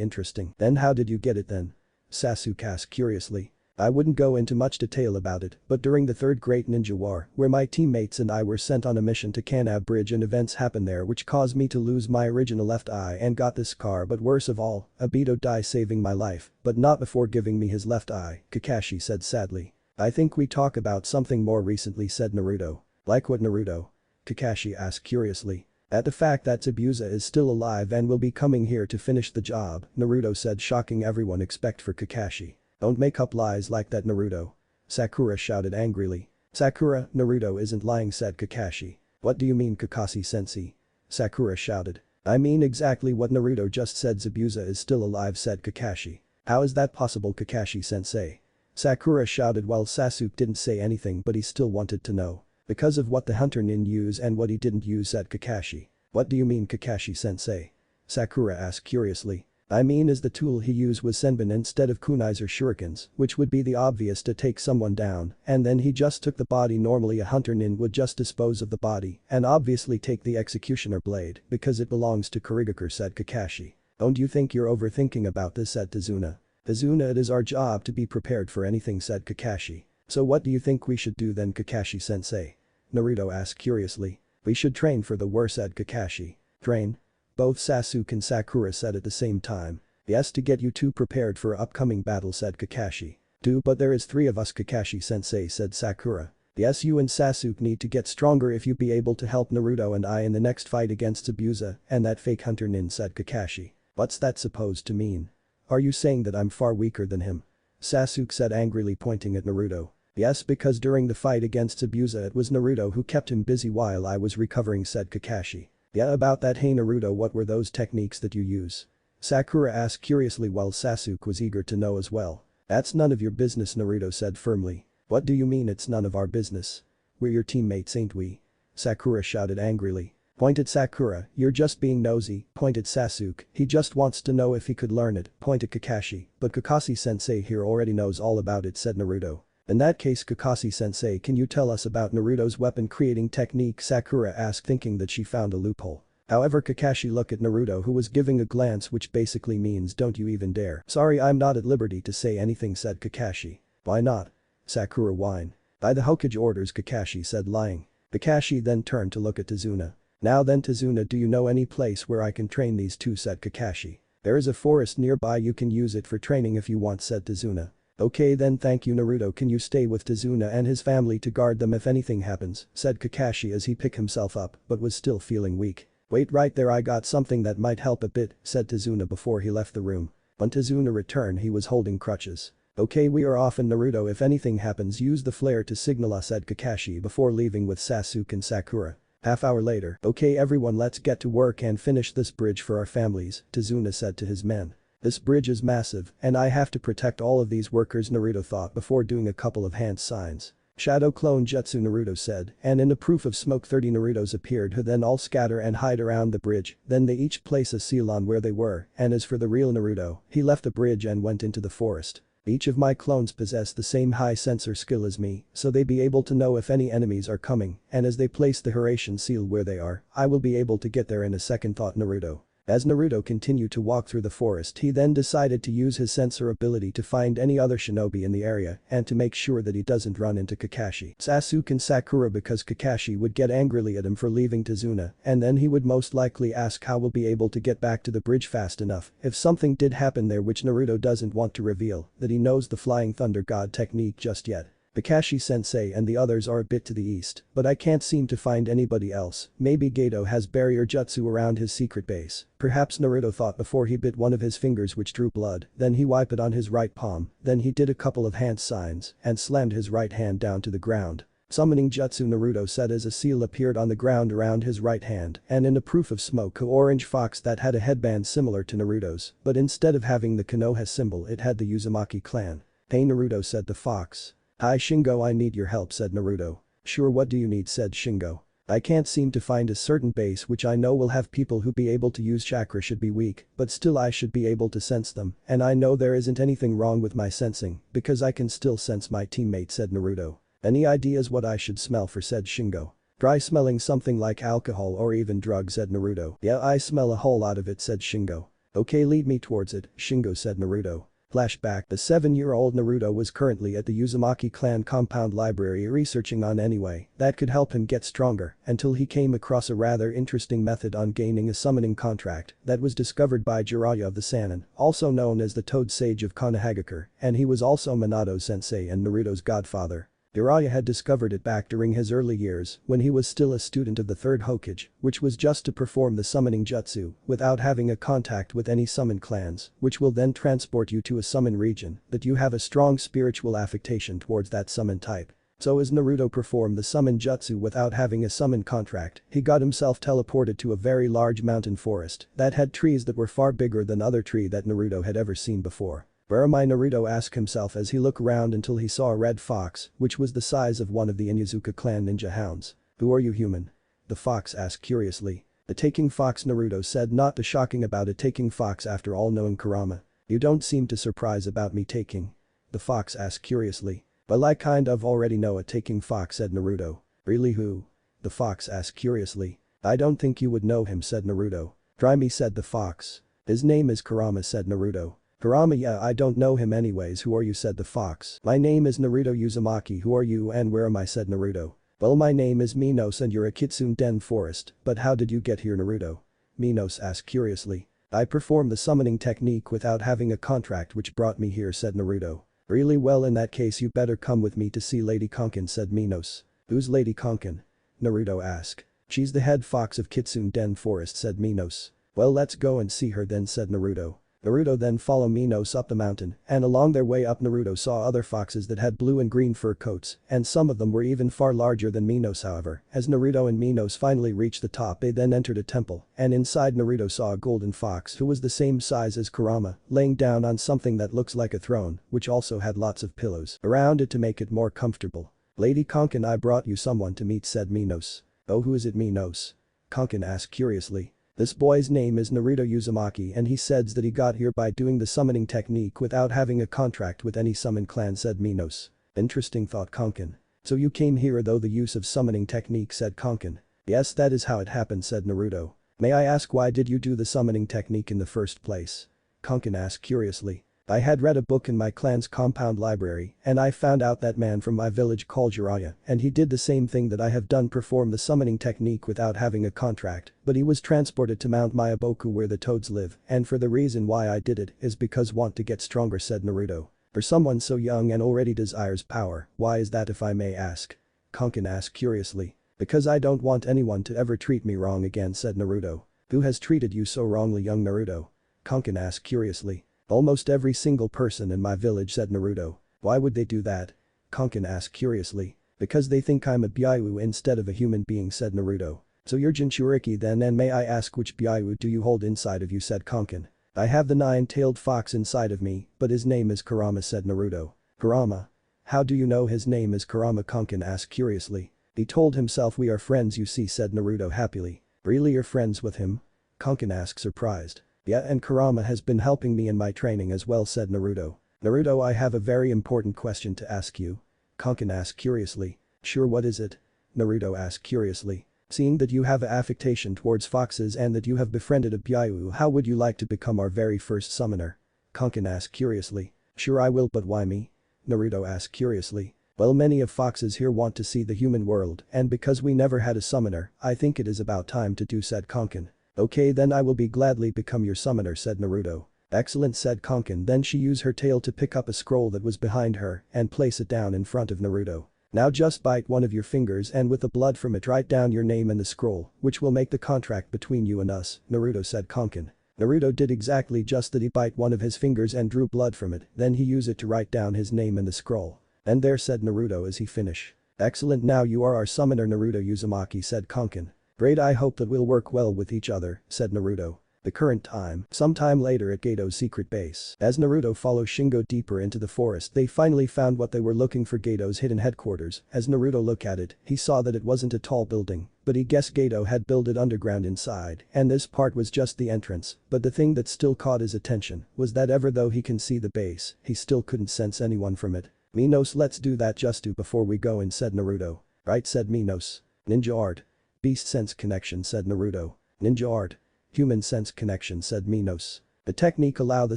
interesting." "Then how did you get it then?" Sasuke asked curiously. "I wouldn't go into much detail about it, but during the Third Great Ninja War, where my teammates and I were sent on a mission to Kanab Bridge and events happened there which caused me to lose my original left eye and got this scar, but worse of all, Obito died saving my life, but not before giving me his left eye," Kakashi said sadly. "I think we talk about something more recently," said Naruto. "Like what, Naruto?" Kakashi asked curiously. "At the fact that Zabuza is still alive and will be coming here to finish the job," Naruto said, shocking everyone except for Kakashi. "Don't make up lies like that, Naruto," Sakura shouted angrily. "Sakura, Naruto isn't lying," said Kakashi. "What do you mean, Kakashi-sensei?" Sakura shouted. "I mean exactly what Naruto just said, Zabuza is still alive," said Kakashi. "How is that possible, Kakashi-sensei?" Sakura shouted while Sasuke didn't say anything, but he still wanted to know. "Because of what the hunter nin used and what he didn't use," said Kakashi. "What do you mean, Kakashi-sensei?" Sakura asked curiously. "I mean, as the tool he used was senbon instead of kunais or shurikens, which would be the obvious to take someone down, and then he just took the body. Normally a hunter nin would just dispose of the body and obviously take the executioner blade because it belongs to Kurigakure," said Kakashi. "Don't you think you're overthinking about this?" said Tazuna. "Tazuna, it is our job to be prepared for anything," said Kakashi. "So what do you think we should do then, Kakashi-sensei?" Naruto asked curiously. "We should train for the war," said Kakashi. "Train?" Both Sasuke and Sakura said at the same time. "Yes, to get you two prepared for upcoming battle," said Kakashi. But there is three of us, Kakashi-sensei," said Sakura. "Yes, you and Sasuke need to get stronger if you be able to help Naruto and I in the next fight against Zabuza and that fake hunter nin," said Kakashi. "What's that supposed to mean? Are you saying that I'm far weaker than him?" Sasuke said angrily, pointing at Naruto. "Yes, because during the fight against Zabuza it was Naruto who kept him busy while I was recovering," said Kakashi. "Yeah, about that, hey Naruto, what were those techniques that you use?" Sakura asked curiously while Sasuke was eager to know as well. "That's none of your business," Naruto said firmly. "What do you mean it's none of our business? We're your teammates, ain't we?" Sakura shouted angrily. Pointed Sakura, you're just being nosy, pointed Sasuke, he just wants to know if he could learn it, pointed Kakashi, but Kakashi-sensei here already knows all about it, said Naruto. In that case Kakashi-sensei, can you tell us about Naruto's weapon creating technique, Sakura asked, thinking that she found a loophole. However, Kakashi looked at Naruto, who was giving a glance which basically means don't you even dare. Sorry, I'm not at liberty to say anything, said Kakashi. Why not? Sakura whined. By the Hokage orders, Kakashi said, lying. Kakashi then turned to look at Tazuna. Now then Tazuna, do you know any place where I can train these two, said Kakashi. There is a forest nearby, you can use it for training if you want, said Tazuna. Okay then, thank you Naruto, can you stay with Tazuna and his family to guard them if anything happens, said Kakashi as he picked himself up but was still feeling weak. Wait right there, I got something that might help a bit, said Tazuna before he left the room. When Tazuna returned he was holding crutches. Okay, we are off, and Naruto, if anything happens use the flare to signal us, said Kakashi before leaving with Sasuke and Sakura. Half hour later, okay everyone, let's get to work and finish this bridge for our families, Tazuna said to his men. This bridge is massive and I have to protect all of these workers, Naruto thought before doing a couple of hand signs. Shadow clone jutsu, Naruto said, and in a proof of smoke 30 Narutos appeared who then all scatter and hide around the bridge, then they each place a seal on where they were, and as for the real Naruto, he left the bridge and went into the forest. Each of my clones possess the same high sensor skill as me, so they be able to know if any enemies are coming, and as they place the Hiraishin seal where they are, I will be able to get there in a second, thought Naruto. As Naruto continued to walk through the forest, he then decided to use his sensor ability to find any other shinobi in the area and to make sure that he doesn't run into Kakashi, Sasuke and Sakura, because Kakashi would get angrily at him for leaving Tazuna, and then he would most likely ask how we'll be able to get back to the bridge fast enough if something did happen there, which Naruto doesn't want to reveal that he knows the Flying Thunder God technique just yet. Kakashi-sensei and the others are a bit to the east, but I can't seem to find anybody else. Maybe Gato has barrier jutsu around his secret base. Perhaps, Naruto thought before he bit one of his fingers which drew blood, then he wiped it on his right palm, then he did a couple of hand signs and slammed his right hand down to the ground. Summoning jutsu, Naruto said as a seal appeared on the ground around his right hand, and in a proof of smoke, a orange fox that had a headband similar to Naruto's, but instead of having the Konoha symbol it had the Uzumaki Clan. Hey Naruto, said the fox. Hi Shingo, I need your help, said Naruto. Sure, what do you need, said Shingo. I can't seem to find a certain base which I know will have people who be able to use chakra should be weak, but still I should be able to sense them, and I know there isn't anything wrong with my sensing, because I can still sense my teammate, said Naruto. Any ideas what I should smell for, said Shingo. Try smelling something like alcohol or even drugs, said Naruto. Yeah, I smell a whole lot of it, said Shingo. Okay, lead me towards it, Shingo, said Naruto. Flashback, the 7-year-old Naruto was currently at the Uzumaki Clan compound library researching on any way that could help him get stronger until he came across a rather interesting method on gaining a summoning contract that was discovered by Jiraiya of the Sannin, also known as the Toad Sage of Konohamaru, and he was also Minato sensei and Naruto's godfather. Jiraiya had discovered it back during his early years when he was still a student of the third Hokage, which was just to perform the summoning jutsu without having a contact with any summon clans, which will then transport you to a summon region that you have a strong spiritual affectation towards that summon type. So as Naruto performed the summon jutsu without having a summon contract, he got himself teleported to a very large mountain forest that had trees that were far bigger than other tree that Naruto had ever seen before. Where am I, Naruto asked himself as he looked around until he saw a red fox, which was the size of one of the Inuzuka clan ninja hounds. Who are you, human? The fox asked curiously. The taking fox, Naruto said, not the shocking about a taking fox after all knowing Kurama. You don't seem to surprise about me taking. The fox asked curiously. Well, I kind of already know a taking fox, said Naruto. Really, who? The fox asked curiously. I don't think you would know him, said Naruto. Try me, said the fox. His name is Kurama, said Naruto. Kurama, yeah, I don't know him anyways. Who are you, said the fox. My name is Naruto Uzumaki. Who are you and where am I, said Naruto. Well, my name is Minos and you're a Kitsune Den Forest, but how did you get here, Naruto? Minos asked curiously. I performed the summoning technique without having a contract which brought me here, said Naruto. Really, well, in that case you better come with me to see Lady Konkin, said Minos. Who's Lady Konkin? Naruto asked. She's the head fox of Kitsune Den Forest, said Minos. Well, let's go and see her then, said Naruto. Naruto then followed Minos up the mountain, and along their way up Naruto saw other foxes that had blue and green fur coats, and some of them were even far larger than Minos. However, as Naruto and Minos finally reached the top, they then entered a temple, and inside Naruto saw a golden fox who was the same size as Kurama, laying down on something that looks like a throne, which also had lots of pillows around it to make it more comfortable. Lady Konkin, I brought you someone to meet, said Minos. Oh, who is it, Minos? Kanken asked curiously. This boy's name is Naruto Uzumaki and he says that he got here by doing the summoning technique without having a contract with any summon clan, said Minos. Interesting, thought Kanken. So you came here though the use of summoning technique, said Kanken. Yes, that is how it happened, said Naruto. May I ask why did you do the summoning technique in the first place? Kanken asked curiously. I had read a book in my clan's compound library and I found out that man from my village called Jiraiya and he did the same thing that I have done, perform the summoning technique without having a contract, but he was transported to Mount Myaboku where the toads live and for the reason why I did it is because want to get stronger, said Naruto. For someone so young and already desires power, why is that if I may ask? Kanken asked curiously. Because I don't want anyone to ever treat me wrong again, said Naruto. Who has treated you so wrongly, young Naruto? Kanken asked curiously. Almost every single person in my village, said Naruto. Why would they do that? Kanken asked curiously. Because they think I'm a Byaru instead of a human being, said Naruto. So you're Jinchuriki then, and may I ask which Byaru do you hold inside of you, said Kanken. I have the nine-tailed fox inside of me, but his name is Kurama, said Naruto. Kurama? How do you know his name is Kurama? Kanken asked curiously. He told himself we are friends, you see, said Naruto happily. Really, you're friends with him? Kanken asked surprised. Yeah, and Kurama has been helping me in my training as well, said Naruto. Naruto, I have a very important question to ask you. Kanken asked curiously. Sure, what is it? Naruto asked curiously. Seeing that you have an affection towards foxes and that you have befriended a Byaru, how would you like to become our very first summoner? Kanken asked curiously. Sure I will, but why me? Naruto asked curiously. Well, many of foxes here want to see the human world and because we never had a summoner, I think it is about time to do, said Kanken. Okay, then I will be gladly become your summoner, said Naruto. Excellent, said Kanken. Then she used her tail to pick up a scroll that was behind her and place it down in front of Naruto. Now just bite one of your fingers and with the blood from it write down your name in the scroll, which will make the contract between you and us, Naruto, said Kanken. Naruto did exactly just that. He bite one of his fingers and drew blood from it, then he used it to write down his name in the scroll. And there, said Naruto as he finished. Excellent, now you are our summoner, Naruto Uzumaki, said Kanken. Great, I hope that we'll work well with each other, said Naruto. The current time, sometime later at Gato's secret base. As Naruto follows Shingo deeper into the forest, they finally found what they were looking for, Gato's hidden headquarters. As Naruto looked at it, he saw that it wasn't a tall building, but he guessed Gato had built it underground inside, and this part was just the entrance, but the thing that still caught his attention was that ever though he can see the base, he still couldn't sense anyone from it. Minos, let's do that just before we go in, said Naruto. Right, said Minos. Ninja art. Beast sense connection, said Naruto. Ninja art. Human sense connection, said Minos. The technique allow the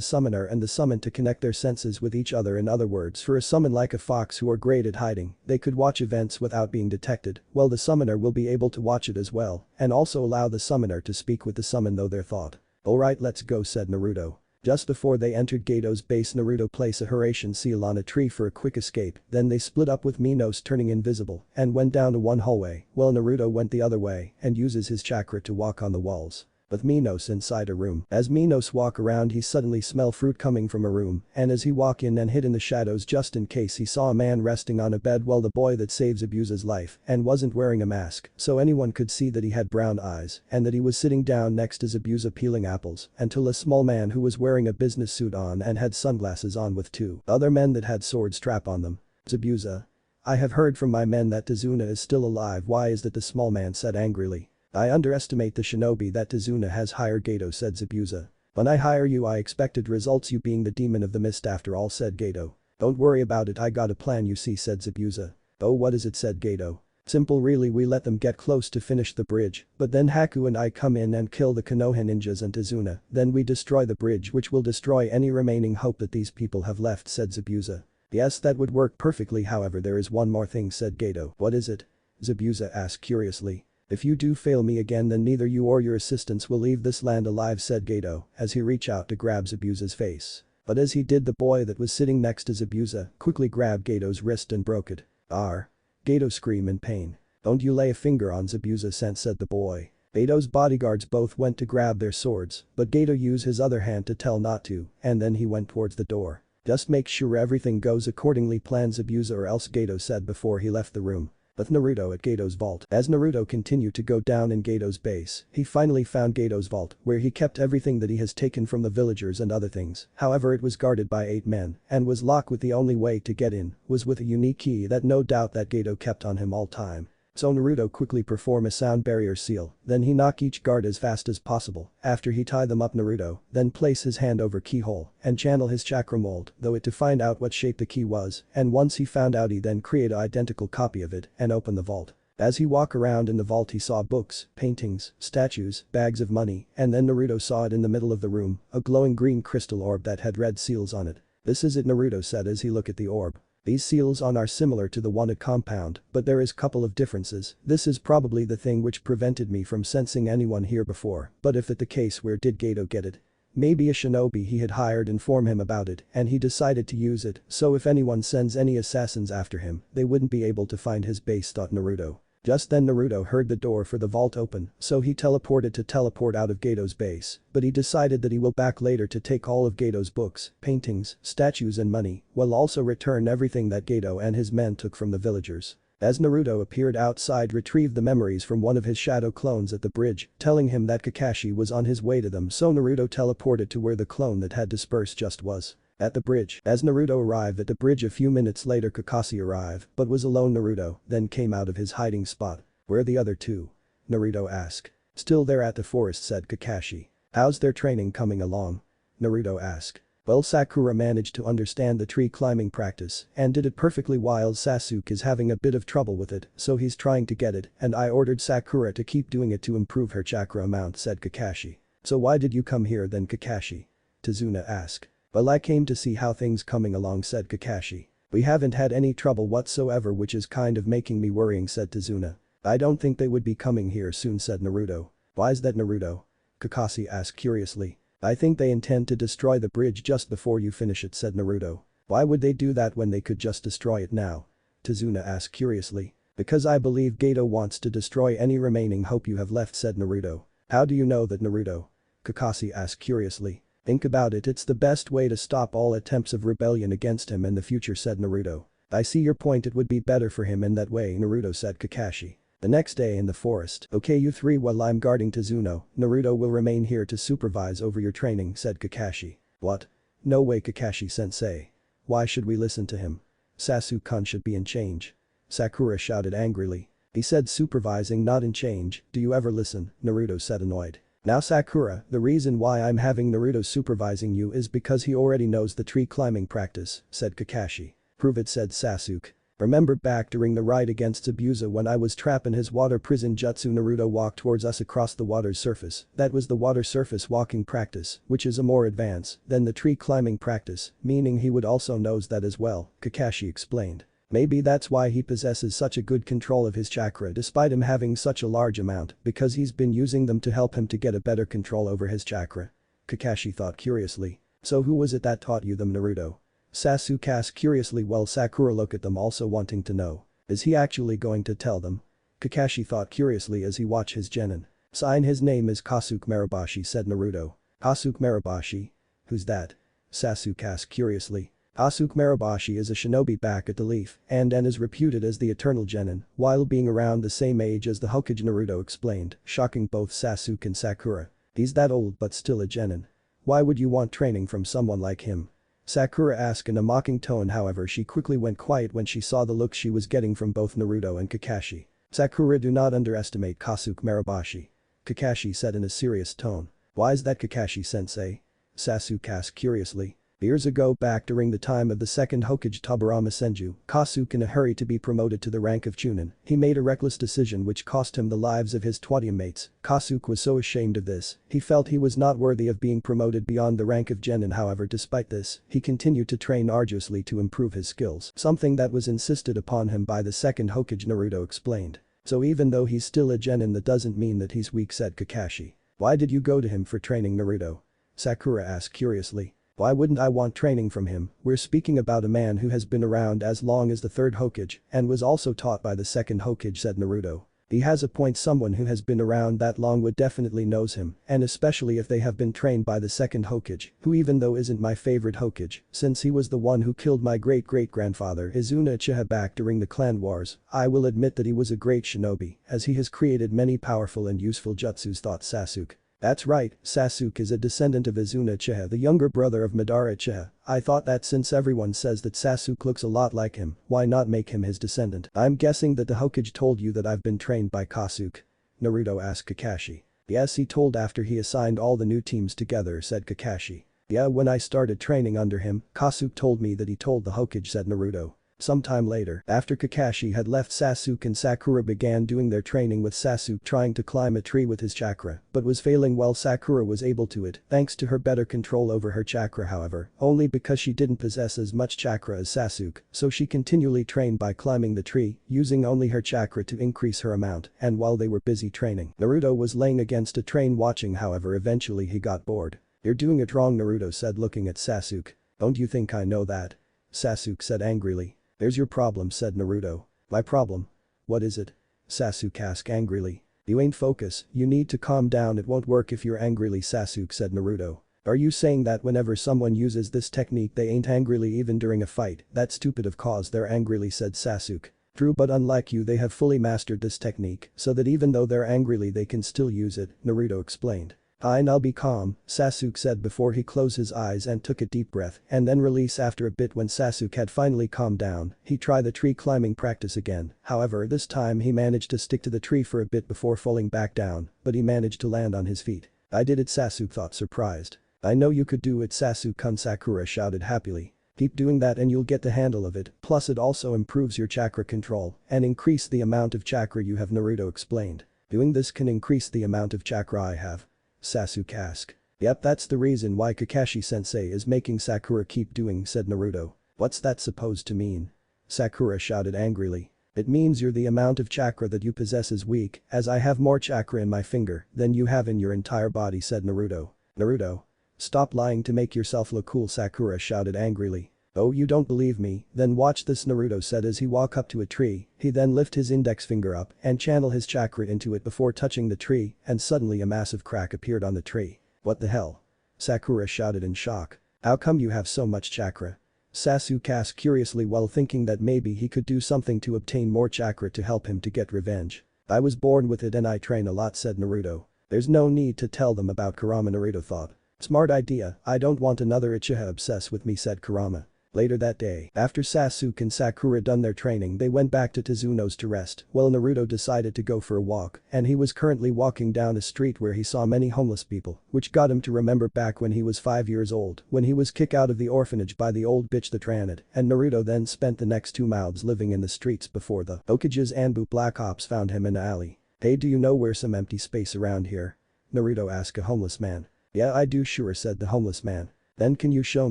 summoner and the summoned to connect their senses with each other. In other words, for a summon like a fox who are great at hiding, they could watch events without being detected, while the summoner will be able to watch it as well, and also allow the summoner to speak with the summon though their thought. Alright, let's go, said Naruto. Just before they entered Gato's base, Naruto placed a Hiraishin seal on a tree for a quick escape, then they split up with Minos turning invisible and went down to one hallway, while Naruto went the other way and uses his chakra to walk on the walls. With Minos inside a room. As Minos walk around, he suddenly smell fruit coming from a room, and as he walk in and hid in the shadows just in case, he saw a man resting on a bed while the boy that saves Zabuza's life and wasn't wearing a mask, so anyone could see that he had brown eyes and that he was sitting down next to Zabuza peeling apples until a small man who was wearing a business suit on and had sunglasses on with two other men that had swords strapped on them. Zabuza. I have heard from my men that Tazuna is still alive. Why is that? The small man said angrily. I underestimate the shinobi that Tazuna has hired, Gato, said Zabuza. When I hire you I expected results, you being the demon of the mist after all, said Gato. Don't worry about it, I got a plan you see, said Zabuza. Oh, what is it, said Gato. Simple really, we let them get close to finish the bridge, but then Haku and I come in and kill the Konoha ninjas and Tazuna, then we destroy the bridge which will destroy any remaining hope that these people have left, said Zabuza. Yes, that would work perfectly, however there is one more thing, said Gato. What is it? Zabuza asked curiously. If you do fail me again then neither you or your assistants will leave this land alive, said Gato as he reached out to grab Zabuza's face. But as he did, the boy that was sitting next to Zabuza quickly grabbed Gato's wrist and broke it. Arr. Gato screamed in pain. Don't you lay a finger on Zabuza, said the boy. Gato's bodyguards both went to grab their swords, but Gato used his other hand to tell not to, and then he went towards the door. Just make sure everything goes accordingly, planned Zabuza, or else, Gato said before he left the room. With Naruto at Gato's vault. As Naruto continued to go down in Gato's base, he finally found Gato's vault, where he kept everything that he has taken from the villagers and other things. However, it was guarded by 8 men and was locked, with the only way to get in was with a unique key that no doubt that Gato kept on him all time. So Naruto quickly perform a sound barrier seal, then he knock each guard as fast as possible. After he tie them up Naruto, then place his hand over keyhole and channel his chakra mold, though it to find out what shape the key was, and once he found out he then create an identical copy of it and open the vault. As he walk around in the vault he saw books, paintings, statues, bags of money, and then Naruto saw it in the middle of the room, a glowing green crystal orb that had red seals on it. "This is it," Naruto said as he looked at the orb. "These seals on are similar to the one at compound, but there is couple of differences. This is probably the thing which prevented me from sensing anyone here before, but if it the case, where did Gato get it? Maybe a shinobi he had hired inform him about it and he decided to use it, so if anyone sends any assassins after him, they wouldn't be able to find his base," thought Naruto. Just then Naruto heard the door for the vault open, so he teleported to teleport out of Gato's base, but he decided that he will back later to take all of Gato's books, paintings, statues and money, while also return everything that Gato and his men took from the villagers. As Naruto appeared outside, retrieved the memories from one of his shadow clones at the bridge, telling him that Kakashi was on his way to them, so Naruto teleported to where the clone that had dispersed just was. At the bridge, as Naruto arrived at the bridge a few minutes later, Kakashi arrived but was alone. Naruto then came out of his hiding spot. "Where are the other two?" Naruto asked. "Still there at the forest," said Kakashi. "How's their training coming along?" Naruto asked. "Well, Sakura managed to understand the tree climbing practice and did it perfectly while Sasuke is having a bit of trouble with it, so he's trying to get it and I ordered Sakura to keep doing it to improve her chakra amount," said Kakashi. "So why did you come here then, Kakashi?" Tazuna asked. "Well, I came to see how things coming along," said Kakashi. "We haven't had any trouble whatsoever, which is kind of making me worrying," said Tazuna. "I don't think they would be coming here soon," said Naruto. "Why's that, Naruto?" Kakashi asked curiously. "I think they intend to destroy the bridge just before you finish it," said Naruto. "Why would they do that when they could just destroy it now?" Tazuna asked curiously. "Because I believe Gato wants to destroy any remaining hope you have left," said Naruto. "How do you know that, Naruto?" Kakashi asked curiously. "Think about it, it's the best way to stop all attempts of rebellion against him in the future," said Naruto. "I see your point, it would be better for him in that way," Naruto said Kakashi. The next day in the forest. "Okay, you three, while I'm guarding Tazuna, Naruto will remain here to supervise over your training," said Kakashi. "What? No way, Kakashi-sensei. Why should we listen to him? Sasuke-kun should be in change." Sakura shouted angrily. "He said supervising, not in change, do you ever listen?" Naruto said annoyed. "Now Sakura, the reason why I'm having Naruto supervising you is because he already knows the tree climbing practice," said Kakashi. "Prove it," said Sasuke. "Remember back during the ride against Zabuza when I was trapped in his water prison jutsu, Naruto walked towards us across the water's surface. That was the water surface walking practice, which is a more advanced than the tree climbing practice, meaning he would also knows that as well," Kakashi explained. "Maybe that's why he possesses such a good control of his chakra despite him having such a large amount, because he's been using them to help him to get a better control over his chakra." Kakashi thought curiously. "So who was it that taught you them, Naruto?" Sasuke asked curiously while Sakura looked at them, also wanting to know. Is he actually going to tell them? Kakashi thought curiously as he watched his genin. "Sign, his name is Kosuke Maraboshi," said Naruto. "Kosuke Maraboshi? Who's that?" Sasuke asked curiously. Kosuke Maraboshi is a shinobi back at the Leaf and is reputed as the eternal genin while being around the same age as the Hokage, Naruto explained, shocking both Sasuke and Sakura. "He's that old but still a genin. Why would you want training from someone like him?" Sakura asked in a mocking tone, however she quickly went quiet when she saw the look she was getting from both Naruto and Kakashi. "Sakura, do not underestimate Kosuke Maraboshi," Kakashi said in a serious tone. "Why is that, Kakashi-sensei?" Sasuke asked curiously. Years ago, back during the time of the second Hokage Tobirama Senju, Kosuke, in a hurry to be promoted to the rank of Chunin, he made a reckless decision which cost him the lives of his 20 mates. Kosuke was so ashamed of this, he felt he was not worthy of being promoted beyond the rank of genin. However, despite this, he continued to train arduously to improve his skills, something that was insisted upon him by the second Hokage, Naruto explained. "So even though he's still a genin, that doesn't mean that he's weak," said Kakashi. "Why did you go to him for training, Naruto?" Sakura asked curiously. "Why wouldn't I want training from him? We're speaking about a man who has been around as long as the third Hokage and was also taught by the second Hokage," said Naruto. "He has a point, someone who has been around that long would definitely knows him, and especially if they have been trained by the second Hokage, who even though isn't my favorite Hokage, since he was the one who killed my great-great-grandfather Izuna Uchiha back during the clan wars, I will admit that he was a great shinobi, as he has created many powerful and useful jutsus," thought Sasuke. That's right, Sasuke is a descendant of Izuna Uchiha, the younger brother of Madara Uchiha. I thought that since everyone says that Sasuke looks a lot like him, why not make him his descendant? I'm guessing that the Hokage told you that I've been trained by Sasuke. Naruto asked Kakashi. Yes, he told after he assigned all the new teams together, said Kakashi. Yeah, when I started training under him, Sasuke told me that he told the Hokage, said Naruto. Sometime later, after Kakashi had left, Sasuke and Sakura began doing their training, with Sasuke trying to climb a tree with his chakra but was failing while Sakura was able to it thanks to her better control over her chakra, however, only because she didn't possess as much chakra as Sasuke, so she continually trained by climbing the tree, using only her chakra to increase her amount, and while they were busy training, Naruto was laying against a train watching. However, eventually he got bored. You're doing it wrong, Naruto said, looking at Sasuke. Don't you think I know that? Sasuke said angrily. There's your problem, said Naruto. My problem? What is it? Sasuke asked angrily. You ain't focus, you need to calm down, it won't work if you're angrily, Sasuke said Naruto. Are you saying that whenever someone uses this technique they ain't angrily even during a fight? That's stupid, of course they're angrily, said Sasuke. True, but unlike you they have fully mastered this technique so that even though they're angrily they can still use it, Naruto explained. Fine, I'll be calm, Sasuke said before he closed his eyes and took a deep breath and then release. After a bit, when Sasuke had finally calmed down, he tried the tree climbing practice again. However, this time he managed to stick to the tree for a bit before falling back down, but he managed to land on his feet. I did it, Sasuke thought, surprised. I know you could do it, Sasuke-kun, Sakura shouted happily. Keep doing that and you'll get the handle of it, plus it also improves your chakra control and increase the amount of chakra you have, Naruto explained. Doing this can increase the amount of chakra I have? Sasuke asked. Yep, that's the reason why Kakashi-sensei is making Sakura keep doing, said Naruto. What's that supposed to mean? Sakura shouted angrily. It means the amount of chakra that you possess is weak, as I have more chakra in my finger than you have in your entire body, said Naruto. Naruto? Stop lying to make yourself look cool, Sakura shouted angrily. Oh, you don't believe me? Then watch this, Naruto said as he walked up to a tree. He then lift his index finger up and channel his chakra into it before touching the tree, and suddenly a massive crack appeared on the tree. What the hell? Sakura shouted in shock. How come you have so much chakra? Sasuke asked curiously while thinking that maybe he could do something to obtain more chakra to help him to get revenge. I was born with it and I train a lot, said Naruto. There's no need to tell them about Kurama, Naruto thought. Smart idea, I don't want another Uchiha obsessed with me, said Kurama. Later that day, after Sasuke and Sakura done their training, they went back to Tazuno's to rest, while Naruto decided to go for a walk, and he was currently walking down a street where he saw many homeless people, which got him to remember back when he was 5 years old, when he was kicked out of the orphanage by the old bitch that ran it, and Naruto then spent the next 2 months living in the streets before the Hokage's Anbu Black Ops found him in an alley. Hey, do you know where some empty space around here? Naruto asked a homeless man. Yeah, I do, sure, said the homeless man. Then can you show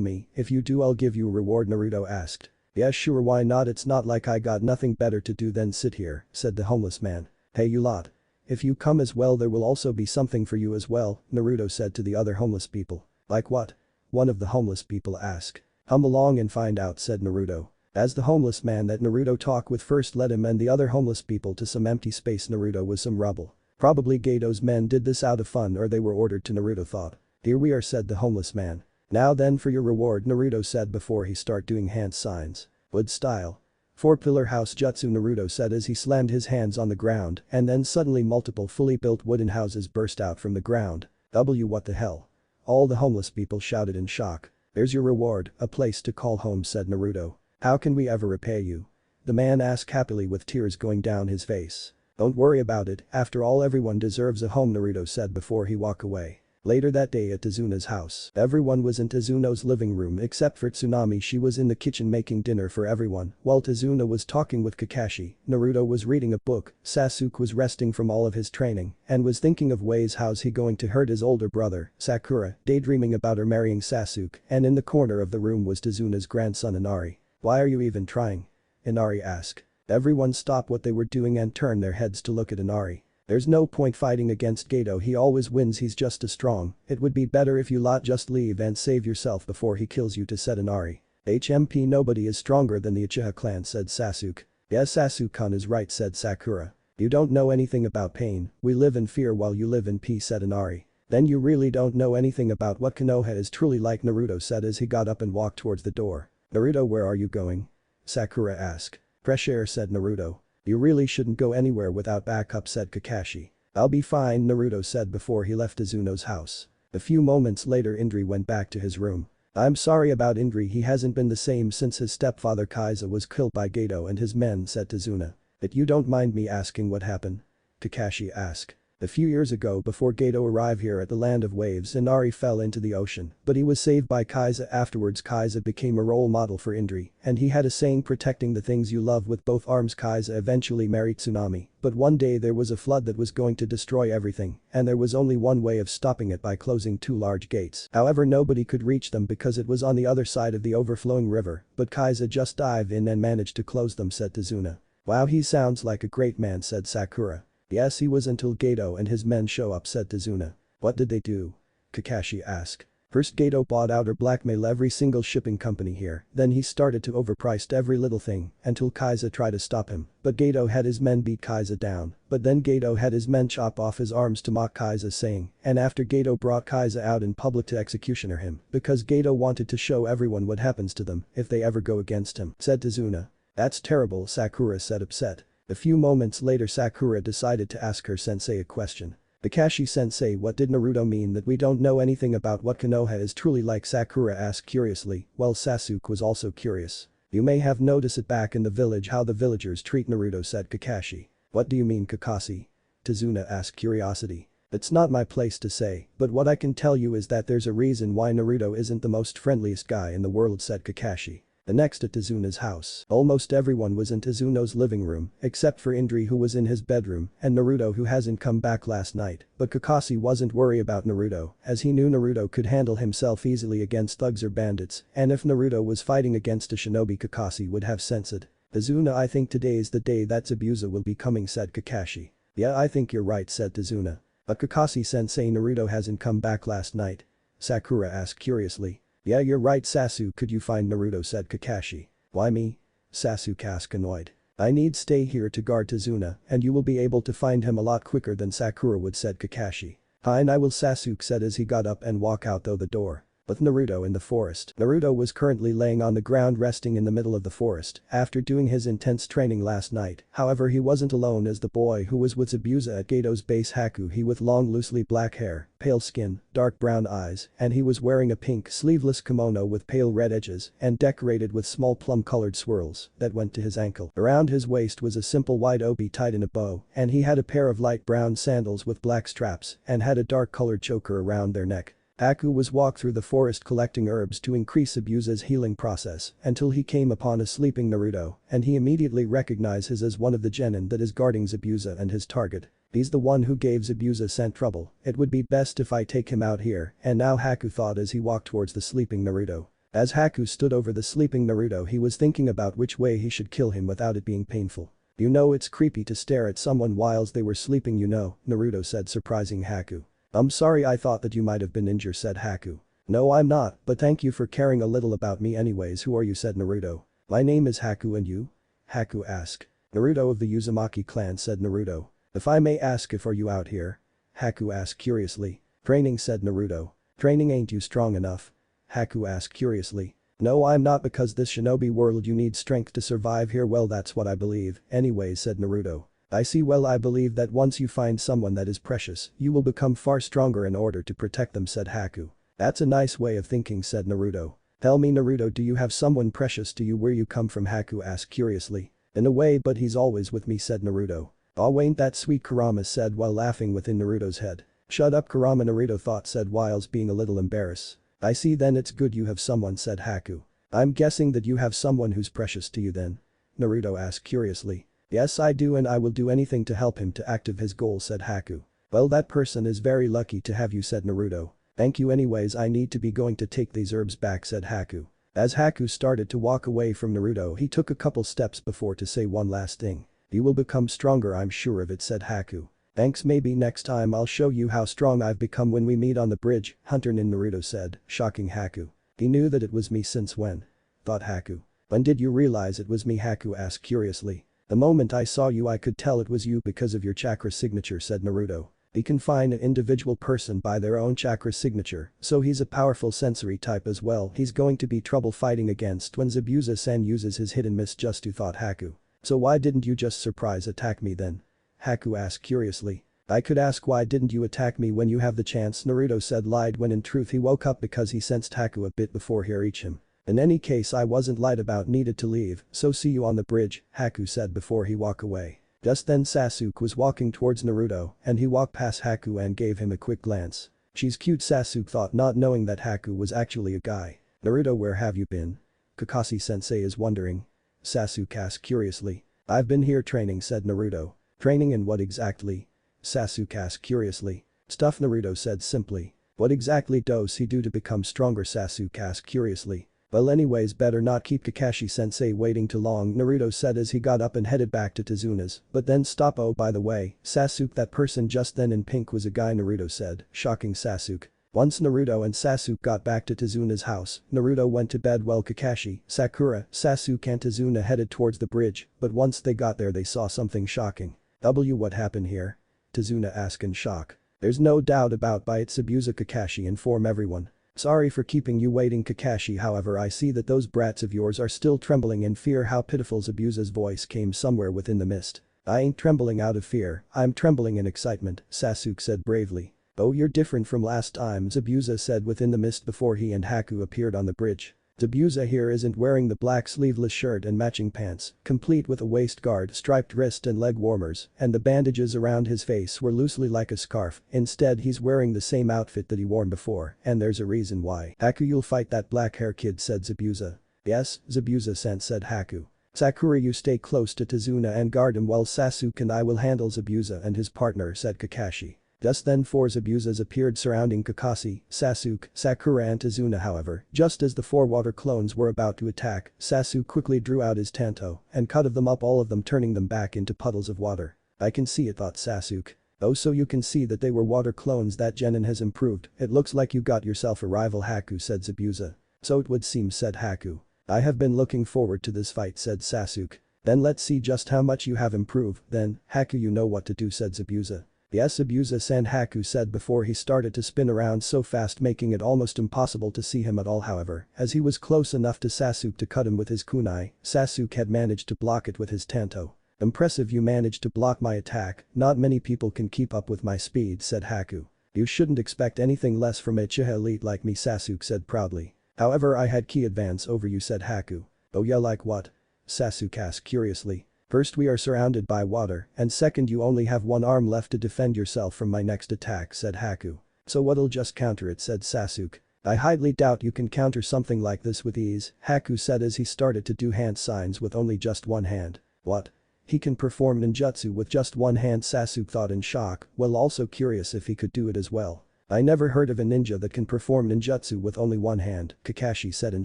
me? If you do, I'll give you a reward, Naruto asked. Yeah, sure, why not, it's not like I got nothing better to do than sit here, said the homeless man. Hey, you lot. If you come as well there will also be something for you as well, Naruto said to the other homeless people. Like what? One of the homeless people asked. Come along and find out, said Naruto. As the homeless man that Naruto talked with first led him and the other homeless people to some empty space. Naruto was some rubble. Probably Gato's men did this out of fun or they were ordered to, Naruto thought. Here we are, said the homeless man. Now then for your reward, Naruto said before he start doing hand signs. Wood style. 4-pillar house jutsu, Naruto said as he slammed his hands on the ground and then suddenly multiple fully built wooden houses burst out from the ground. What the hell? All the homeless people shouted in shock. There's your reward, a place to call home, said Naruto. How can we ever repay you? The man asked happily with tears going down his face. Don't worry about it, after all everyone deserves a home, Naruto said before he walked away. Later that day at Tazuna's house, everyone was in Tazuno's living room except for Tsunami. She was in the kitchen making dinner for everyone, while Tazuna was talking with Kakashi. Naruto was reading a book, Sasuke was resting from all of his training and was thinking of ways how's he going to hurt his older brother, Sakura, daydreaming about her marrying Sasuke, and in the corner of the room was Tazuna's grandson Inari. Why are you even trying? Inari asked. Everyone stopped what they were doing and turned their heads to look at Inari. There's no point fighting against Gato, he always wins, he's just as strong. It would be better if you lot just leave and save yourself before he kills you, said Inari. HMP, nobody is stronger than the Uchiha clan, said Sasuke. Yes, Sasuke-kun is right, said Sakura. You don't know anything about pain, we live in fear while you live in peace, said Inari. Then you really don't know anything about what Konoha is truly like, Naruto said as he got up and walked towards the door. Naruto, where are you going? Sakura asked. Fresh air, said Naruto. You really shouldn't go anywhere without backup, said Kakashi. I'll be fine, Naruto said before he left Izuno's house. A few moments later Indri went back to his room. I'm sorry about Indri, he hasn't been the same since his stepfather Kaiza was killed by Gato and his men, said Tazuna. But you don't mind me asking what happened? Kakashi asked. A few years ago before Gato arrived here at the Land of Waves, Inari fell into the ocean, but he was saved by Kaiza. Afterwards Kaiza became a role model for Indri, and he had a saying, protecting the things you love with both arms. Kaiza eventually married Tsunami, but one day there was a flood that was going to destroy everything, and there was only one way of stopping it, by closing two large gates. However, nobody could reach them because it was on the other side of the overflowing river, but Kaiza just dived in and managed to close them, said Tazuna. Wow, he sounds like a great man, said Sakura. Yes, he was, until Gato and his men show up, said Tazuna. What did they do? Kakashi asked. First Gato bought out or blackmailed every single shipping company here, then he started to overprice every little thing, until Kaiza tried to stop him, but Gato had his men beat Kaiza down, but then Gato had his men chop off his arms to mock Kaiza's saying, and after Gato brought Kaiza out in public to executioner him, because Gato wanted to show everyone what happens to them if they ever go against him, said Tazuna. That's terrible, Sakura said, upset. A few moments later Sakura decided to ask her sensei a question. Kakashi-sensei, what did Naruto mean that we don't know anything about what Konoha is truly like? Sakura asked curiously, while Sasuke was also curious. You may have noticed it back in the village how the villagers treat Naruto, said Kakashi. What do you mean, Kakashi? Tazuna asked curiosity. It's not my place to say, but what I can tell you is that there's a reason why Naruto isn't the most friendliest guy in the world, said Kakashi. The next at Tazuna's house, almost everyone was in Tazuno's living room, except for Indri, who was in his bedroom, and Naruto, who hasn't come back last night. But Kakashi wasn't worried about Naruto, as he knew Naruto could handle himself easily against thugs or bandits, and if Naruto was fighting against a shinobi, Kakashi would have sensed it. Tazuna, I think today's the day that Zabuza will be coming, said Kakashi. Yeah, I think you're right, said Tazuna. But Kakashi-sensei, Naruto hasn't come back last night? Sakura asked curiously. Yeah, you're right, Sasuke, could you find Naruto, said Kakashi. Why me? Sasuke asked annoyed. I need stay here to guard Tazuna, and you will be able to find him a lot quicker than Sakura would, said Kakashi. Fine, I will, Sasuke said as he got up and walked out through the door. With Naruto in the forest. Naruto was currently laying on the ground resting in the middle of the forest after doing his intense training last night. However, he wasn't alone, as the boy who was with Zabuza at Gato's base, Haku, he with long loosely black hair, pale skin, dark brown eyes, and he was wearing a pink sleeveless kimono with pale red edges and decorated with small plum-colored swirls that went to his ankle. Around his waist was a simple white obi tied in a bow, and he had a pair of light brown sandals with black straps and had a dark-colored choker around their neck. Haku was walked through the forest collecting herbs to increase Zabuza's healing process until he came upon a sleeping Naruto, and he immediately recognized his as one of the genin that is guarding Zabuza and his target. He's the one who gave Zabuza sent trouble. It would be best if I take him out here, and now Haku thought as he walked towards the sleeping Naruto. As Haku stood over the sleeping Naruto, he was thinking about which way he should kill him without it being painful. You know, it's creepy to stare at someone whilst they were sleeping, you know, Naruto said, surprising Haku. I'm sorry, I thought that you might have been injured, said Haku. No, I'm not, but thank you for caring a little about me anyways. Who are you, said Naruto. My name is Haku, and you? Haku asked. Naruto of the Uzumaki Clan, said Naruto. If I may ask, if are you out here? Haku asked curiously. Training, said Naruto. Training, ain't you strong enough? Haku asked curiously. No, I'm not, because this shinobi world you need strength to survive here. Well, that's what I believe, anyways, said Naruto. I see, well, I believe that once you find someone that is precious, you will become far stronger in order to protect them, said Haku. That's a nice way of thinking, said Naruto. Tell me, Naruto, do you have someone precious to you? Where you come from? Haku asked curiously. In a way, but he's always with me, said Naruto. Oh, ain't that sweet, Kurama said while laughing within Naruto's head. Shut up, Kurama, Naruto thought, said whilst being a little embarrassed. I see, then it's good you have someone, said Haku. I'm guessing that you have someone who's precious to you then? Naruto asked curiously. Yes, I do, and I will do anything to help him to achieve his goal, said Haku. Well, that person is very lucky to have you, said Naruto. Thank you, anyways, I need to be going to take these herbs back, said Haku. As Haku started to walk away from Naruto, he took a couple steps before to say one last thing. You will become stronger, I'm sure of it, said Haku. Thanks, maybe next time I'll show you how strong I've become when we meet on the bridge, Hunter Nin, Naruto said, shocking Haku. He knew that it was me since when? Thought Haku. When did you realize it was me? Haku asked curiously. The moment I saw you I could tell it was you because of your chakra signature, said Naruto. He can find an individual person by their own chakra signature, so he's a powerful sensory type as well. He's going to be trouble fighting against when Zabuza-san uses his hidden misjutsu, thought Haku. So why didn't you just surprise attack me then? Haku asked curiously. I could ask why didn't you attack me when you have the chance, Naruto said lied when in truth he woke up because he sensed Haku a bit before he reached him. In any case I wasn't lied about needed to leave, so see you on the bridge, Haku said before he walked away. Just then Sasuke was walking towards Naruto and he walked past Haku and gave him a quick glance. She's cute, Sasuke thought, not knowing that Haku was actually a guy. Naruto, where have you been? Kakashi-sensei is wondering. Sasuke asked curiously. I've been here training, said Naruto. Training in what exactly? Sasuke asked curiously. Stuff, Naruto said simply. What exactly does he do to become stronger, Sasuke asked curiously. Well, anyways, better not keep Kakashi-sensei waiting too long, Naruto said as he got up and headed back to Tazuna's, but then stop. Oh, by the way, Sasuke, that person just then in pink was a guy, Naruto said, shocking Sasuke. Once Naruto and Sasuke got back to Tazuna's house, Naruto went to bed while Kakashi, Sakura, Sasuke and Tazuna headed towards the bridge, but once they got there they saw something shocking. What happened here? Tazuna asked in shock. There's no doubt about it, Zabuza, Kakashi inform everyone. Sorry for keeping you waiting, Kakashi, however I see that those brats of yours are still trembling in fear. How pitiful, Zabuza's voice came somewhere within the mist. I ain't trembling out of fear, I'm trembling in excitement, Sasuke said bravely. Oh, you're different from last time, Zabuza said within the mist before he and Haku appeared on the bridge. Zabuza here isn't wearing the black sleeveless shirt and matching pants, complete with a waist guard, striped wrist and leg warmers, and the bandages around his face were loosely like a scarf. Instead he's wearing the same outfit that he worn before, and there's a reason why. Haku, you'll fight that black hair kid, said Zabuza. Yes, Zabuza-san, said Haku. Sakura, you stay close to Tazuna and guard him while Sasuke and I will handle Zabuza and his partner, said Kakashi. Just then 4 Zabuzas appeared surrounding Kakashi, Sasuke, Sakura and Tazuna. However, just as the 4 water clones were about to attack, Sasuke quickly drew out his tanto and cut of them up, all of them, turning them back into puddles of water. I can see it, thought Sasuke. Oh, so you can see that they were water clones. That Genin has improved. It looks like you got yourself a rival, Haku, said Zabuza. So it would seem, said Haku. I have been looking forward to this fight, said Sasuke. Then let's see just how much you have improved. Then, Haku, you know what to do, said Zabuza. Yes, Zabuza-san, Haku said before he started to spin around so fast making it almost impossible to see him at all. However, as he was close enough to Sasuke to cut him with his kunai, Sasuke had managed to block it with his tanto. Impressive, you managed to block my attack, not many people can keep up with my speed, said Haku. You shouldn't expect anything less from a Uchiha elite like me, Sasuke said proudly. However, I had key advance over you, said Haku. Oh yeah, like what? Sasuke asked curiously. First, we are surrounded by water, and second, you only have one arm left to defend yourself from my next attack, said Haku. So what'll just counter it, said Sasuke. I highly doubt you can counter something like this with ease, Haku said as he started to do hand signs with only just one hand. What? He can perform ninjutsu with just one hand, Sasuke thought in shock, while also curious if he could do it as well. I never heard of a ninja that can perform ninjutsu with only one hand, Kakashi said in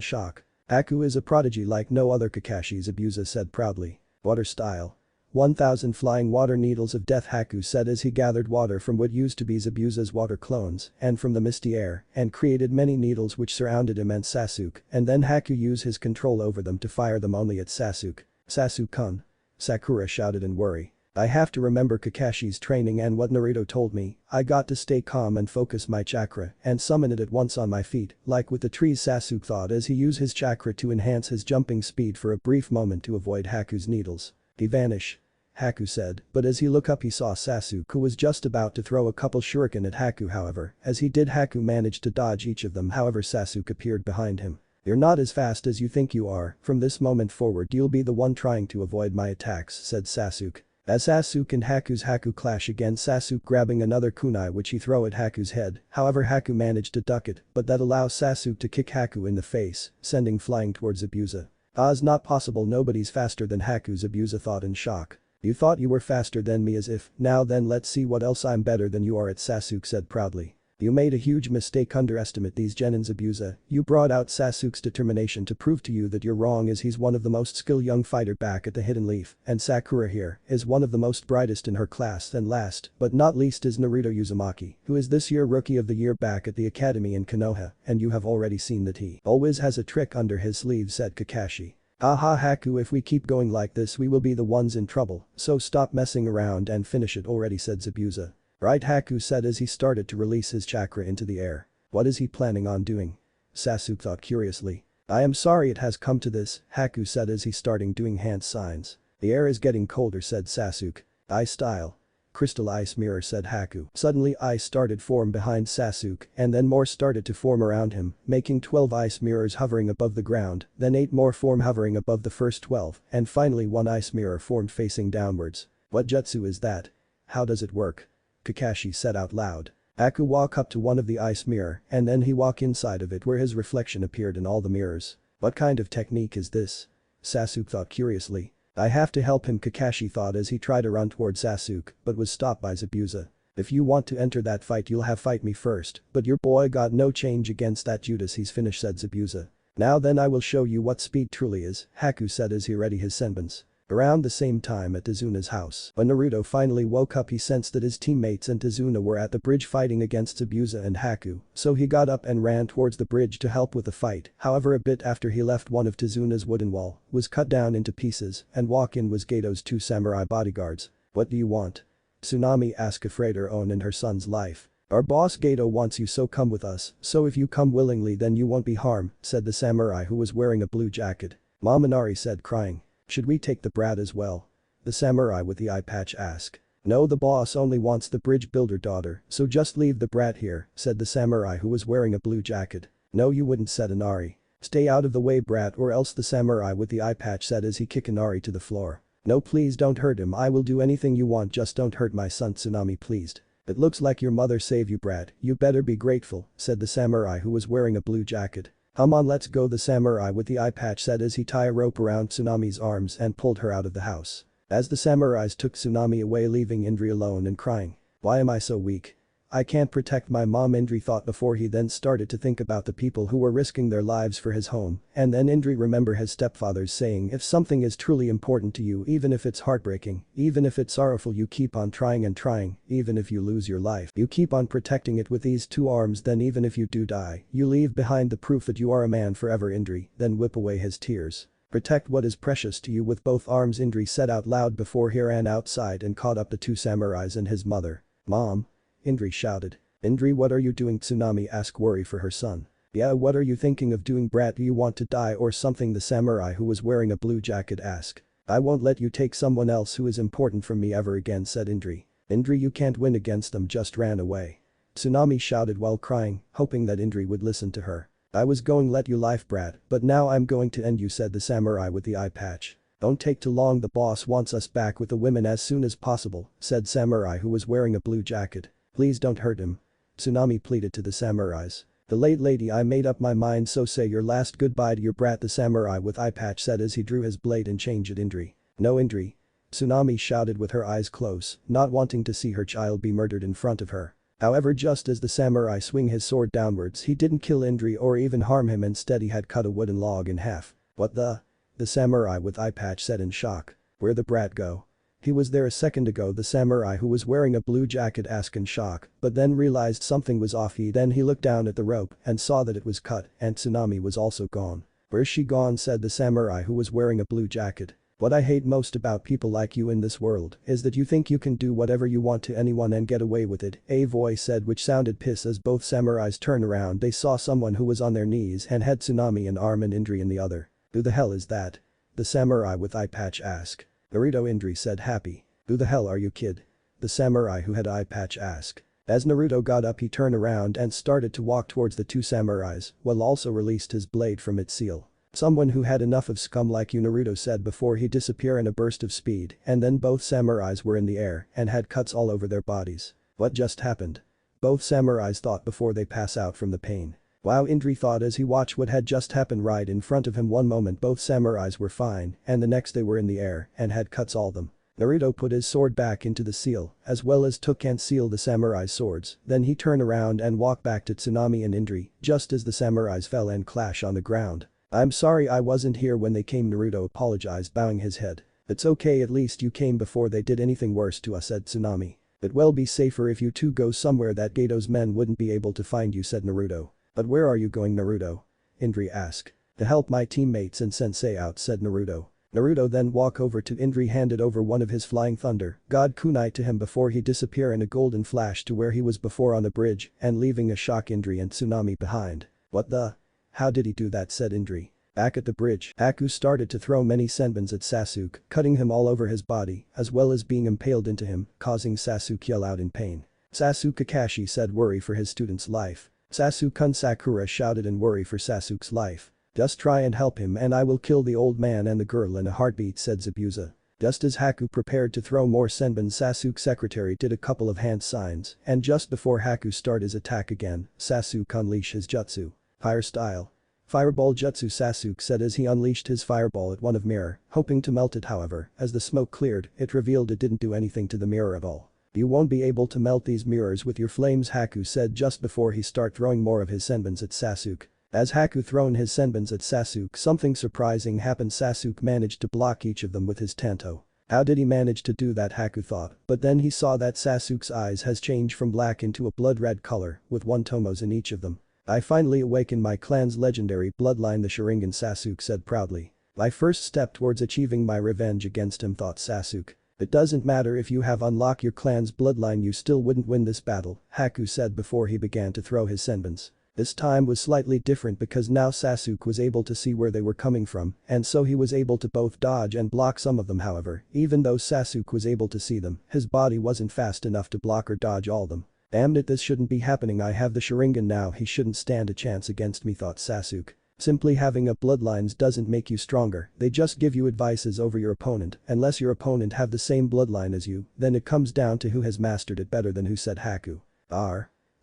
shock. Haku is a prodigy like no other, Kakashi, Zabuza said proudly. Water style. 1,000 flying water needles of death, Haku said as he gathered water from what used to be Zabuza's water clones and from the misty air and created many needles which surrounded him and Sasuke, and then Haku used his control over them to fire them only at Sasuke. Sasuke-kun. Sakura shouted in worry. I have to remember Kakashi's training and what Naruto told me. I got to stay calm and focus my chakra and summon it at once on my feet, like with the trees, Sasuke thought as he used his chakra to enhance his jumping speed for a brief moment to avoid Haku's needles. They vanish. Haku said, but as he looked up he saw Sasuke, who was just about to throw a couple shuriken at Haku. However, as he did, Haku managed to dodge each of them. However, Sasuke appeared behind him. You're not as fast as you think you are. From this moment forward you'll be the one trying to avoid my attacks, said Sasuke. As Sasuke and Haku clash again, Sasuke grabbing another kunai which he throw at Haku's head. However, Haku managed to duck it, but that allows Sasuke to kick Haku in the face, sending flying towards Zabuza. It's not possible, nobody's faster than Haku, Zabuza thought in shock. You thought you were faster than me, as if. Now then, let's see what else I'm better than you are at, Sasuke said proudly. You made a huge mistake, underestimate these Genin, Zabuza. You brought out Sasuke's determination to prove to you that you're wrong, as he's one of the most skilled young fighter back at the Hidden Leaf, and Sakura here is one of the most brightest in her class. And last but not least is Naruto Uzumaki, who is this year Rookie of the Year back at the academy in Konoha, and you have already seen that he always has a trick under his sleeve, said Kakashi. Aha, Haku, if we keep going like this we will be the ones in trouble, so stop messing around and finish it already, said Zabuza. Right, Haku said as he started to release his chakra into the air. What is he planning on doing? Sasuke thought curiously. I am sorry it has come to this, Haku said as he starting doing hand signs. The air is getting colder, said Sasuke. I style. crystal ice mirror, said Haku. Suddenly ice started form behind Sasuke and then more started to form around him, making 12 ice mirrors hovering above the ground, then 8 more form hovering above the first 12, and finally one ice mirror formed facing downwards. What jutsu is that? How does it work? Kakashi said out loud. Haku walked up to one of the ice mirror and then he walked inside of it where his reflection appeared in all the mirrors. What kind of technique is this? Sasuke thought curiously. I have to help him, Kakashi thought as he tried to run toward Sasuke but was stopped by Zabuza. If you want to enter that fight you'll have fight me first, but your boy got no change against that Judas, he's finished, said Zabuza. Now then I will show you what speed truly is, Haku said as he readied his senbons. Around the same time at Tazuna's house, when Naruto finally woke up he sensed that his teammates and Tazuna were at the bridge fighting against Zabuza and Haku, so he got up and ran towards the bridge to help with the fight. However, a bit after he left, one of Tazuna's wooden wall was cut down into pieces and walk in was Gato's 2 samurai bodyguards. What do you want? Tsunami asked, afraid her own and her son's life. Our boss Gato wants you, so come with us, so if you come willingly then you won't be harmed, said the samurai who was wearing a blue jacket. Mominari said, crying. Should we take the brat as well? The samurai with the eye patch asked. No, the boss only wants the bridge builder daughter, so just leave the brat here, said the samurai who was wearing a blue jacket. No you wouldn't, said Inari. Stay out of the way, brat, or else, the samurai with the eye patch said as he kicked Inari to the floor. No, please don't hurt him, I will do anything you want, just don't hurt my son, Tsunami pleased. It looks like your mother saved you, brat, you better be grateful, said the samurai who was wearing a blue jacket. Come on, let's go, the samurai with the eye patch said as he tied a rope around Tsunami's arms and pulled her out of the house. As the samurais took Tsunami away, leaving Indri alone and crying. Why am I so weak? I can't protect my mom, Indri thought before he then started to think about the people who were risking their lives for his home, and then Indri remembered his stepfather's saying, if something is truly important to you, even if it's heartbreaking, even if it's sorrowful, you keep on trying and trying, even if you lose your life, you keep on protecting it with these 2 arms, then even if you do die, you leave behind the proof that you are a man forever, Indri, then whip away his tears. Protect what is precious to you with both arms, Indri said out loud before he ran outside and caught up the 2 samurais and his mother. Mom? Indri shouted. Indri, what are you doing? Tsunami asked, worry for her son. Yeah, what are you thinking of doing, brat? Do you want to die or something? The samurai who was wearing a blue jacket asked. I won't let you take someone else who is important from me ever again, said Indri. Indri, you can't win against them, just ran away. Tsunami shouted while crying, hoping that Indri would listen to her. I was going let you life, brat, but now I'm going to end you, said the samurai with the eye patch. Don't take too long, the boss wants us back with the women as soon as possible, said samurai who was wearing a blue jacket. Please don't hurt him. Tsunami pleaded to the samurais. The late lady, I made up my mind, so say your last goodbye to your brat, the samurai with eye patch said as he drew his blade and changed it. Indri. No, Indri. Tsunami shouted with her eyes closed, not wanting to see her child be murdered in front of her. However, just as the samurai swung his sword downwards, he didn't kill Indri or even harm him, instead he had cut a wooden log in half. What the? The samurai with eye patch said in shock. Where'd the brat go? He was there a second ago, the samurai who was wearing a blue jacket asked in shock, but then realized something was off. He looked down at the rope and saw that it was cut and Tsunami was also gone. Where's she gone? Said the samurai who was wearing a blue jacket. What I hate most about people like you in this world is that you think you can do whatever you want to anyone and get away with it, a voice said, which sounded pissed. As both samurais turned around, they saw someone who was on their knees and had Tsunami in arm and Indri in the other. Who the hell is that? The samurai with eye patch asked. Naruto, Indri said happy. Who the hell are you, kid? The samurai who had eye patch asked. As Naruto got up, he turned around and started to walk towards the 2 samurais, while also released his blade from its seal. Someone who had enough of scum like you, Naruto said before he disappeared in a burst of speed, and then both samurais were in the air and had cuts all over their bodies. What just happened? Both samurais thought before they pass out from the pain. Wow, Indri thought as he watched what had just happened right in front of him. One moment both samurais were fine and the next they were in the air and had cuts all them. Naruto put his sword back into the seal as well as took and sealed the samurai's swords, then he turned around and walked back to Tsunami and Indri just as the samurais fell and clashed on the ground. I'm sorry I wasn't here when they came, Naruto apologized, bowing his head. It's okay, at least you came before they did anything worse to us, said Tsunami. It will be safer if you 2 go somewhere that Gato's men wouldn't be able to find you, said Naruto. But where are you going, Naruto? Indri asked. To help my teammates and sensei out, said Naruto. Naruto then walked over to Indri, handed over one of his flying thunder god kunai to him before he disappeared in a golden flash to where he was before on the bridge and leaving a shocked Indri and Tsunami behind. What the? How did he do that, said Indri. Back at the bridge, Haku started to throw many senbons at Sasuke, cutting him all over his body, as well as being impaled into him, causing Sasuke yell out in pain. Sasuke Kakashi said worry for his student's life. Sasuke-kun Sakura shouted in worry for Sasuke's life. Just try and help him and I will kill the old man and the girl in a heartbeat, said Zabuza. Just as Haku prepared to throw more senbon, Sasuke's secretary did a couple of hand signs, and just before Haku start his attack again, Sasuke unleashed his jutsu. Fire style. Fireball jutsu, Sasuke said as he unleashed his fireball at one of mirror, hoping to melt it. However, as the smoke cleared, it revealed it didn't do anything to the mirror at all. You won't be able to melt these mirrors with your flames, Haku said just before he start throwing more of his senbons at Sasuke. As Haku thrown his senbons at Sasuke, something surprising happened. Sasuke managed to block each of them with his tanto. How did he manage to do that, Haku thought, but then he saw that Sasuke's eyes has changed from black into a blood red color, with one tomos in each of them. I finally awakened my clan's legendary bloodline, the Sharingan, Sasuke said proudly. My first step towards achieving my revenge against him, thought Sasuke. It doesn't matter if you have unlocked your clan's bloodline, you still wouldn't win this battle, Haku said before he began to throw his senbons. This time was slightly different because now Sasuke was able to see where they were coming from, and so he was able to both dodge and block some of them. However, even though Sasuke was able to see them, his body wasn't fast enough to block or dodge all of them. Damn it, this shouldn't be happening. I have the Sharingan now, he shouldn't stand a chance against me, thought Sasuke. Simply having a bloodlines doesn't make you stronger, they just give you advices over your opponent. Unless your opponent have the same bloodline as you, then it comes down to who has mastered it better than who, said Haku.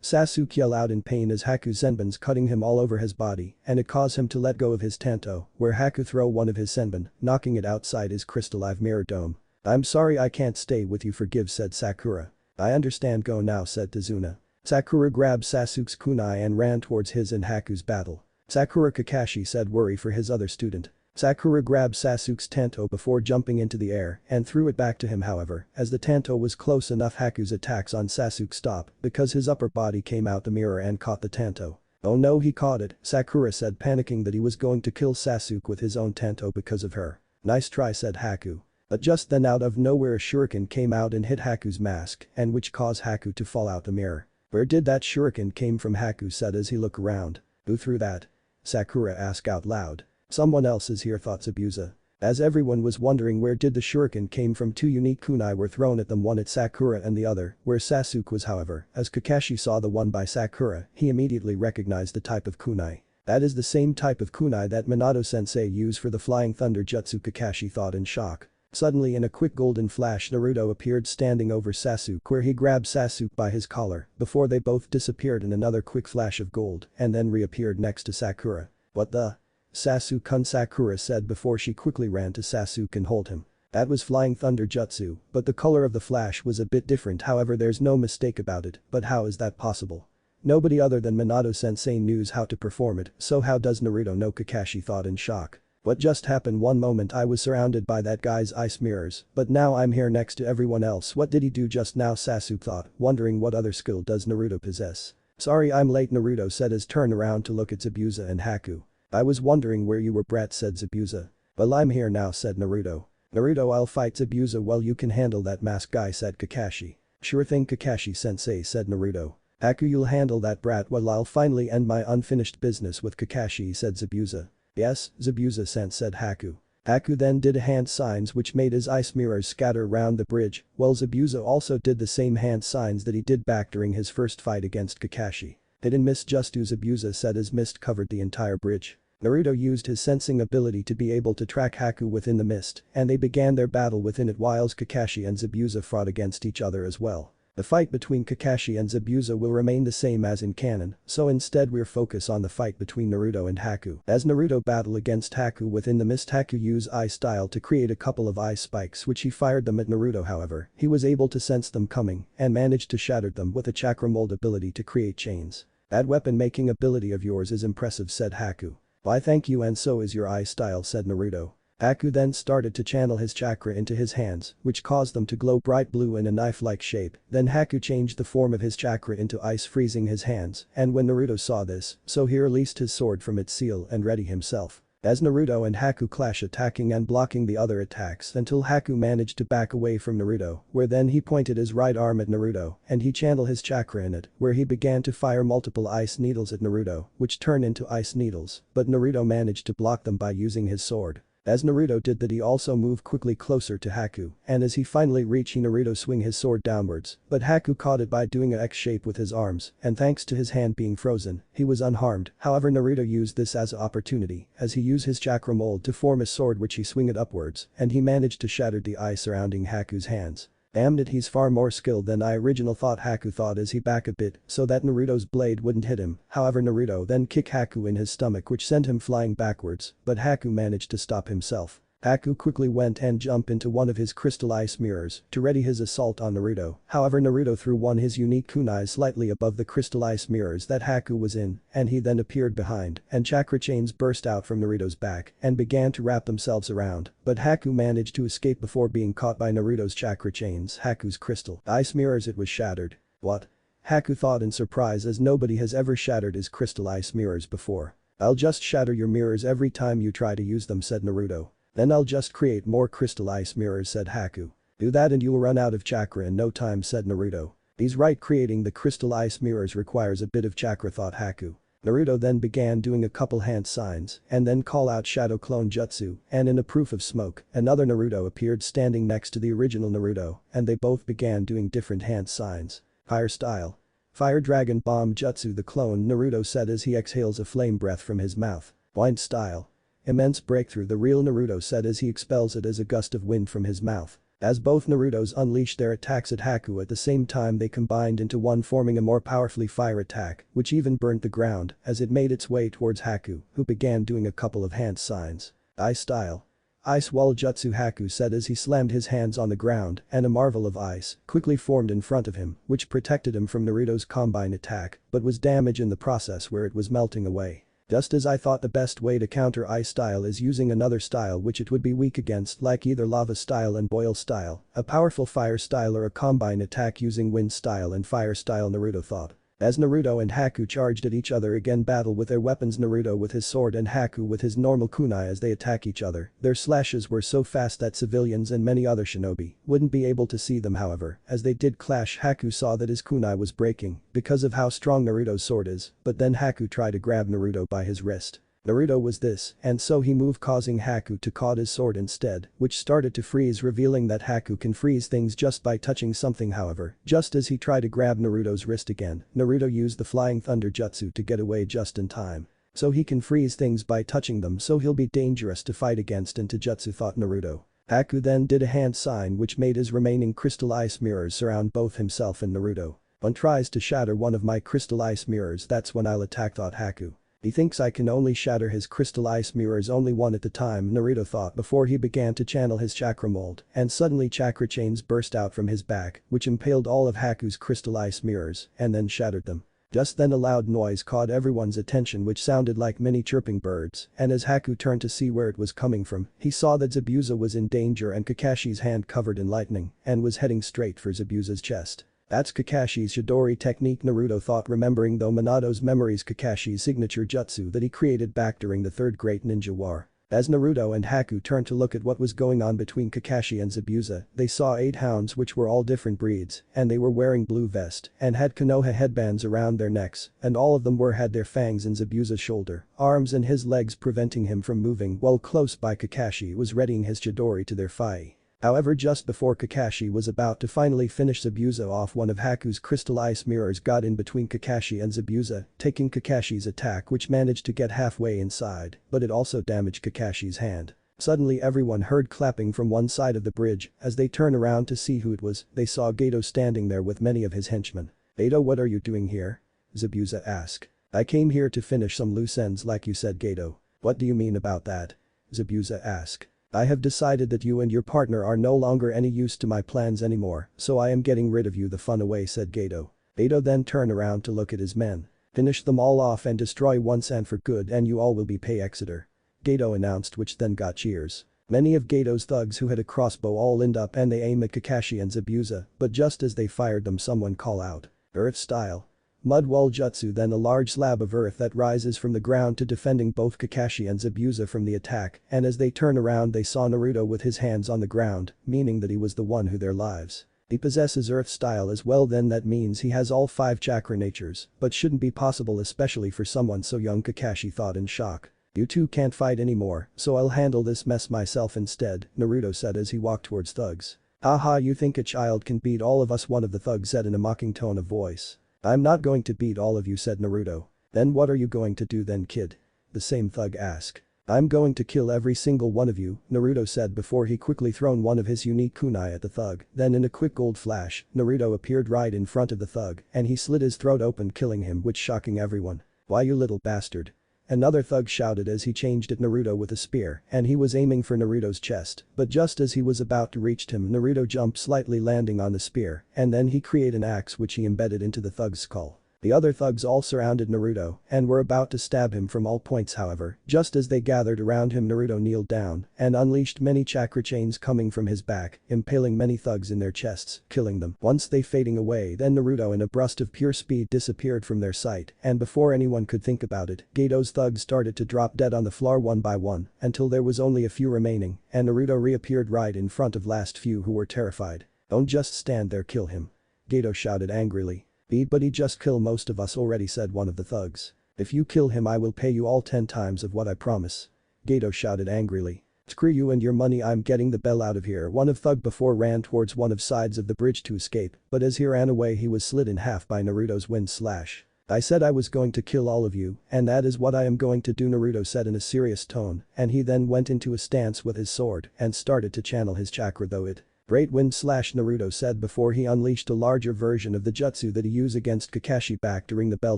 Sasuke yelled out in pain as Haku's senbons cutting him all over his body, and it caused him to let go of his tanto, where Haku throw one of his senbon, knocking it outside his crystalline mirror dome. I'm sorry I can't stay with you, forgive, said Sakura. I understand, go now, said Tazuna. Sakura grabbed Sasuke's kunai and ran towards his and Haku's battle. Sakura, Kakashi said worry for his other student. Sakura grabbed Sasuke's tanto before jumping into the air and threw it back to him. However, as the tanto was close enough, Haku's attacks on Sasuke stopped because his upper body came out the mirror and caught the tanto. Oh no, he caught it, Sakura said, panicking that he was going to kill Sasuke with his own tanto because of her. Nice try, said Haku. But just then out of nowhere a shuriken came out and hit Haku's mask, and which caused Haku to fall out the mirror. Where did that shuriken came from, Haku said as he looked around. Who threw that? Sakura asked out loud. Someone else is here, thought Zabuza. As everyone was wondering where did the shuriken came from, two unique kunai were thrown at them, one at Sakura and the other where Sasuke was. However, as Kakashi saw the one by Sakura, he immediately recognized the type of kunai. That is the same type of kunai that Minato-sensei used for the flying thunder jutsu, Kakashi thought in shock. Suddenly, in a quick golden flash, Naruto appeared standing over Sasuke, where he grabbed Sasuke by his collar before they both disappeared in another quick flash of gold and then reappeared next to Sakura. What the? Sasuke-kun, Sakura said before she quickly ran to Sasuke and hold him. That was flying thunder jutsu, but the color of the flash was a bit different. However, there's no mistake about it, but how is that possible? Nobody other than Minato-sensei knows how to perform it, so how does Naruto know, Kakashi thought in shock. What just happened? One moment I was surrounded by that guy's ice mirrors, but now I'm here next to everyone else. What did he do just now, Sasuke thought, wondering what other skill does Naruto possess. Sorry I'm late, Naruto said as turned around to look at Zabuza and Haku. I was wondering where you were, brat, said Zabuza. Well, I'm here now, said Naruto. Naruto, I'll fight Zabuza while you can handle that mask guy, said Kakashi. Sure thing, Kakashi sensei, said Naruto. Haku, you'll handle that brat while I'll finally end my unfinished business with Kakashi, said Zabuza. Yes, Zabuza-sen, said Haku. Haku then did hand signs which made his ice mirrors scatter around the bridge, while Zabuza also did the same hand signs that he did back during his first fight against Kakashi. Didn't miss, just as Zabuza said as mist covered the entire bridge. Naruto used his sensing ability to be able to track Haku within the mist, and they began their battle within it whilst Kakashi and Zabuza fought against each other as well. The fight between Kakashi and Zabuza will remain the same as in canon, so instead we'll focus on the fight between Naruto and Haku. As Naruto battled against Haku within the mist, Haku used ice style to create a couple of ice spikes which he fired them at Naruto. However, he was able to sense them coming and managed to shatter them with a chakra mold ability to create chains. That weapon making ability of yours is impressive, said Haku. Why thank you, and so is your ice style, said Naruto. Haku then started to channel his chakra into his hands, which caused them to glow bright blue in a knife-like shape. Then Haku changed the form of his chakra into ice, freezing his hands, and when Naruto saw this, so he released his sword from its seal and ready himself. As Naruto and Haku clash attacking and blocking the other attacks until Haku managed to back away from Naruto, where then he pointed his right arm at Naruto and he channeled his chakra in it, where he began to fire multiple ice needles at Naruto, which turned into ice needles, but Naruto managed to block them by using his sword. As Naruto did that, he also moved quickly closer to Haku, and as he finally reached, Naruto swing his sword downwards, but Haku caught it by doing a X shape with his arms, and thanks to his hand being frozen, he was unharmed. However, Naruto used this as an opportunity, as he used his chakra mold to form a sword which he swung it upwards, and he managed to shatter the ice surrounding Haku's hands. Damn it, he's far more skilled than I originally thought, Haku thought as he backed a bit so that Naruto's blade wouldn't hit him. However, Naruto then kicked Haku in his stomach, which sent him flying backwards, but Haku managed to stop himself. Haku quickly went and jumped into one of his crystal ice mirrors to ready his assault on Naruto. However, Naruto threw one his unique kunai slightly above the crystal ice mirrors that Haku was in, and he then appeared behind, and chakra chains burst out from Naruto's back and began to wrap themselves around, but Haku managed to escape before being caught by Naruto's chakra chains. Haku's crystal ice mirrors, it was shattered. What? Haku thought in surprise, as nobody has ever shattered his crystal ice mirrors before. I'll just shatter your mirrors every time you try to use them, said Naruto. Then I'll just create more crystal ice mirrors, said Haku. Do that and you'll run out of chakra in no time, said Naruto. He's right, creating the crystal ice mirrors requires a bit of chakra, thought Haku. Naruto then began doing a couple hand signs and then call out shadow clone jutsu, and in a proof of smoke, another Naruto appeared standing next to the original Naruto, and they both began doing different hand signs. Fire style. Fire dragon bomb jutsu, the clone Naruto said as he exhales a flame breath from his mouth. Wind style. Immense breakthrough, the real Naruto said as he expels it as a gust of wind from his mouth. As both Narutos unleashed their attacks at Haku at the same time, they combined into one, forming a more powerfully fire attack, which even burnt the ground as it made its way towards Haku, who began doing a couple of hand signs. Ice style. Ice wall jutsu, Haku said as he slammed his hands on the ground, and a marvel of ice quickly formed in front of him, which protected him from Naruto's combine attack, but was damaged in the process where it was melting away. Just as I thought, the best way to counter ice style is using another style which it would be weak against, like either lava style and boil style, a powerful fire style, or a combine attack using wind style and fire style, Naruto thought. As Naruto and Haku charged at each other again, battle with their weapons, Naruto with his sword and Haku with his normal kunai. As they attack each other, their slashes were so fast that civilians and many other shinobi wouldn't be able to see them. However, as they did clash, Haku saw that his kunai was breaking because of how strong Naruto's sword is, but then Haku tried to grab Naruto by his wrist. Naruto was this, and so he moved, causing Haku to caught his sword instead, which started to freeze, revealing that Haku can freeze things just by touching something. However, just as he tried to grab Naruto's wrist again, Naruto used the flying thunder jutsu to get away just in time. So he can freeze things by touching them, so he'll be dangerous to fight against into jutsu, thought Naruto. Haku then did a hand sign which made his remaining crystal ice mirrors surround both himself and Naruto. One tries to shatter one of my crystal ice mirrors, that's when I'll attack, thought Haku. He thinks I can only shatter his crystal ice mirrors only one at a time, Naruto thought before he began to channel his chakra mold, and suddenly chakra chains burst out from his back, which impaled all of Haku's crystal ice mirrors and then shattered them. Just then a loud noise caught everyone's attention, which sounded like many chirping birds, and as Haku turned to see where it was coming from, he saw that Zabuza was in danger and Kakashi's hand covered in lightning and was heading straight for Zabuza's chest. That's Kakashi's Chidori technique, Naruto thought, remembering though Minato's memories Kakashi's signature jutsu that he created back during the Third Great Ninja War. As Naruto and Haku turned to look at what was going on between Kakashi and Zabuza, they saw 8 hounds which were all different breeds, and they were wearing blue vest and had Konoha headbands around their necks, and all of them had their fangs in Zabuza's shoulder, arms and his legs, preventing him from moving, while close by Kakashi was readying his Chidori to their fight. However, just before Kakashi was about to finally finish Zabuza off, one of Haku's crystal ice mirrors got in between Kakashi and Zabuza, taking Kakashi's attack, which managed to get halfway inside, but it also damaged Kakashi's hand. Suddenly everyone heard clapping from one side of the bridge. As they turned around to see who it was, they saw Gato standing there with many of his henchmen. "Gato, what are you doing here?" Zabuza asked. "I came here to finish some loose ends like you said, Gato." "What do you mean about that?" Zabuza asked. "I have decided that you and your partner are no longer any use to my plans anymore, so I am getting rid of you the fun away," said Gato. Gato then turned around to look at his men. "Finish them all off and destroy once and for good, and you all will be pay Exeter," Gato announced, which then got cheers. Many of Gato's thugs who had a crossbow all lined up and they aimed at Kakashi and Zabuza, but just as they fired them, someone called out, "Earth style." Mud wall jutsu, then a large slab of earth that rises from the ground to defending both Kakashi and Zabuza from the attack, and as they turn around they saw Naruto with his hands on the ground, meaning that he was the one who their lives. He possesses earth style as well, then that means he has all 5 chakra natures, but shouldn't be possible especially for someone so young, Kakashi thought in shock. You two can't fight anymore, so I'll handle this mess myself instead, Naruto said as he walked towards thugs. Haha, you think a child can beat all of us, one of the thugs said in a mocking tone of voice. I'm not going to beat all of you, said Naruto. Then what are you going to do then, kid? The same thug asked. I'm going to kill every single one of you, Naruto said before he quickly thrown one of his unique kunai at the thug. Then in a quick gold flash, Naruto appeared right in front of the thug and he slit his throat open, killing him, which shocking everyone. Why, you little bastard. Another thug shouted as he changed at Naruto with a spear and he was aiming for Naruto's chest, but just as he was about to reach him, Naruto jumped slightly, landing on the spear, and then he created an axe which he embedded into the thug's skull. The other thugs all surrounded Naruto and were about to stab him from all points. However, just as they gathered around him, Naruto kneeled down and unleashed many chakra chains coming from his back, impaling many thugs in their chests, killing them. Once they fading away, then Naruto in a burst of pure speed disappeared from their sight, and before anyone could think about it, Gato's thugs started to drop dead on the floor one by one until there was only a few remaining, and Naruto reappeared right in front of last few who were terrified. Don't just stand there, kill him. Gato shouted angrily. But he just killed most of us already, said one of the thugs. If you kill him I will pay you all 10 times of what I promise. Gato shouted angrily. Screw you and your money, I'm getting the bell out of here. One of thug before ran towards one of sides of the bridge to escape, but as he ran away he was slit in half by Naruto's wind slash. I said I was going to kill all of you, and that is what I am going to do, Naruto said in a serious tone, and he then went into a stance with his sword and started to channel his chakra, though it Great wind slash, Naruto said before he unleashed a larger version of the jutsu that he used against Kakashi back during the bell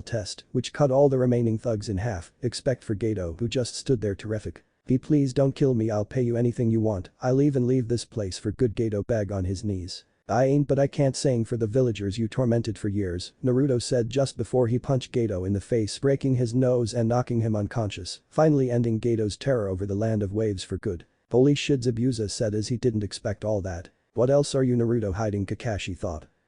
test, which cut all the remaining thugs in half, except for Gato, who just stood there terrific. Please don't kill me, I'll pay you anything you want, I'll even leave this place for good, Gato begged on his knees. I ain't, but I can't, saying for the villagers you tormented for years, Naruto said just before he punched Gato in the face, breaking his nose and knocking him unconscious, finally ending Gato's terror over the land of waves for good. Holy shit, Zabuza said as he didn't expect all that. What else are you, Naruto, hiding, Kakashi thought.